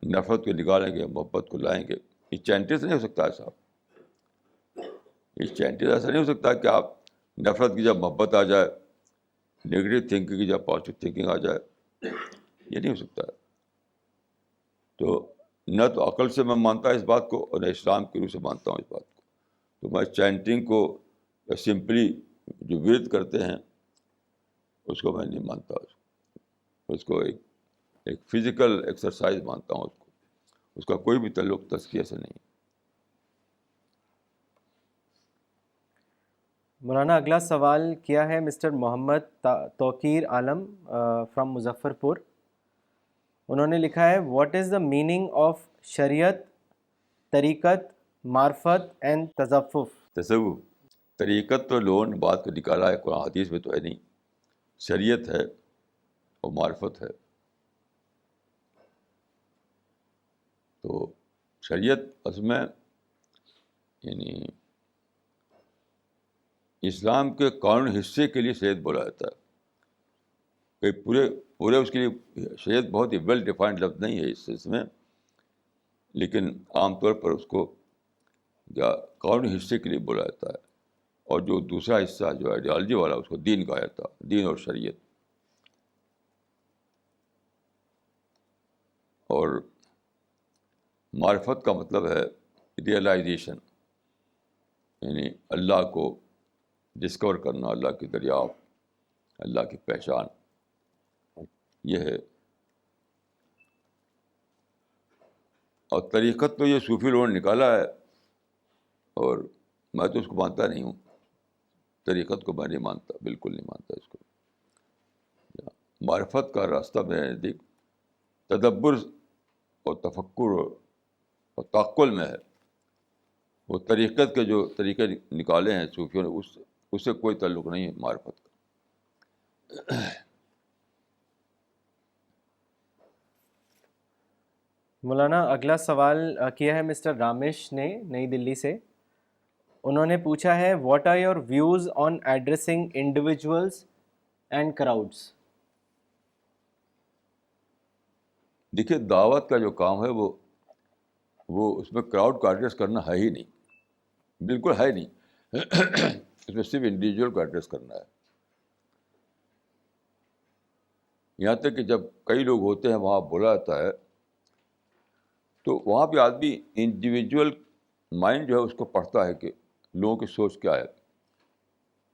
نفرت کو نکالیں گے، محبت کو لائیں گے. یہ چینٹس نہیں ہو سکتا ایسا. یہ چینٹس ایسا نہیں ہو سکتا کہ آپ نفرت کی جب محبت آ جائے، نگیٹو تھنکنگ کی جب پازیٹیو تھنکنگ آ جائے، یہ نہیں ہو سکتا ہے. تو نہ تو عقل سے میں مانتا اس بات کو، اور نہ اسلام کی روح سے مانتا ہوں اس بات کو. تو میں چینٹنگ کو سمپلی جو ورد کرتے ہیں اس کو میں نہیں مانتا. اس کو ایک فزیکل ایکسرسائز مانتا ہوں. اس کا کوئی بھی تعلق تزکیہ سے نہیں. مولانا اگلا سوال کیا ہے mister Mohammad Tauqeer Alam from Muzaffarpur. انہوں نے لکھا ہے what is the meaning of شریعت، طریقت، معرفت اینڈ تصوف. تصوف، طریقت تو لوگوں نے بات کو نکالا ہے، قرآن حدیث میں تو ہے نہیں. شریعت ہے اور معرفت ہے. تو شریعت اصل میں یعنی اسلام کے قانون حصے کے لیے شریعت بولا جاتا ہے. کہ پورے اس کے لیے شریعت بہت ہی ویل ڈیفائنڈ لفظ نہیں ہے اس میں، لیکن عام طور پر اس کو قانونی حصے کے لیے بولا جاتا ہے. اور جو دوسرا حصہ جو آئیڈیالوجی والا اس کو دین کہا جاتا ہے، دین اور شریعت. اور معرفت کا مطلب ہے ریئلائزیشن، یعنی اللہ کو ڈسکور کرنا، اللہ کی دریافت، اللہ کی پہچان، یہ ہے. اور طریقت تو یہ صوفی لوگوں نے نکالا ہے، اور میں تو اس کو مانتا نہیں ہوں. طریقت کو میں نہیں مانتا، بالکل نہیں مانتا اس کو. معرفت کا راستہ میرے نزدیک تدبر اور تفکر اور تعقل میں ہے. وہ طریقت کے جو طریقے نکالے ہیں صوفیوں نے، اس سے کوئی تعلق نہیں ہے معرفت کا. مولانا اگلا سوال کیا ہے مسٹر رامیش نے نئی دلی سے. انہوں نے پوچھا ہے what are your views on addressing individuals and crowds. دیکھیے دعوت کا جو کام ہے وہ اس میں کراؤڈ کو ایڈریس کرنا ہے ہی نہیں, بالکل ہے نہیں. اس میں صرف انڈیویجول کو ایڈریس کرنا ہے. یہاں تک کہ جب کئی لوگ ہوتے ہیں وہاں بولا جاتا ہے تو وہاں بھی آدمی انڈیویجول مائنڈ جو ہے اس کو پڑھتا ہے کہ لوگوں کی سوچ کیا ہے,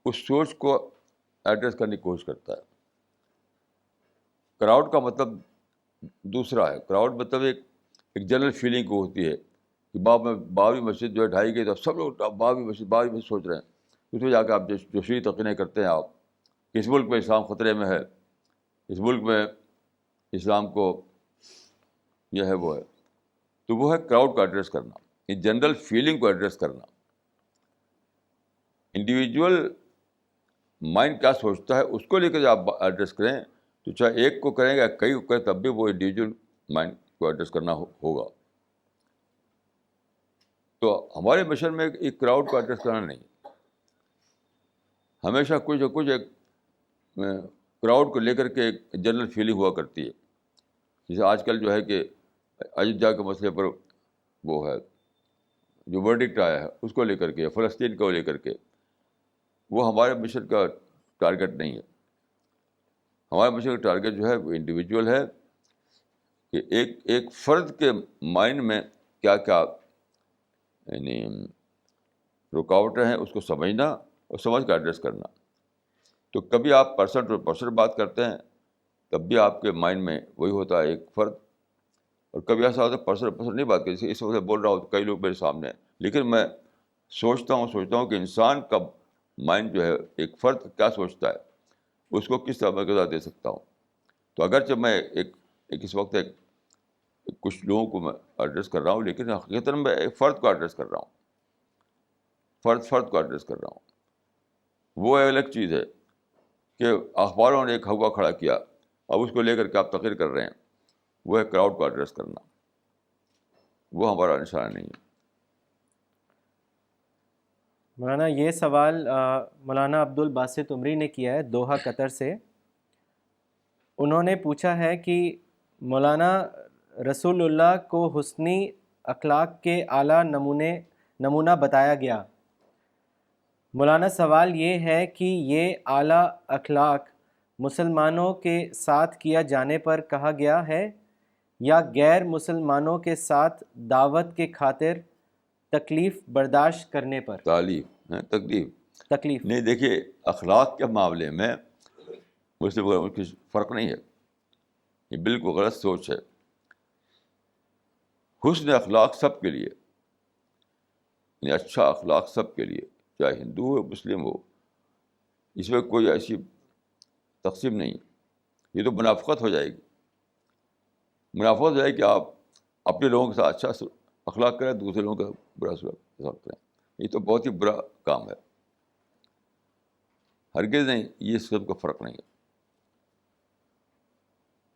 اس سوچ کو ایڈریس کرنے کی کوشش کرتا ہے. کراؤڈ کا مطلب دوسرا ہے. کراؤڈ مطلب ایک جنرل فیلنگ کو ہوتی ہے کہ بابری مسجد جو ہے ڈھائی گئی تو سب لوگ بابری مسجد سوچ رہے ہیں. اس میں جا کے آپ جوشی تقریریں کرتے ہیں آپ کہ اس ملک میں اسلام خطرے میں ہے, اس ملک میں اسلام کو یہ ہے وہ ہے. تو وہ ہے کراؤڈ کو ایڈریس کرنا, ایک جنرل فیلنگ کو ایڈریس کرنا. انڈیویجول مائنڈ کیا سوچتا ہے اس کو لے کر آپ ایڈریس کریں تو چاہے ایک کو کریں یا کئی کو کریں تب بھی وہ انڈیویجول مائنڈ کو ایڈریس کرنا ہوگا. تو ہمارے مشن میں ایک کراؤڈ کو ایڈریس کرنا نہیں, ہمیشہ کچھ نہ کچھ ایک کراؤڈ کو لے کر کے ایک جنرل فیلنگ ہوا کرتی ہے. جیسے آج کل جو ہے کہ ایودھیا کے مسئلے پر وہ ہے جو ورڈکٹ آیا ہے اس کو لے کر کے, فلسطین کو لے کر کے, وہ ہمارے مشن کا ٹارگیٹ نہیں ہے. ہمارے مشن کا ٹارگیٹ جو ہے وہ انڈیویجول ہے کہ ایک فرد کے مائنڈ میں کیا کیا یعنی رکاوٹیں ہیں اس کو سمجھنا اور سمجھ کر ایڈریس کرنا. تو کبھی آپ پرسن ٹو پرسن بات کرتے ہیں تب بھی آپ کے مائنڈ میں وہی ہوتا ہے ایک فرد, اور کبھی ایسا ہوتا ہے پرسن ٹو پرسن نہیں بات کرتے. اس وقت بول رہا ہوں کئی لوگ میرے سامنے ہیں, لیکن میں سوچتا ہوں کہ انسان کا مائنڈ جو ہے ایک فرد کیا سوچتا ہے اس کو کس طرح میں غذا دے سکتا ہوں. تو اگرچہ میں اس وقت کچھ لوگوں کو میں ایڈریس کر رہا ہوں, لیکن حقیقتاً میں ایک فرد کو ایڈریس کر رہا ہوں, فرد کو ایڈریس کر رہا ہوں. وہ الگ چیز ہے کہ اخباروں نے ایک ہوا کھڑا کیا, اب اس کو لے کر کے آپ تقریر کر رہے ہیں, وہ ہے کراؤڈ کو ایڈریس کرنا. وہ ہمارا نشانہ نہیں ہے. مولانا یہ سوال مولانا عبد الباسط عمری نے کیا ہے دوحہ قطر سے. انہوں نے پوچھا ہے کہ مولانا رسول اللہ کو حسنی اخلاق کے اعلیٰ نمونہ بتایا گیا. مولانا سوال یہ ہے کہ یہ اعلیٰ اخلاق مسلمانوں کے ساتھ کیا جانے پر کہا گیا ہے یا غیر مسلمانوں کے ساتھ دعوت کے خاطر تکلیف برداشت کرنے پر؟ تکلیف نہیں. دیکھیے اخلاق کے معاملے میں مجھ سے کچھ فرق نہیں ہے, یہ بالکل غلط سوچ ہے. حسن اخلاق سب کے لیے, یعنی اچھا اخلاق سب کے لیے, چاہے ہندو ہو مسلم ہو, اس میں کوئی ایسی تقسیم نہیں. یہ تو منافقت ہو جائے گی. منافقت ہو جائے کہ آپ اپنے لوگوں کے ساتھ اچھا اخلاق کریں, دوسرے لوگوں کا برا اخلاق کریں. یہ تو بہت ہی برا کام ہے. ہرگز نہیں, یہ سب کا فرق نہیں ہے,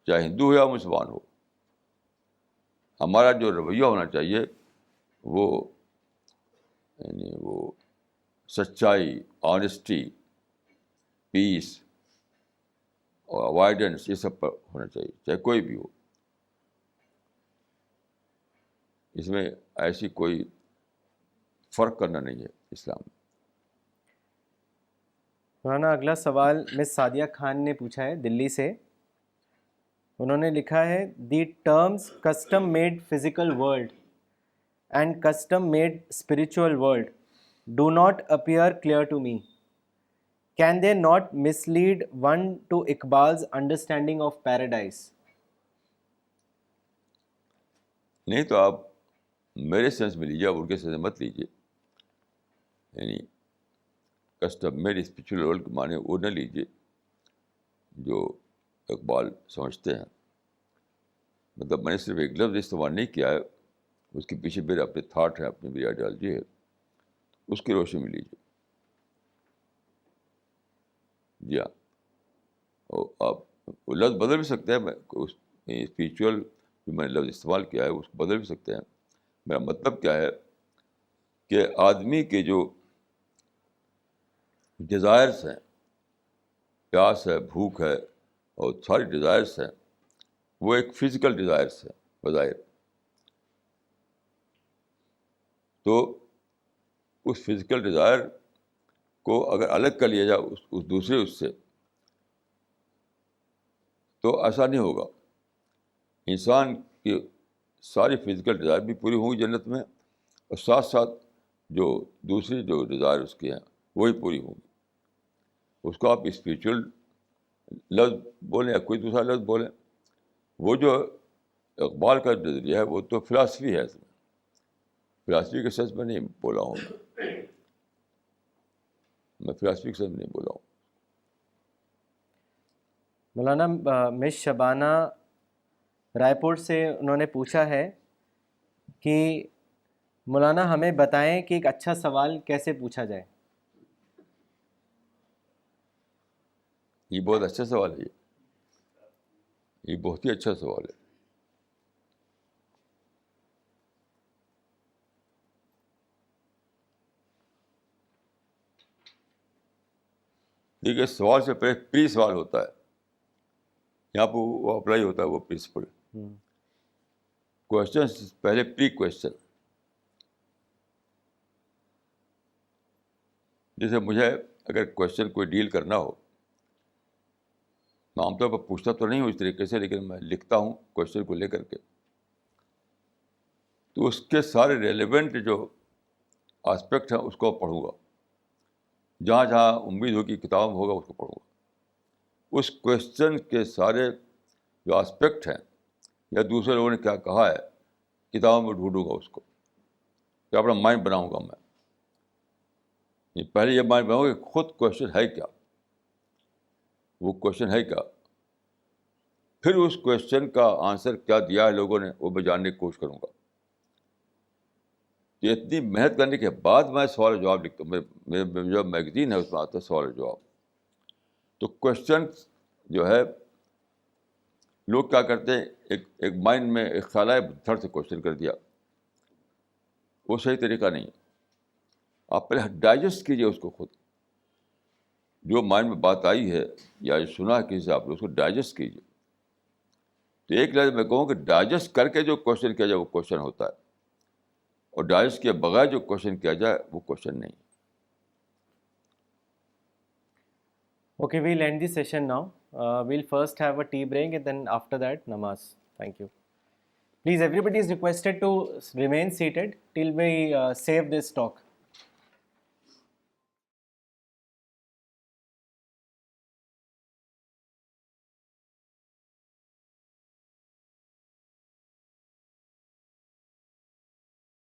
چاہے ہندو ہو یا مسلمان ہو. ہمارا جو رویہ ہونا چاہیے وہ یعنی وہ سچائی, آنیسٹی, پیس اور اوائڈنس, یہ سب پر ہونا چاہیے, چاہے کوئی بھی ہو. اس میں ایسی کوئی فرق کرنا نہیں ہے اسلام میں. مولانا اگلا سوال مس سعدیہ خان نے پوچھا ہے دلی سے. انہوں نے لکھا ہے the terms custom made physical world and custom made spiritual world do not appear clear to me. Can they not mislead one to اقبالز انڈرسٹینڈنگ آف پیراڈائز؟ نہیں تو آپ میرے سینس میں لیجیے, آپ ان کے سینس میں مت لیجیے. یعنی کسٹم میڈ اسپرچل ورلڈ کے معنی وہ نہ لیجیے جو اقبال سمجھتے ہیں. مطلب میں نے صرف ایک لفظ استعمال نہیں کیا ہے, اس کے پیچھے میرے اپنے تھاٹ ہیں, اپنی میری آئیڈیالوجی ہے, اس کی روشنی میں لیجیے. جی ہاں, آپ وہ لفظ بدل بھی سکتے ہیں. اسپریچول جو میں نے لفظ استعمال کیا ہے اس کو بدل بھی سکتے ہیں. میرا مطلب کیا ہے کہ آدمی کے جو ڈیزائرس ہیں, پیاس ہے, بھوک ہے, اور ساری ڈیزائرس ہیں, وہ ایک فزیکل ڈیزائرس ہے بظاہر. تو اس فزیکل ڈیزائر کو اگر الگ کر لیا جائے اس دوسرے اس سے, تو ایسا نہیں ہوگا. انسان کی ساری فزیکل ڈیزائر بھی پوری ہوں گی جنت میں, اور ساتھ ساتھ جو دوسری جو ڈیزائر اس کی ہیں وہی پوری ہوں گی. اس کو آپ اسپریچول لفظ بولیں یا کوئی دوسرا لفظ بولیں, وہ جو اقبال کا نظریہ ہے وہ تو فلاسفی ہے. اس میں فلاسفی کے سینس میں نہیں بولا ہوں میں فلاسفی کے سینس میں نہیں بولا ہوں. مولانا مس شبانہ رائے پور سے انہوں نے پوچھا ہے کہ مولانا ہمیں بتائیں کہ ایک اچھا سوال کیسے پوچھا جائے. یہ بہت اچھا سوال ہے. یہ بہت ہی اچھا سوال ہے. دیکھیے, سوال سے پہلے پری سوال ہوتا ہے. یہاں پہ وہ اپلائی ہوتا ہے وہ پرنسپل. کوشچن پہلے پری کوشچن. جیسے مجھے اگر کوشچن کوئی ڈیل کرنا ہو, میں عام طور پر پوچھتا تو نہیں ہوں اس طریقے سے, لیکن میں لکھتا ہوں کوشچن کو لے کر کے, تو اس کے سارے ریلیونٹ جو آسپیکٹ ہیں اس کو پڑھوں گا. جہاں جہاں امید ہوگی کتاب ہوگا اس کو پڑھوں گا. اس کوشچن کے سارے جو آسپیکٹ ہیں یا دوسرے لوگوں نے کیا کہا ہے کتابوں میں ڈھونڈوں گا اس کو, کہ اپنا مائنڈ بناؤں گا. میں پہلے یہ مائنڈ بناؤں گا کہ خود کوشچن ہے کیا, وہ کوشچن ہے کیا. پھر اس کوشچن کا آنسر کیا دیا ہے لوگوں نے وہ میں جاننے کی کوشش کروں گا. کہ اتنی محنت کرنے کے بعد میں سوال و جواب لکھتا ہوں. میرے جو میگزین ہے اس میں آتا ہے سوال و جواب. تو کوشچن جو ہے لوگ کیا کرتے ہیں, ایک مائنڈ میں ایک خیال ہے دھڑ سے کوشچن کر دیا. وہ صحیح طریقہ نہیں. آپ پہلے ڈائجسٹ کیجیے اس کو خود. جو مائنڈ میں بات آئی ہے یا سنا ہے کسی سے آپ نے, اس کو ڈائجسٹ کیجیے. تو ایک لفظ میں کہوں کہ ڈائجسٹ کر کے جو کوشچن کیا جائے وہ کوشچن ہوتا ہے, اور ڈائجسٹ کے بغیر جو کوشچن کیا جائے وہ کوشچن نہیں. Okay, we'll end this session now. We'll first have a tea break and then after that, namaz. Thank you. Please, everybody is requested to remain seated till we save this talk.